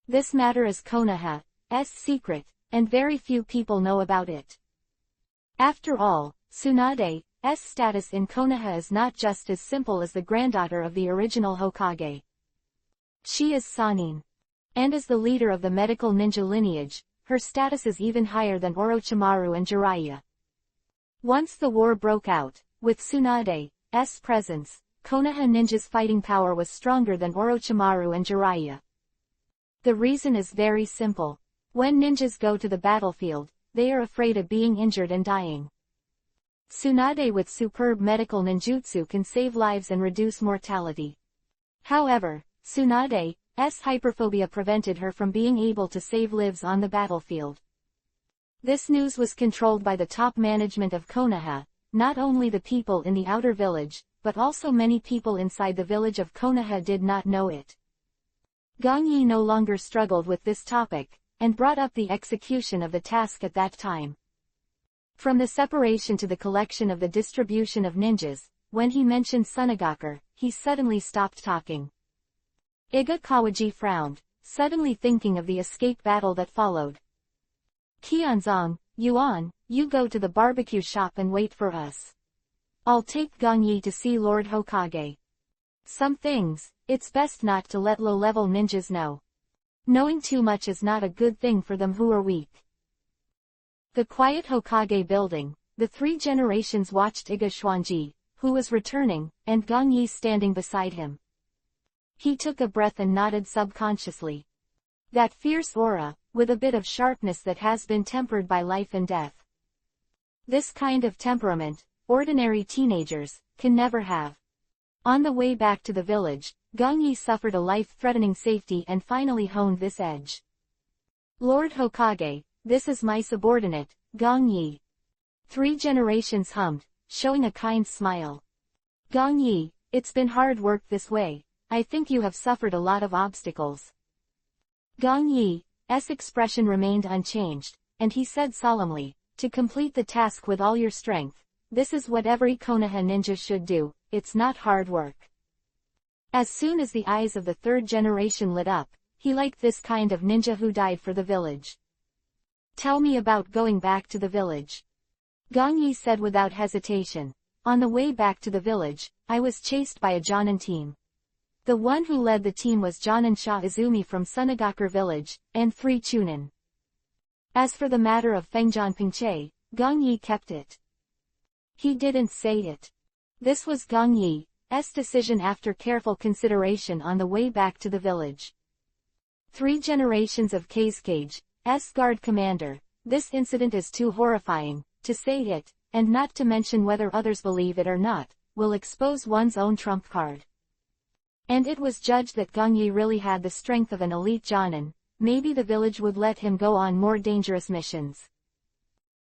This matter is Konoha's secret, and very few people know about it. After all, Tsunade status in Konoha is not just as simple as the granddaughter of the original Hokage. She is Sannin. And as the leader of the medical ninja lineage, her status is even higher than Orochimaru and Jiraiya. Once the war broke out, with Tsunade's presence, Konoha ninjas' fighting power was stronger than Orochimaru and Jiraiya. The reason is very simple. When ninjas go to the battlefield, they are afraid of being injured and dying. Tsunade with superb medical ninjutsu can save lives and reduce mortality. However, Tsunade's hyperphobia prevented her from being able to save lives on the battlefield. This news was controlled by the top management of Konoha, not only the people in the outer village, but also many people inside the village of Konoha did not know it. Gong Yi no longer struggled with this topic, and brought up the execution of the task at that time. From the separation to the collection of the distribution of ninjas, when he mentioned Tsunagakure, he suddenly stopped talking. Iga Kawaji frowned, suddenly thinking of the escape battle that followed. Qianzong, Yuan, you go to the barbecue shop and wait for us. I'll take Gong Yi to see Lord Hokage. Some things, it's best not to let low-level ninjas know. Knowing too much is not a good thing for them who are weak. The quiet Hokage building, the three generations watched Iga Xuanji, who was returning, and Gong Yi standing beside him. He took a breath and nodded subconsciously. That fierce aura, with a bit of sharpness that has been tempered by life and death. This kind of temperament, ordinary teenagers, can never have. On the way back to the village, Gong Yi suffered a life-threatening safety and finally honed this edge. Lord Hokage, this is my subordinate, Gong Yi. Three generations hummed, showing a kind smile. Gong Yi, it's been hard work this way. I think you have suffered a lot of obstacles. Gong Yi's expression remained unchanged, and he said solemnly, to complete the task with all your strength, this is what every Konoha ninja should do, it's not hard work. As soon as the eyes of the third generation lit up, he liked this kind of ninja who died for the village. Tell me about going back to the village. Gong Yi said without hesitation. On the way back to the village, I was chased by a Jonin team. The one who led the team was Jonin Sha Izumi from Tsunagakure village, and 3 Chunin. As for the matter of Fengjian Pingche, Gong Yi kept it. He didn't say it. This was Gong Yi's decision after careful consideration on the way back to the village. 3 generations of Kazekage, guard commander, this incident is too horrifying, to say it, and not to mention whether others believe it or not, will expose one's own trump card. And it was judged that Gong Yi really had the strength of an elite Jonin, maybe the village would let him go on more dangerous missions.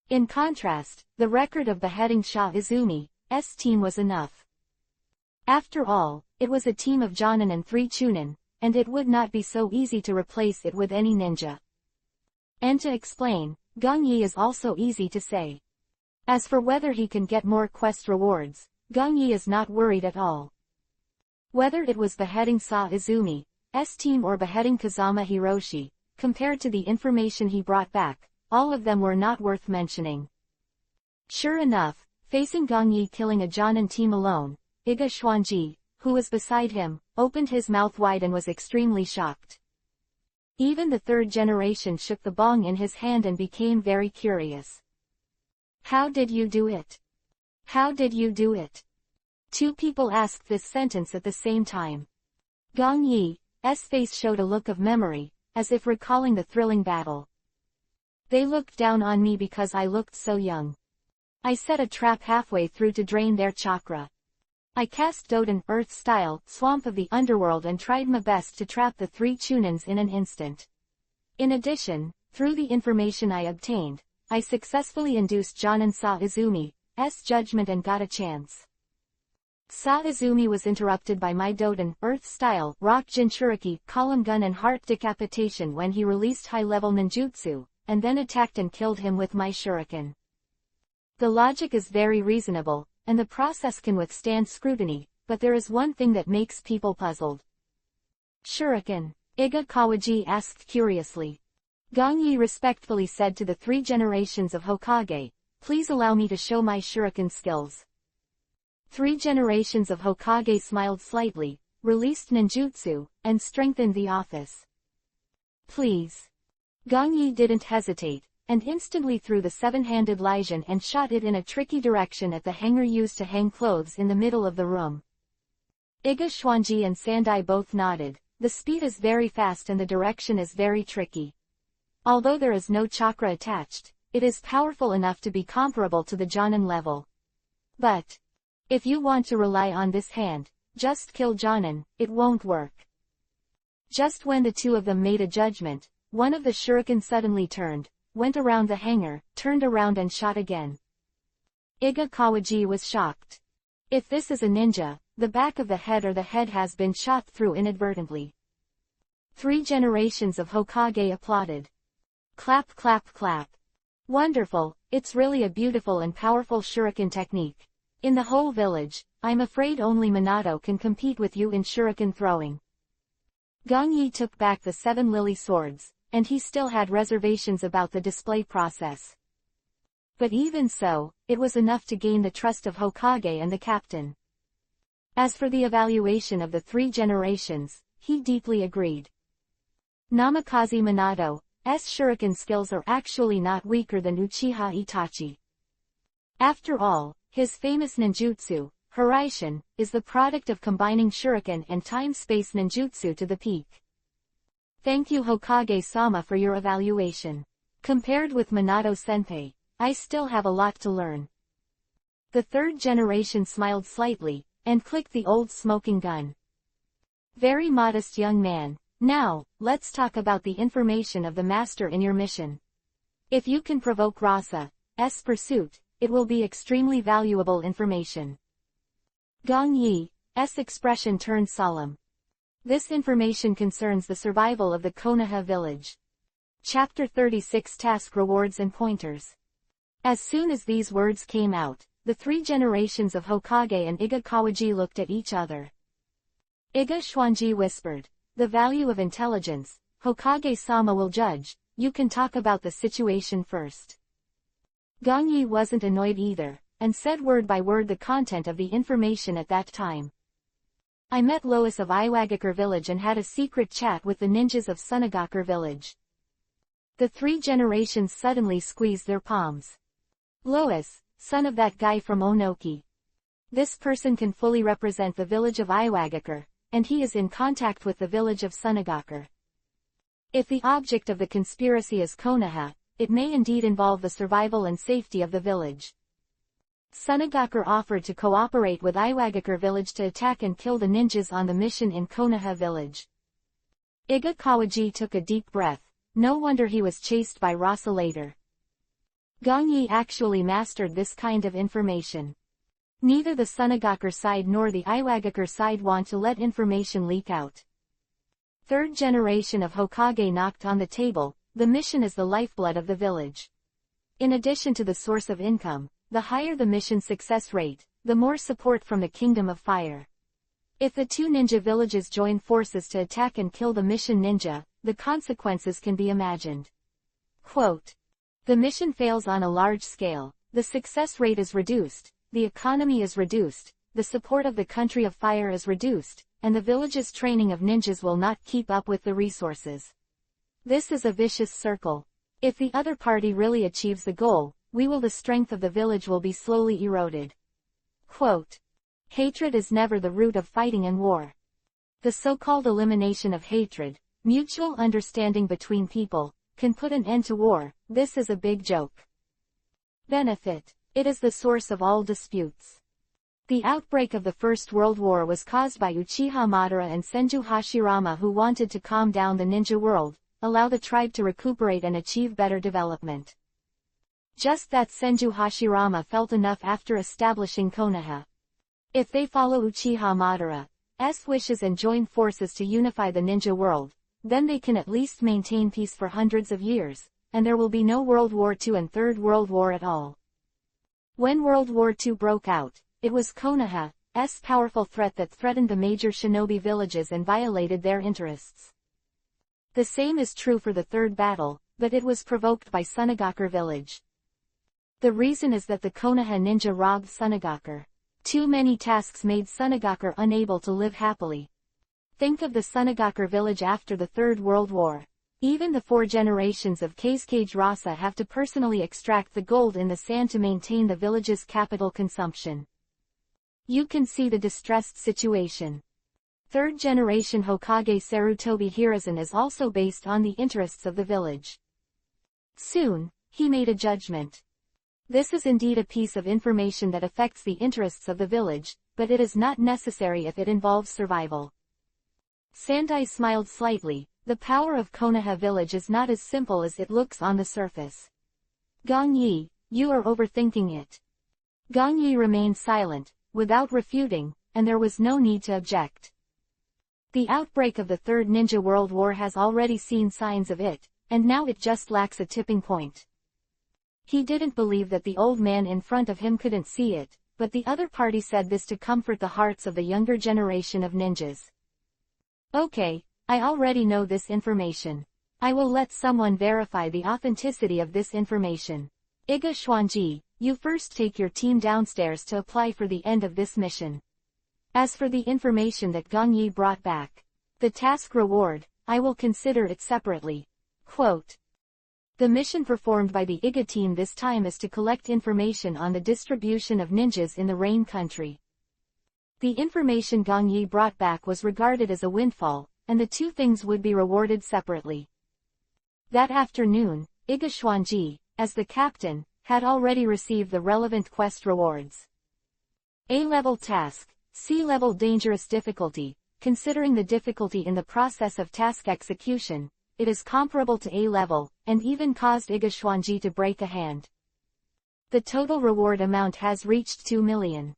In contrast, the record of beheading Sha Izumi's team was enough. After all, it was a team of Jonin and 3 Chunin, and it would not be so easy to replace it with any ninja. And to explain, Gong Yi is also easy to say. As for whether he can get more quest rewards, Gong Yi is not worried at all. Whether it was beheading Sa Izumi's team or beheading Kazama Hiroshi, compared to the information he brought back, all of them were not worth mentioning. Sure enough, facing Gong Yi killing a Jonin team alone, Iga Xuanji, who was beside him, opened his mouth wide and was extremely shocked. Even the third generation shook the bong in his hand and became very curious. How did you do it? How did you do it? 2 people asked this sentence at the same time. Gong Yi's face showed a look of memory, as if recalling the thrilling battle. They looked down on me because I looked so young. I set a trap halfway through to drain their chakra. I cast Doden Earth-style swamp of the underworld and tried my best to trap the 3 Chunins in an instant. In addition, through the information I obtained, I successfully induced Jonin Sa Izumi's judgment and got a chance. Sa Izumi was interrupted by my Doden Earth-style rock Jinchuriki column gun and heart decapitation when he released high-level ninjutsu, and then attacked and killed him with my shuriken. The logic is very reasonable, and the process can withstand scrutiny, but there is one thing that makes people puzzled. Shuriken, Iga Kawaji asked curiously. Gong Yi respectfully said to the 3 generations of Hokage, please allow me to show my shuriken skills. 3 generations of Hokage smiled slightly, released ninjutsu, and strengthened the office. Please. Gong Yi didn't hesitate, and instantly threw the 7-handed Lijian and shot it in a tricky direction at the hanger used to hang clothes in the middle of the room. Iga Xuanji and Sandai both nodded. The speed is very fast and the direction is very tricky. Although there is no chakra attached, it is powerful enough to be comparable to the Jonin level. But if you want to rely on this hand, just kill Jonin, it won't work. Just when the two of them made a judgment, one of the shuriken suddenly turned, went around the hanger, turned around and shot again. Iga Kawaji was shocked. If this is a ninja, the back of the head or the head has been shot through inadvertently. 3 generations of Hokage applauded. Clap clap clap. Wonderful, it's really a beautiful and powerful shuriken technique. In the whole village, I'm afraid only Minato can compete with you in shuriken throwing. Gong Yi took back the 7 lily swords, and he still had reservations about the display process. But even so, it was enough to gain the trust of Hokage and the captain. As for the evaluation of the 3 generations, he deeply agreed. Namikaze Minato's shuriken skills are actually not weaker than Uchiha Itachi. After all, his famous ninjutsu, Hiraishin, is the product of combining shuriken and time-space ninjutsu to the peak. Thank you Hokage-sama for your evaluation. Compared with Minato-senpai, I still have a lot to learn. The 3rd generation smiled slightly, and clicked the old smoking gun. Very modest young man, now, let's talk about the information of the master in your mission. If you can provoke Rasa's pursuit, it will be extremely valuable information. Gong Yi's expression turned solemn. This information concerns the survival of the Konoha village. Chapter 36 Task Rewards and Pointers. As soon as these words came out, the 3 generations of Hokage and Iga Kawaji looked at each other. Iga Xuanji whispered, "The value of intelligence, Hokage-sama will judge, you can talk about the situation first." Gong Yi wasn't annoyed either, and said word by word the content of the information at that time. I met Lois of Iwagakure village and had a secret chat with the ninjas of Sunagakure village. The 3 generations suddenly squeezed their palms. Lois, son of that guy from Onoki. This person can fully represent the village of Iwagakure, and he is in contact with the village of Sunagakure. If the object of the conspiracy is Konoha, it may indeed involve the survival and safety of the village. Sunagakure offered to cooperate with Iwagakure village to attack and kill the ninjas on the mission in Konoha village. Iga Kawaji took a deep breath. No wonder he was chased by Rasa later. Gong Yi actually mastered this kind of information. Neither the Sunagakure side nor the Iwagakure side want to let information leak out. 3rd generation of Hokage knocked on the table. The mission is the lifeblood of the village. In addition to the source of income, the higher the mission success rate, the more support from the Kingdom of Fire. If the 2 ninja villages join forces to attack and kill the mission ninja, the consequences can be imagined. Quote, the mission fails on a large scale, the success rate is reduced, the economy is reduced, the support of the country of fire is reduced, and the village's training of ninjas will not keep up with the resources. This is a vicious circle. If the other party really achieves the goal, the strength of the village will be slowly eroded. Quote, hatred is never the root of fighting and war. The so-called elimination of hatred, mutual understanding between people, can put an end to war. This is a big joke. Benefit. It is the source of all disputes. The outbreak of the First World War was caused by Uchiha Madara and Senju Hashirama, who wanted to calm down the ninja world, allow the tribe to recuperate and achieve better development. Just that Senju Hashirama felt enough after establishing Konoha. If they follow Uchiha Madara's wishes and join forces to unify the ninja world, then they can at least maintain peace for hundreds of years, and there will be no World War II and Third World War at all. When World War II broke out, it was Konoha's powerful threat that threatened the major shinobi villages and violated their interests. The same is true for the third battle, but it was provoked by Sunagakure village. The reason is that the Konoha ninja robbed Sunagakure. Too many tasks made Sunagakure unable to live happily. Think of the Sunagakure village after the Third World War. Even the 4 generations of Kazekage Rasa have to personally extract the gold in the sand to maintain the village's capital consumption. You can see the distressed situation. Third generation Hokage Sarutobi Hiruzen is also based on the interests of the village. Soon, he made a judgment. This is indeed a piece of information that affects the interests of the village, but it is not necessary if it involves survival. Sandai smiled slightly. The power of Konoha village is not as simple as it looks on the surface. Gong Yi, you are overthinking it. Gong Yi remained silent, without refuting, and there was no need to object. The outbreak of the Third Ninja World War has already seen signs of it, and now it just lacks a tipping point. He didn't believe that the old man in front of him couldn't see it, but the other party said this to comfort the hearts of the younger generation of ninjas. Okay. I already know this information. I will let someone verify the authenticity of this information. Iga Xuanji, you first take your team downstairs to apply for the end of this mission. As for the information that Gong Yi brought back, the task reward, I will consider it separately. Quote. The mission performed by the Iga team this time is to collect information on the distribution of ninjas in the Rain Country. The information Gong Yi brought back was regarded as a windfall, and the 2 things would be rewarded separately. That afternoon, Iga Xuanji, as the captain, had already received the relevant quest rewards. A-level task, C-level dangerous difficulty. Considering the difficulty in the process of task execution, it is comparable to A-level, and even caused Iga Xuanji to break a hand. The total reward amount has reached 2 million.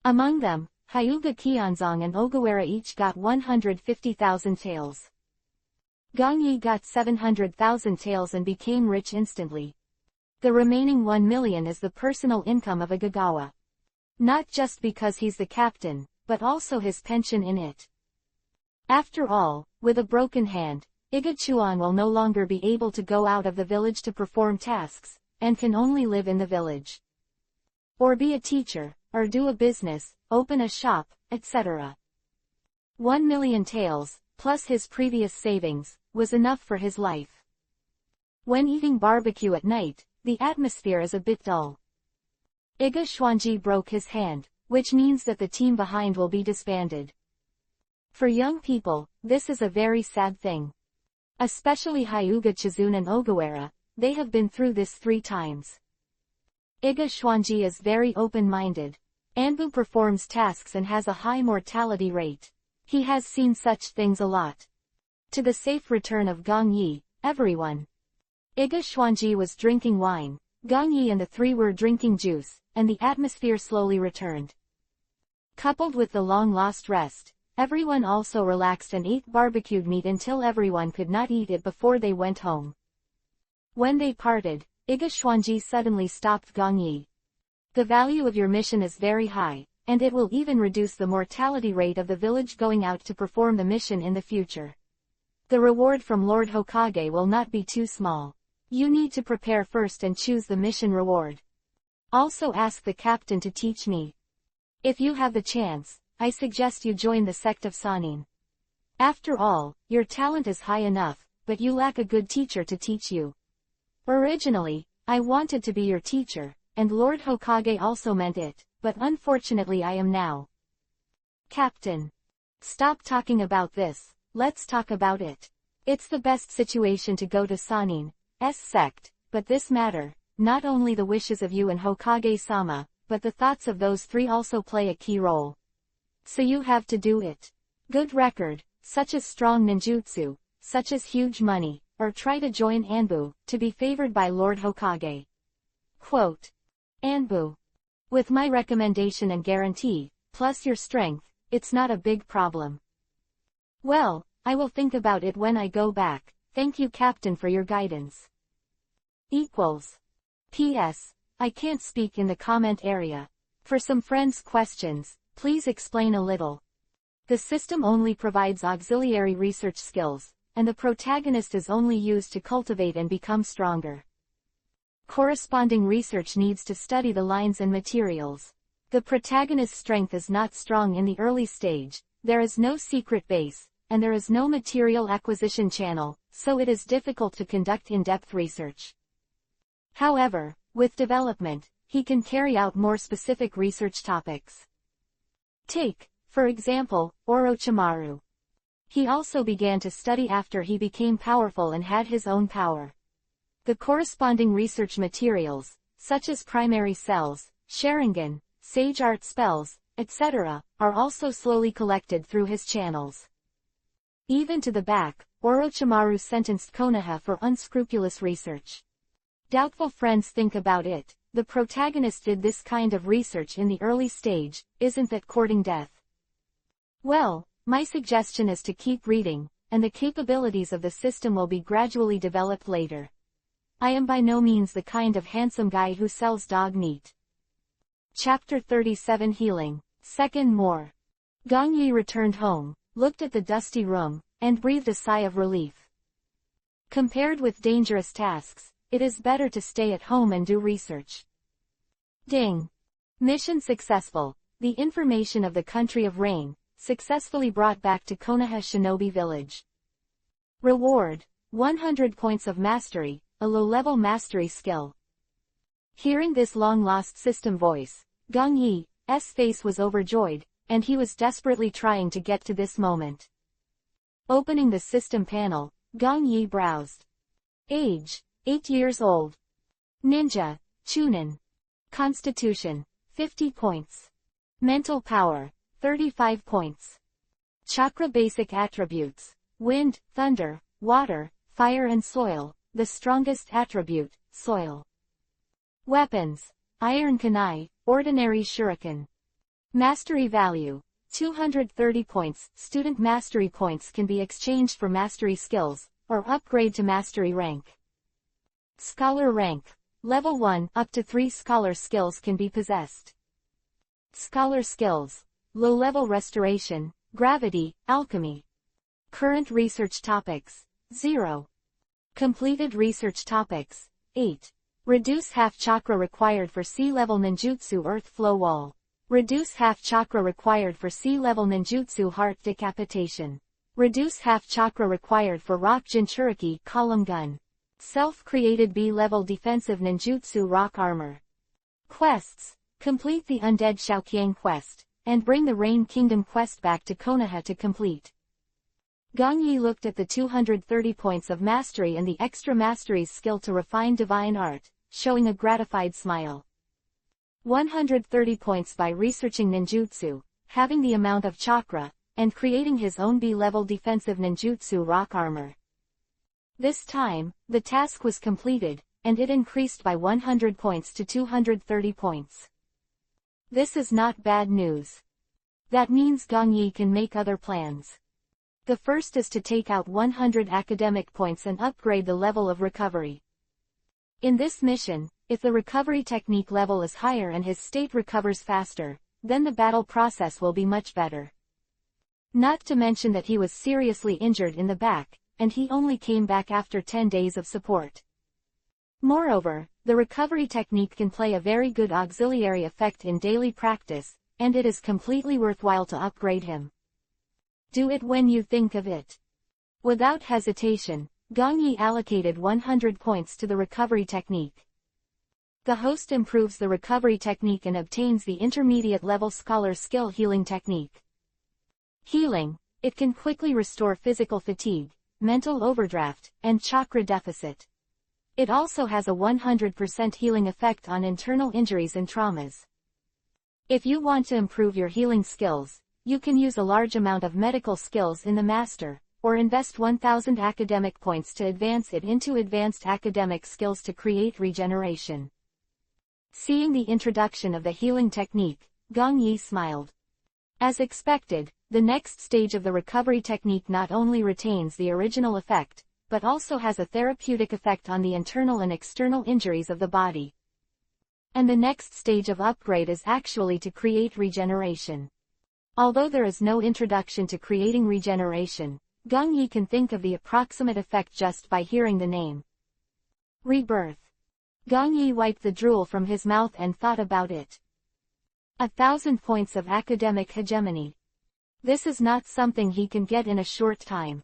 Among them, Hyuga Kionzong and Ogawara each got 150,000 taels. Gong Yi got 700,000 taels and became rich instantly. The remaining 1 million is the personal income of Agagawa. Not just because he's the captain, but also his pension in it. After all, with a broken hand, Iga Chuan will no longer be able to go out of the village to perform tasks, and can only live in the village. Or be a teacher, or do a business, open a shop, etc. 1 million taels, plus his previous savings, was enough for his life. When eating barbecue at night, the atmosphere is a bit dull. Iga Xuanji broke his hand, which means that the team behind will be disbanded. For young people, this is a very sad thing. Especially Hyuga Chizun and Ogawara, they have been through this 3 times. Iga Xuanji is very open-minded. Anbu performs tasks and has a high mortality rate. He has seen such things a lot. To the safe return of Gong Yi, everyone. Iga Xuanji was drinking wine, Gong Yi and the 3 were drinking juice, and the atmosphere slowly returned. Coupled with the long-lost rest, everyone also relaxed and ate barbecued meat until everyone could not eat it before they went home. When they parted, Iga Xuanji suddenly stopped Gong Yi. The value of your mission is very high, and it will even reduce the mortality rate of the village going out to perform the mission in the future. The reward from Lord Hokage will not be too small. You need to prepare first and choose the mission reward. Also ask the captain to teach me. If you have the chance, I suggest you join the sect of Sanin. After all, your talent is high enough, but you lack a good teacher to teach you. Originally, I wanted to be your teacher, and Lord Hokage also meant it, but unfortunately I am now. Captain. Stop talking about this, let's talk about it. It's the best situation to go to Sanin's sect, but this matter, not only the wishes of you and Hokage-sama, but the thoughts of those 3 also play a key role. So you have to do it. Good record, such as strong ninjutsu, such as huge money, or try to join Anbu, to be favored by Lord Hokage. Quote. Anbu. With my recommendation and guarantee, plus your strength, it's not a big problem. Well, I will think about it when I go back. Thank you Captain for your guidance. Equals. P.S. I can't speak in the comment area. For some friends' questions, please explain a little. The system only provides auxiliary research skills, and the protagonist is only used to cultivate and become stronger. Corresponding research needs to study the lines and materials. The protagonist's strength is not strong in the early stage, there is no secret base, and there is no material acquisition channel, so it is difficult to conduct in-depth research. However, with development, he can carry out more specific research topics. Take, for example, Orochimaru. He also began to study after he became powerful and had his own power. The corresponding research materials, such as primary cells, Sharingan, Sage Art spells, etc., are also slowly collected through his channels. Even to the back, Orochimaru sentenced Konoha for unscrupulous research. Doubtful friends think about it, the protagonist did this kind of research in the early stage, isn't that courting death? Well, my suggestion is to keep reading, and the capabilities of the system will be gradually developed later. I am by no means the kind of handsome guy who sells dog meat. Chapter 37 Healing, Second More. Gong Yi returned home, looked at the dusty room, and breathed a sigh of relief. Compared with dangerous tasks, it is better to stay at home and do research. Ding! Mission successful. The information of the country of rain, successfully brought back to Konoha Shinobi Village. Reward, 100 points of mastery, a low-level mastery skill. Hearing this long-lost system voice, Gong Yi's face was overjoyed, and he was desperately trying to get to this moment. Opening the system panel, Gong Yi browsed. Age, 8 years old. Ninja, Chunin. Constitution, 50 points. Mental power, 35 points. Chakra basic attributes, wind, thunder, water, fire and soil, the strongest attribute, soil. Weapons, iron kunai, ordinary shuriken. Mastery value, 230 points. Student mastery points can be exchanged for mastery skills, or upgrade to mastery rank. Scholar rank, level 1, up to 3 scholar skills can be possessed. Scholar skills, low-level restoration, gravity, alchemy. Current research topics, 0. Completed research topics, 8. Reduce half chakra required for sea-level ninjutsu earth flow wall. Reduce half chakra required for sea-level ninjutsu heart decapitation. Reduce half chakra required for rock jinchuriki column gun. Self-created B-level defensive ninjutsu rock armor. Quests. Complete the Undead Xiaoqiang quest, and bring the Rain Kingdom quest back to Konoha to complete. Gong Yi looked at the 230 points of mastery and the extra mastery's skill to refine divine art, showing a gratified smile. 130 points by researching ninjutsu, having the amount of chakra, and creating his own B-level defensive ninjutsu rock armor. This time, the task was completed, and it increased by 100 points to 230 points. This is not bad news. That means Gong Yi can make other plans. The first is to take out 100 academic points and upgrade the level of recovery. In this mission, if the recovery technique level is higher and his state recovers faster, then the battle process will be much better. Not to mention that he was seriously injured in the back, and he only came back after 10 days of support. Moreover, the recovery technique can play a very good auxiliary effect in daily practice, and it is completely worthwhile to upgrade him. Do it when you think of it. Without hesitation, Gong Yi allocated 100 points to the recovery technique. The host improves the recovery technique and obtains the intermediate level scholar skill healing technique. Healing. It can quickly restore physical fatigue, mental overdraft, and chakra deficit. It also has a 100% healing effect on internal injuries and traumas. If you want to improve your healing skills, you can use a large amount of medical skills in the master, or invest 1000 academic points to advance it into advanced academic skills to create regeneration. Seeing the introduction of the healing technique, Gong Yi smiled. As expected, the next stage of the recovery technique not only retains the original effect, but also has a therapeutic effect on the internal and external injuries of the body. And the next stage of upgrade is actually to create regeneration. Although there is no introduction to creating regeneration, Gong Yi can think of the approximate effect just by hearing the name. Rebirth. Gong Yi wiped the drool from his mouth and thought about it. 1,000 points of academic hegemony. This is not something he can get in a short time.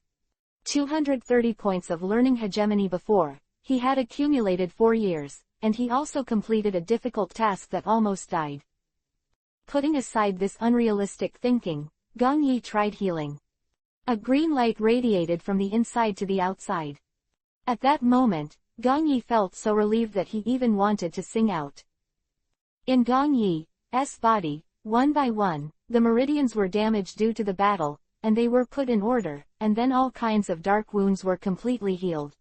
230 points of learning hegemony before, he had accumulated 4 years, and he also completed a difficult task that almost died. Putting aside this unrealistic thinking, Gong Yi tried healing. A green light radiated from the inside to the outside. At that moment, Gong Yi felt so relieved that he even wanted to sing out. In Gong Yi's body, one by one, the meridians were damaged due to the battle, and they were put in order, and then all kinds of dark wounds were completely healed.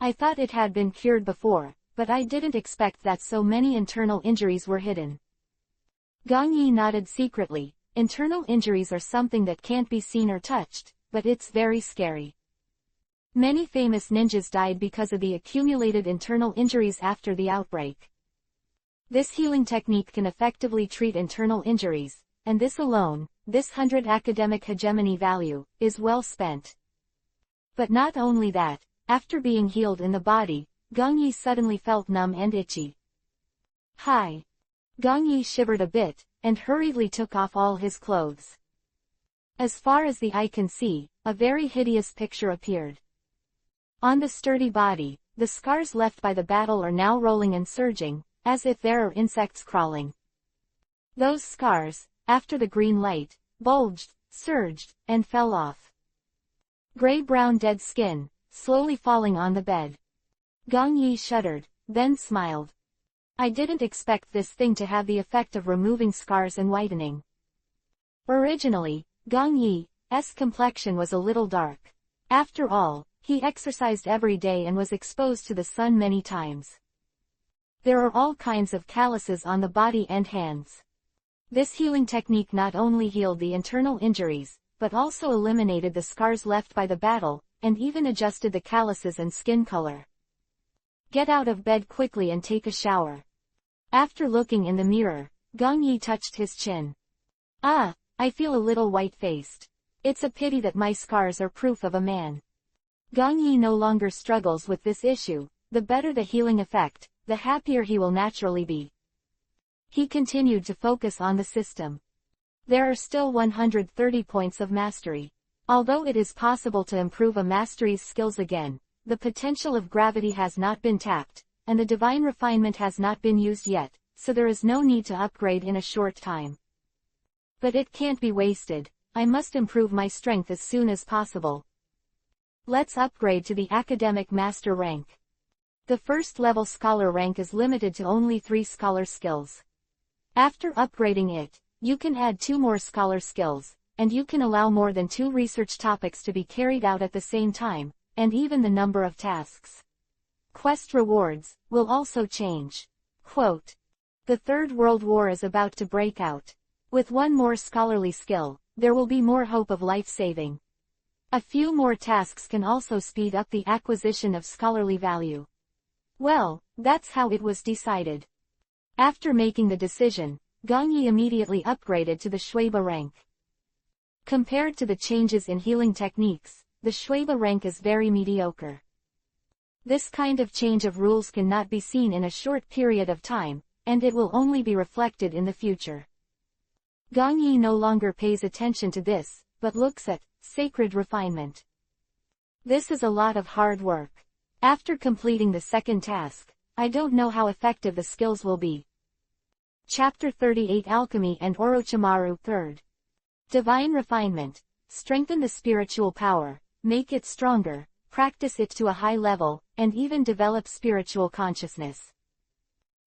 I thought it had been cured before, but I didn't expect that so many internal injuries were hidden. Gong Yi nodded secretly. Internal injuries are something that can't be seen or touched, but it's very scary. Many famous ninjas died because of the accumulated internal injuries after the outbreak. This healing technique can effectively treat internal injuries, and this alone, this 100 academic hegemony value, is well spent. But not only that, after being healed in the body, Gong Yi suddenly felt numb and itchy. Hi! Gong Yi shivered a bit, and hurriedly took off all his clothes. As far as the eye can see, a very hideous picture appeared. On the sturdy body, the scars left by the battle are now rolling and surging, as if there are insects crawling. Those scars, after the green light, bulged, surged, and fell off. Gray-brown dead skin, slowly falling on the bed. Gong Yi shuddered, then smiled. I didn't expect this thing to have the effect of removing scars and whitening. Originally, Gong Yi's complexion was a little dark. After all, he exercised every day and was exposed to the sun many times. There are all kinds of calluses on the body and hands. This healing technique not only healed the internal injuries, but also eliminated the scars left by the battle, and even adjusted the calluses and skin color. Get out of bed quickly and take a shower. After looking in the mirror, Gong Yi touched his chin. Ah, I feel a little white-faced. It's a pity that my scars are proof of a man. Gong Yi no longer struggles with this issue. The better the healing effect, the happier he will naturally be. He continued to focus on the system. There are still 130 points of mastery. Although it is possible to improve a mastery's skills again, the potential of gravity has not been tapped, and the divine refinement has not been used yet, so there is no need to upgrade in a short time. But it can't be wasted. I must improve my strength as soon as possible. Let's upgrade to the academic master rank. The first level scholar rank is limited to only 3 scholar skills. After upgrading it, you can add 2 more scholar skills, and you can allow more than 2 research topics to be carried out at the same time, and even the number of tasks. Quest rewards will also change. Quote, the Third World War is about to break out. With 1 more scholarly skill, there will be more hope of life-saving. A few more tasks can also speed up the acquisition of scholarly value. Well, that's how it was decided. After making the decision, Gong Yi immediately upgraded to the Shuiba rank. Compared to the changes in healing techniques, the Shuiba rank is very mediocre. This kind of change of rules cannot be seen in a short period of time, and it will only be reflected in the future. Gong Yi no longer pays attention to this, but looks at sacred refinement. This is a lot of hard work. After completing the second task, I don't know how effective the skills will be. Chapter 38 Alchemy and Orochimaru 3rd. Divine Refinement. Strengthen the spiritual power, make it stronger, practice it to a high level, and even develop spiritual consciousness.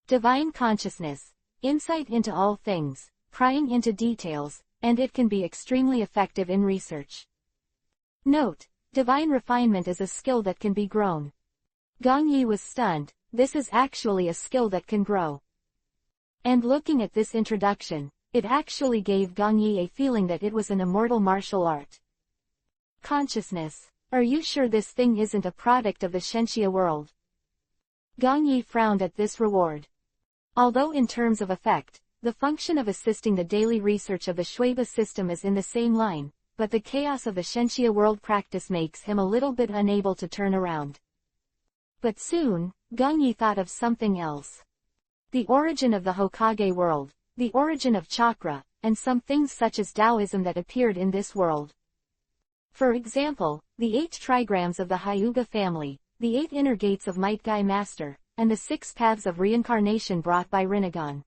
Divine consciousness. Insight into all things, prying into details, and it can be extremely effective in research. Note, divine refinement is a skill that can be grown. Gong Yi was stunned. This is actually a skill that can grow. And looking at this introduction, it actually gave Gong Yi a feeling that it was an immortal martial art. Consciousness. Are you sure this thing isn't a product of the Shenxia world? Gong Yi frowned at this reward. Although in terms of effect, the function of assisting the daily research of the Shuiba system is in the same line, but the chaos of the Shenxia world practice makes him a little bit unable to turn around. But soon, Gong Yi thought of something else. The origin of the Hokage world, the origin of chakra, and some things such as Taoism that appeared in this world. For example, the 8 trigrams of the Hyuga family, the 8 inner gates of Might Guy Master, and the 6 paths of reincarnation brought by Rinnegan.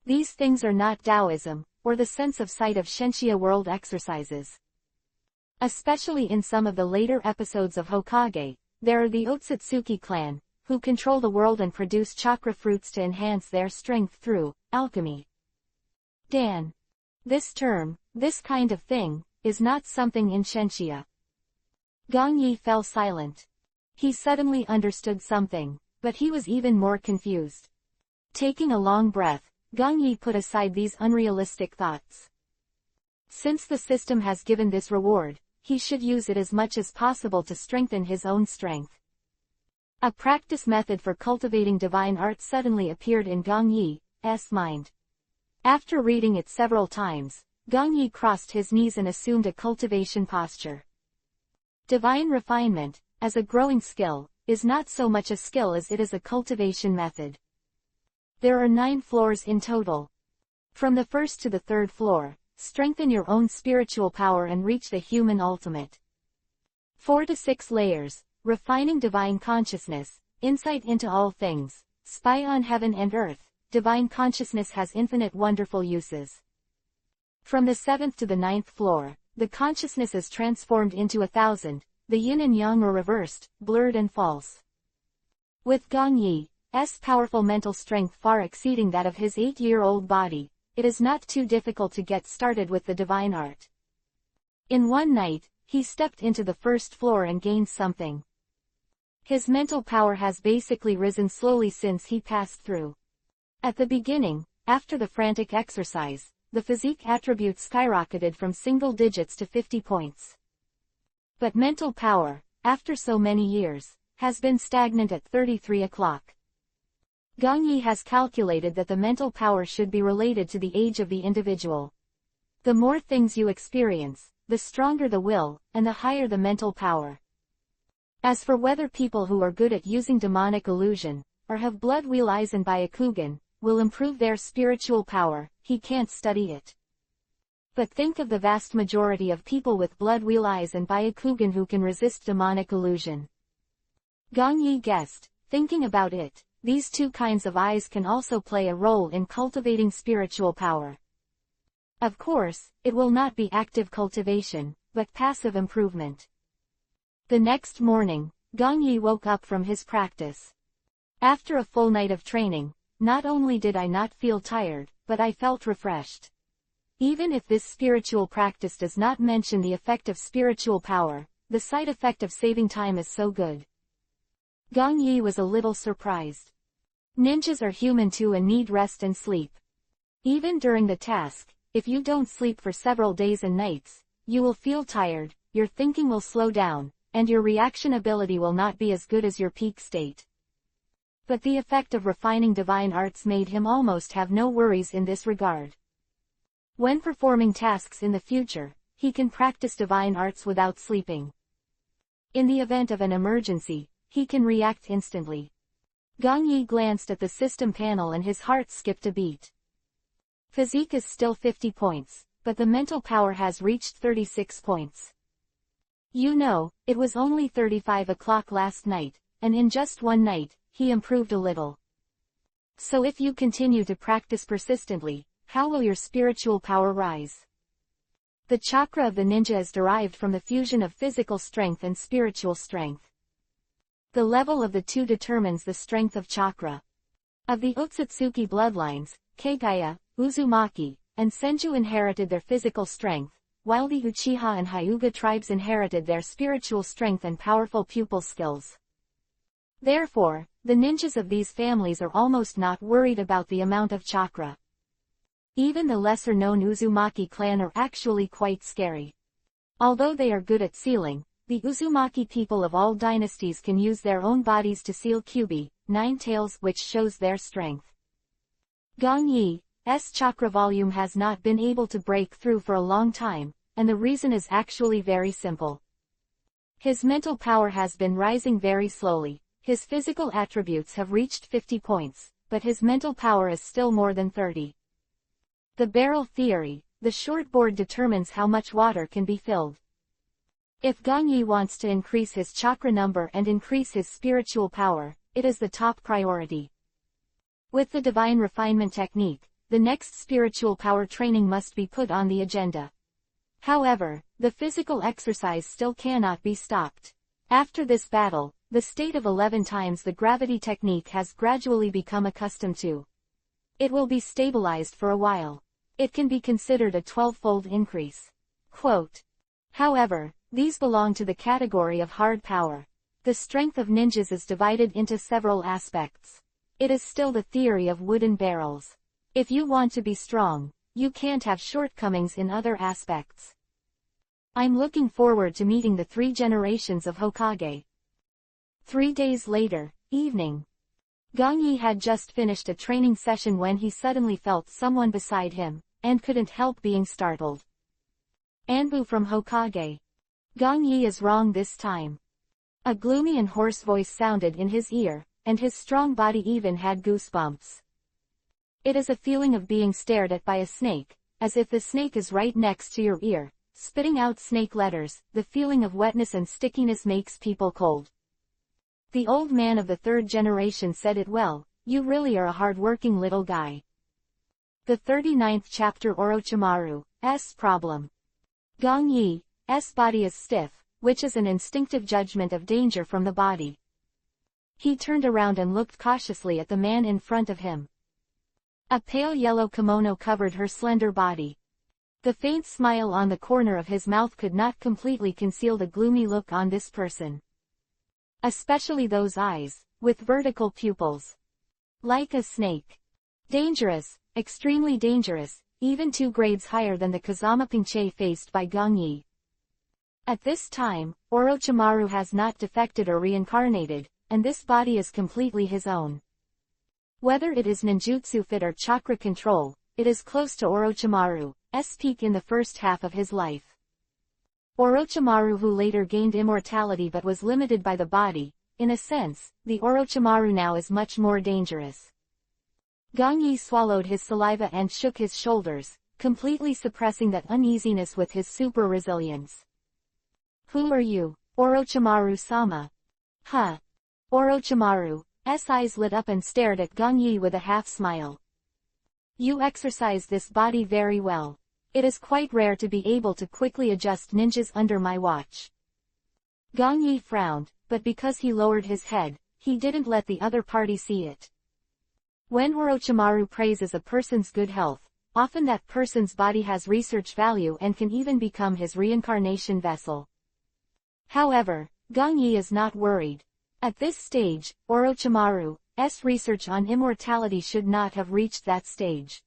These things are not Taoism, or the sense of sight of Shenxia world exercises. Especially in some of the later episodes of Hokage, there are the Otsutsuki clan, who control the world and produce chakra fruits to enhance their strength through alchemy. Dan. This term, this kind of thing, is not something in Shenxia. Gong Yi fell silent. He suddenly understood something, but he was even more confused. Taking a long breath, Gong Yi put aside these unrealistic thoughts. Since the system has given this reward, he should use it as much as possible to strengthen his own strength. A practice method for cultivating divine art suddenly appeared in Gong Yi's mind. After reading it several times, Gong Yi crossed his knees and assumed a cultivation posture. Divine refinement, as a growing skill, is not so much a skill as it is a cultivation method. There are 9 floors in total. From the 1st to the 3rd floor, strengthen your own spiritual power and reach the human ultimate. 4 to 6 layers, refining divine consciousness, insight into all things, spy on heaven and earth, divine consciousness has infinite wonderful uses. From the 7th to the 9th floor, the consciousness is transformed into 1,000, the yin and yang are reversed, blurred and false. With Gong Yi's powerful mental strength far exceeding that of his 8-year-old body, it is not too difficult to get started with the divine art. In one night, he stepped into the 1st floor and gained something. His mental power has basically risen slowly since he passed through. At the beginning, after the frantic exercise, the physique attributes skyrocketed from single digits to 50 points. But mental power, after so many years, has been stagnant at 33 o'clock. Gong Yi has calculated that the mental power should be related to the age of the individual. The more things you experience, the stronger the will, and the higher the mental power. As for whether people who are good at using demonic illusion, or have blood wheel eyes and Byakugan, will improve their spiritual power, he can't study it. But think of the vast majority of people with blood wheel eyes and Byakugan who can resist demonic illusion. Gong Yi guessed, thinking about it, these 2 kinds of eyes can also play a role in cultivating spiritual power. Of course, it will not be active cultivation, but passive improvement. The next morning, Gong Yi woke up from his practice. After a full night of training, not only did I not feel tired, but I felt refreshed. Even if this spiritual practice does not mention the effect of spiritual power, the side effect of saving time is so good. Gong Yi was a little surprised. Ninjas are human too and need rest and sleep. Even during the task, if you don't sleep for several days and nights, you will feel tired, your thinking will slow down, and your reaction ability will not be as good as your peak state. But the effect of refining divine arts made him almost have no worries in this regard. When performing tasks in the future, he can practice divine arts without sleeping. In the event of an emergency, he can react instantly. Gong Yi glanced at the system panel and his heart skipped a beat. Physique is still 50 points, but the mental power has reached 36 points. You know, it was only 35 o'clock last night, and in just one night, he improved a little. So if you continue to practice persistently, how will your spiritual power rise? The chakra of the ninja is derived from the fusion of physical strength and spiritual strength. The level of the 2 determines the strength of chakra. Of the Otsutsuki bloodlines, Keigaya, Uzumaki, and Senju inherited their physical strength, while the Uchiha and Hyuga tribes inherited their spiritual strength and powerful pupil skills. Therefore, the ninjas of these families are almost not worried about the amount of chakra. Even the lesser-known Uzumaki clan are actually quite scary. Although they are good at sealing, the Uzumaki people of all dynasties can use their own bodies to seal Kyubi, 9 tails, which shows their strength. Gong Yi's chakra volume has not been able to break through for a long time, and the reason is actually very simple. His mental power has been rising very slowly, his physical attributes have reached 50 points, but his mental power is still more than 30. The barrel theory, the shortboard determines how much water can be filled. If Gangyi wants to increase his chakra number and increase his spiritual power, it is the top priority. With the divine refinement technique, the next spiritual power training must be put on the agenda. However, the physical exercise still cannot be stopped. After this battle, the state of 11 times the gravity technique has gradually become accustomed to. It will be stabilized for a while. It can be considered a 12-fold increase. Quote. However, these belong to the category of hard power. The strength of ninjas is divided into several aspects. It is still the theory of wooden barrels. If you want to be strong, you can't have shortcomings in other aspects. I'm looking forward to meeting the 3 generations of Hokage. 3 days later, evening. Gangyi had just finished a training session when he suddenly felt someone beside him, and couldn't help being startled. Anbu from Hokage. Gangyi is wrong this time. A gloomy and hoarse voice sounded in his ear, and his strong body even had goosebumps. It is a feeling of being stared at by a snake, as if the snake is right next to your ear, spitting out snake letters. The feeling of wetness and stickiness makes people cold. The old man of the 3rd generation said it well, you really are a hard-working little guy. The 39th chapter, Orochimaru's problem. Gangyi's body is stiff, which is an instinctive judgment of danger from the body. He turned around and looked cautiously at the man in front of him. A pale yellow kimono covered her slender body. The faint smile on the corner of his mouth could not completely conceal the gloomy look on this person. Especially those eyes, with vertical pupils. Like a snake. Dangerous, extremely dangerous, even 2 grades higher than the Kazama Pinche faced by Gangyi. At this time, Orochimaru has not defected or reincarnated, and this body is completely his own. Whether it is ninjutsu fit or chakra control, it is close to Orochimaru's peak in the first half of his life. Orochimaru, who later gained immortality but was limited by the body, in a sense, the Orochimaru now is much more dangerous. Gangyi swallowed his saliva and shook his shoulders, completely suppressing that uneasiness with his super resilience. Who are you, Orochimaru-sama? Huh. Orochimaru's eyes lit up and stared at Gangyi with a half-smile. You exercise this body very well. It is quite rare to be able to quickly adjust ninjas under my watch. Gangyi frowned, but because he lowered his head, he didn't let the other party see it. When Orochimaru praises a person's good health, often that person's body has research value and can even become his reincarnation vessel. However, Gangyi is not worried. At this stage, Orochimaru's research on immortality should not have reached that stage.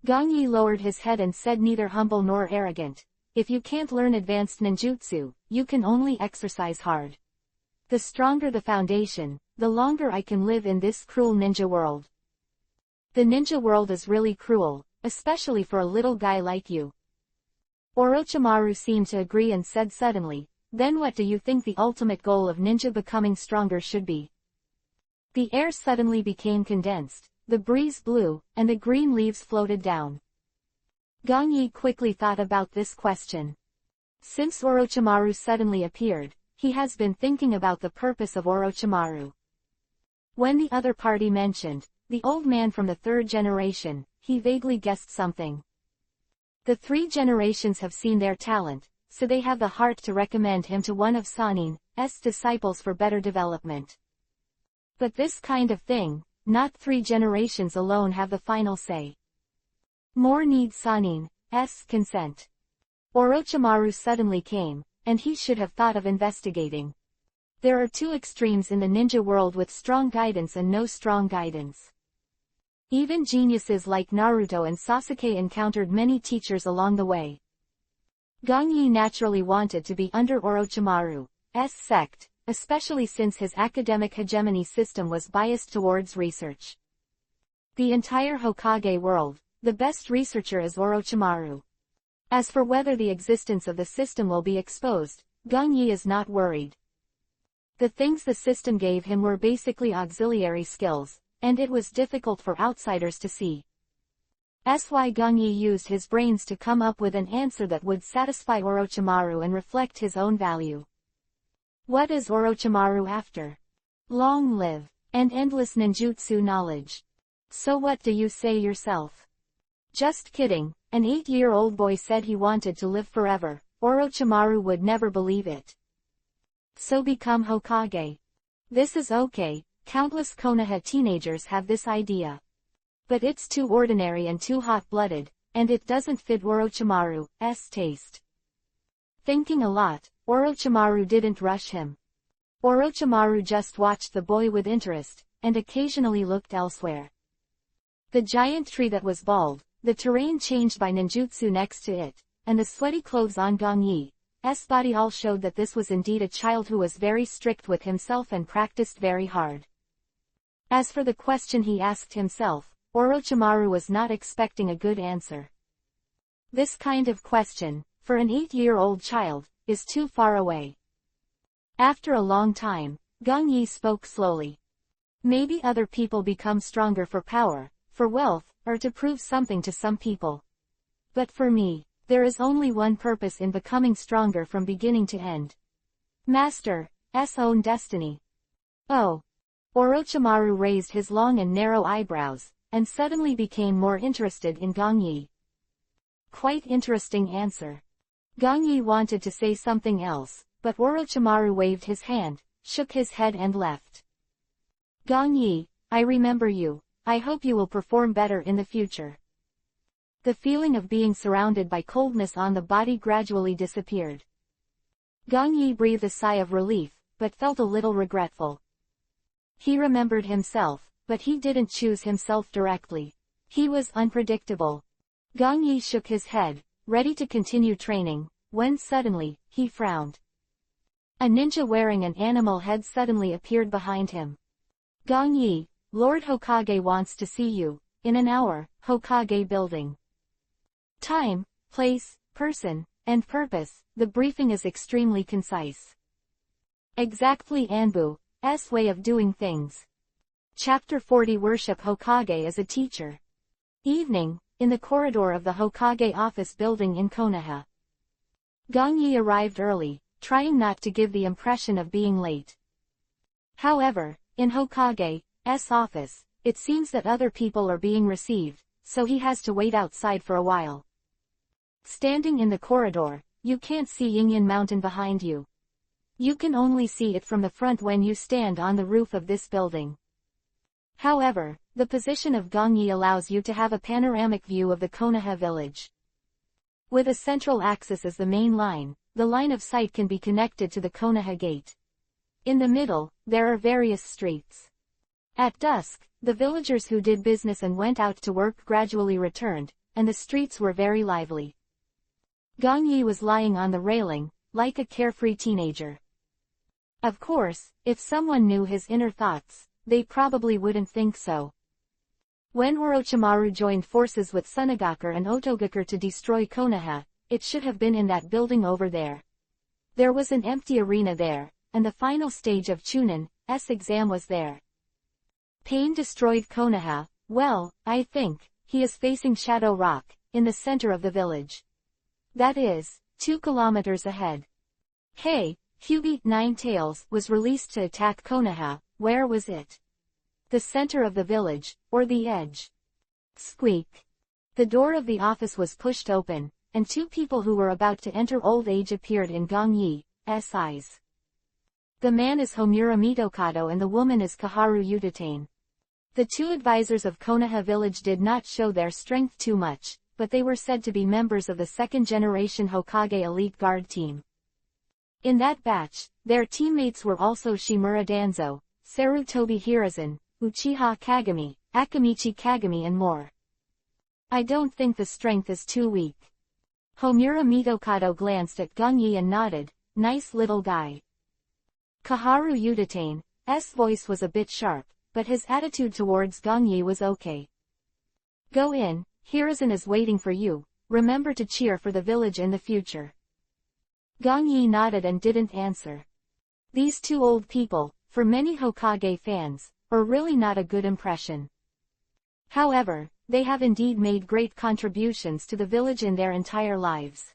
Gangyi lowered his head and said, neither humble nor arrogant. If you can't learn advanced ninjutsu, you can only exercise hard. The stronger the foundation, the longer I can live in this cruel ninja world. The ninja world is really cruel, especially for a little guy like you. Orochimaru seemed to agree and said suddenly, then what do you think the ultimate goal of ninja becoming stronger should be? The air suddenly became condensed, the breeze blew, and the green leaves floated down. Gangyi quickly thought about this question. Since Orochimaru suddenly appeared, he has been thinking about the purpose of Orochimaru. When the other party mentioned the old man from the 3rd generation, he vaguely guessed something. The 3 generations have seen their talent, so they have the heart to recommend him to one of Sanin's disciples for better development. But this kind of thing, not 3 generations alone have the final say. More need Sanin's consent. Orochimaru suddenly came, and he should have thought of investigating. There are 2 extremes in the ninja world with strong guidance and no strong guidance. Even geniuses like Naruto and Sasuke encountered many teachers along the way. Gangyi naturally wanted to be under Orochimaru's sect, especially since his academic hegemony system was biased towards research. The entire Hokage world, the best researcher is Orochimaru. As for whether the existence of the system will be exposed, Gangyi is not worried. The things the system gave him were basically auxiliary skills, and it was difficult for outsiders to see. Gung-yi used his brains to come up with an answer that would satisfy Orochimaru and reflect his own value. What is Orochimaru after? Long live, and endless ninjutsu knowledge. So what do you say yourself? Just kidding, an 8-year-old boy said he wanted to live forever. Orochimaru would never believe it. So become Hokage. This is okay, countless Konoha teenagers have this idea. But it's too ordinary and too hot-blooded, and it doesn't fit Orochimaru's taste. Thinking a lot, Orochimaru didn't rush him. Orochimaru just watched the boy with interest, and occasionally looked elsewhere. The giant tree that was bald, the terrain changed by ninjutsu next to it, and the sweaty clothes on Gung-yi's body all showed that this was indeed a child who was very strict with himself and practiced very hard. As for the question he asked himself, Orochimaru was not expecting a good answer. This kind of question, for an 8-year-old child, is too far away. After a long time, Gung-yi spoke slowly. Maybe other people become stronger for power, for wealth, or to prove something to some people. But for me, there is only one purpose in becoming stronger from beginning to end. Master's own destiny. Oh. Orochimaru raised his long and narrow eyebrows, and suddenly became more interested in Gung-yi. Quite interesting answer. Gung-yi wanted to say something else, but Orochimaru waved his hand, shook his head and left. Gung-yi, I remember you. I hope you will perform better in the future. The feeling of being surrounded by coldness on the body gradually disappeared. Gung-yi breathed a sigh of relief, but felt a little regretful. He remembered himself, but he didn't choose himself directly. He was unpredictable. Gung-yi shook his head, ready to continue training, when suddenly, he frowned. A ninja wearing an animal head suddenly appeared behind him. Gung-yi, Lord Hokage wants to see you, in an hour, Hokage building. Time, place, person, and purpose, the briefing is extremely concise. Exactly Anbu's way of doing things. Chapter 40 Worship Hokage as a teacher. Evening, in the corridor of the Hokage office building in Konoha. Gung-yi arrived early, trying not to give the impression of being late. However, in Hokage's office, it seems that other people are being received, so he has to wait outside for a while. Standing in the corridor, you can't see Yingyan Mountain behind you. You can only see it from the front when you stand on the roof of this building. However, the position of Gung-yi allows you to have a panoramic view of the Konoha village. With a central axis as the main line, the line of sight can be connected to the Konoha gate. In the middle, there are various streets. At dusk, the villagers who did business and went out to work gradually returned, and the streets were very lively. Gung-yi was lying on the railing, like a carefree teenager. Of course, if someone knew his inner thoughts, they probably wouldn't think so. When Orochimaru joined forces with Tsunagakure and Otogakure to destroy Konoha, it should have been in that building over there. There was an empty arena there, and the final stage of Chunin's exam was there. Pain destroyed Konoha. Well, I think, he is facing Shadow Rock, in the center of the village. That is, 2 kilometers ahead. Hey, Kyuubi 9 Tails was released to attack Konoha. Where was it? The center of the village, or the edge? Squeak. The door of the office was pushed open, and 2 people who were about to enter old age appeared in Gung-yi's eyes. The man is Homura Mitokado and the woman is Kaharu Utatane. The 2 advisors of Konoha village did not show their strength too much, but they were said to be members of the second-generation Hokage elite guard team. In that batch, their teammates were also Shimura Danzo, Sarutobi Hiruzen, Uchiha Kagami, Akamichi Kagami and more. I don't think the strength is too weak. Homura Mitokado glanced at Gung-yi and nodded, nice little guy. Kaharu Utatane's voice was a bit sharp, but his attitude towards Gung-yi was okay. Go in, Hiruzen is waiting for you, remember to cheer for the village in the future. Gung-yi nodded and didn't answer. These 2 old people, for many Hokage fans, are really not a good impression. However, they have indeed made great contributions to the village in their entire lives.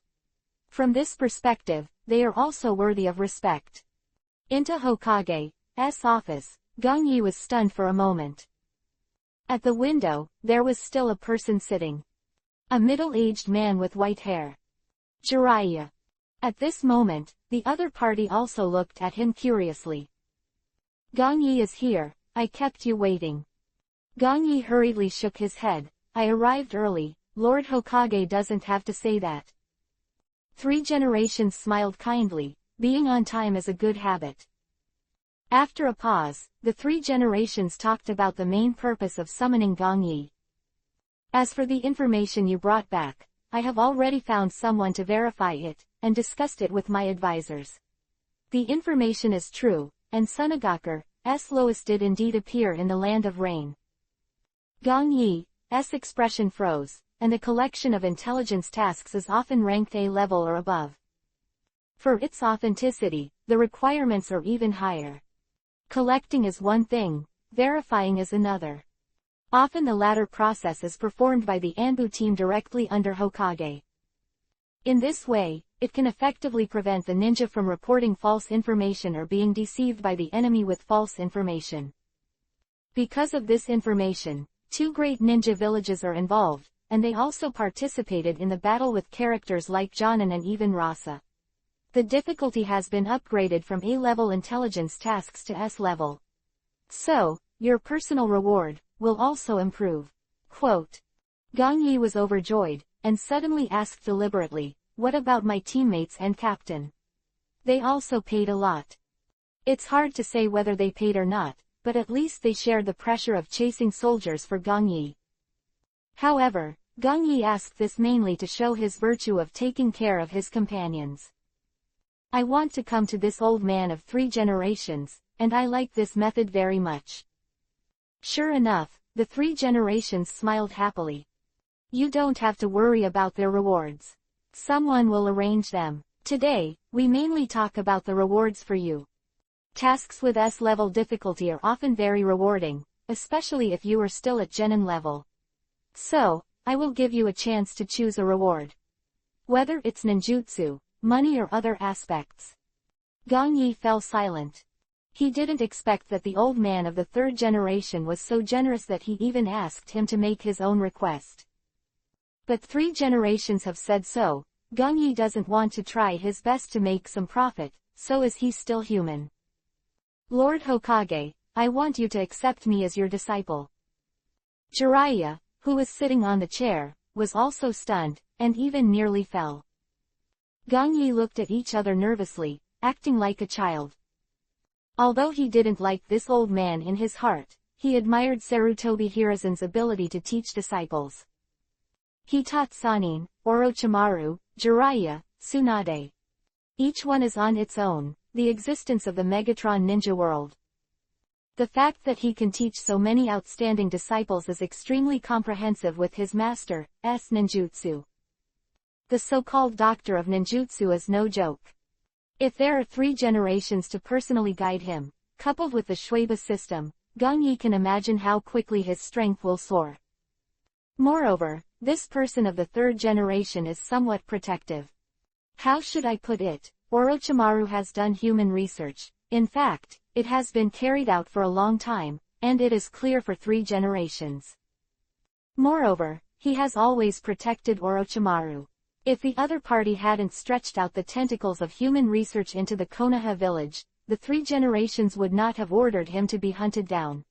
From this perspective, they are also worthy of respect. Into Hokage's office, Gong Yi was stunned for a moment. At the window, there was still a person sitting. A middle-aged man with white hair. Jiraiya. At this moment, the other party also looked at him curiously. Gong Yi is here, I kept you waiting. Gong Yi hurriedly shook his head. I arrived early, Lord Hokage doesn't have to say that. Three Generations smiled kindly, being on time is a good habit. After a pause, the Three Generations talked about the main purpose of summoning Gong Yi. As for the information you brought back, I have already found someone to verify it, and discussed it with my advisors. The information is true, and Sunagaku's Lois did indeed appear in the Land of Rain. Gong Yi's expression froze, and the collection of intelligence tasks is often ranked A level or above. For its authenticity, the requirements are even higher. Collecting is one thing, verifying is another. Often the latter process is performed by the Anbu team directly under Hokage. In this way, it can effectively prevent the ninja from reporting false information or being deceived by the enemy with false information. Because of this information, two great ninja villages are involved, and they also participated in the battle with characters like Jonin and even Rasa. The difficulty has been upgraded from A-level intelligence tasks to S-level. So, your personal reward will also improve. Quote. Gong Yi was overjoyed, and suddenly asked deliberately, what about my teammates and captain? They also paid a lot. It's hard to say whether they paid or not, but at least they shared the pressure of chasing soldiers for Gong Yi. However, Gong Yi asked this mainly to show his virtue of taking care of his companions. I want to come to this old man of 3 generations, and I like this method very much. Sure enough, the 3 generations smiled happily. You don't have to worry about their rewards. Someone will arrange them. Today, we mainly talk about the rewards for you. Tasks with S-level difficulty are often very rewarding, especially if you are still at Genin level. So, I will give you a chance to choose a reward. Whether it's ninjutsu, money or other aspects. Gong Yi fell silent. He didn't expect that the old man of the 3rd generation was so generous that he even asked him to make his own request. But 3 generations have said so. Gong Yi doesn't want to try his best to make some profit, so is he still human. Lord Hokage, I want you to accept me as your disciple. Jiraiya, who was sitting on the chair, was also stunned, and even nearly fell. Gong Yi looked at each other nervously, acting like a child. Although he didn't like this old man in his heart, he admired Sarutobi Hiruzen's ability to teach disciples. He taught Sanin, Orochimaru, Jiraiya, Tsunade. Each one is on its own, the existence of the Megatron ninja world. The fact that he can teach so many outstanding disciples is extremely comprehensive with his master's ninjutsu. The so-called doctor of ninjutsu is no joke. If there are 3 generations to personally guide him, coupled with the Shuiba system, Gong Yi can imagine how quickly his strength will soar. Moreover, this person of the 3rd generation is somewhat protective. How should I put it? Orochimaru has done human research. In fact, it has been carried out for a long time, and it is clear for 3 generations. Moreover, he has always protected Orochimaru. If the other party hadn't stretched out the tentacles of human research into the Konoha village, the 3 generations would not have ordered him to be hunted down.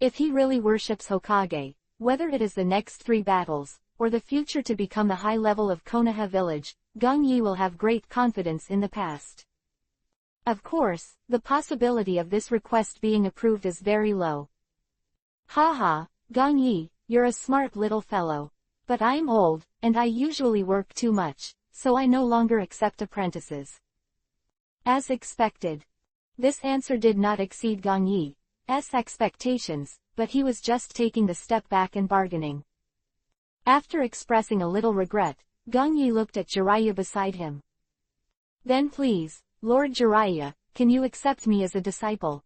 If he really worships Hokage, whether it is the next 3 battles, or the future to become the high level of Konoha village, Gong Yi will have great confidence in the past. Of course, the possibility of this request being approved is very low. Haha, Gong Yi, you're a smart little fellow. But I'm old, and I usually work too much, so I no longer accept apprentices. As expected. This answer did not exceed Gong Yi's expectations, but he was just taking the step back and bargaining. After expressing a little regret, Gong Yi looked at Jiraiya beside him. Then please, Lord Jiraiya, can you accept me as a disciple?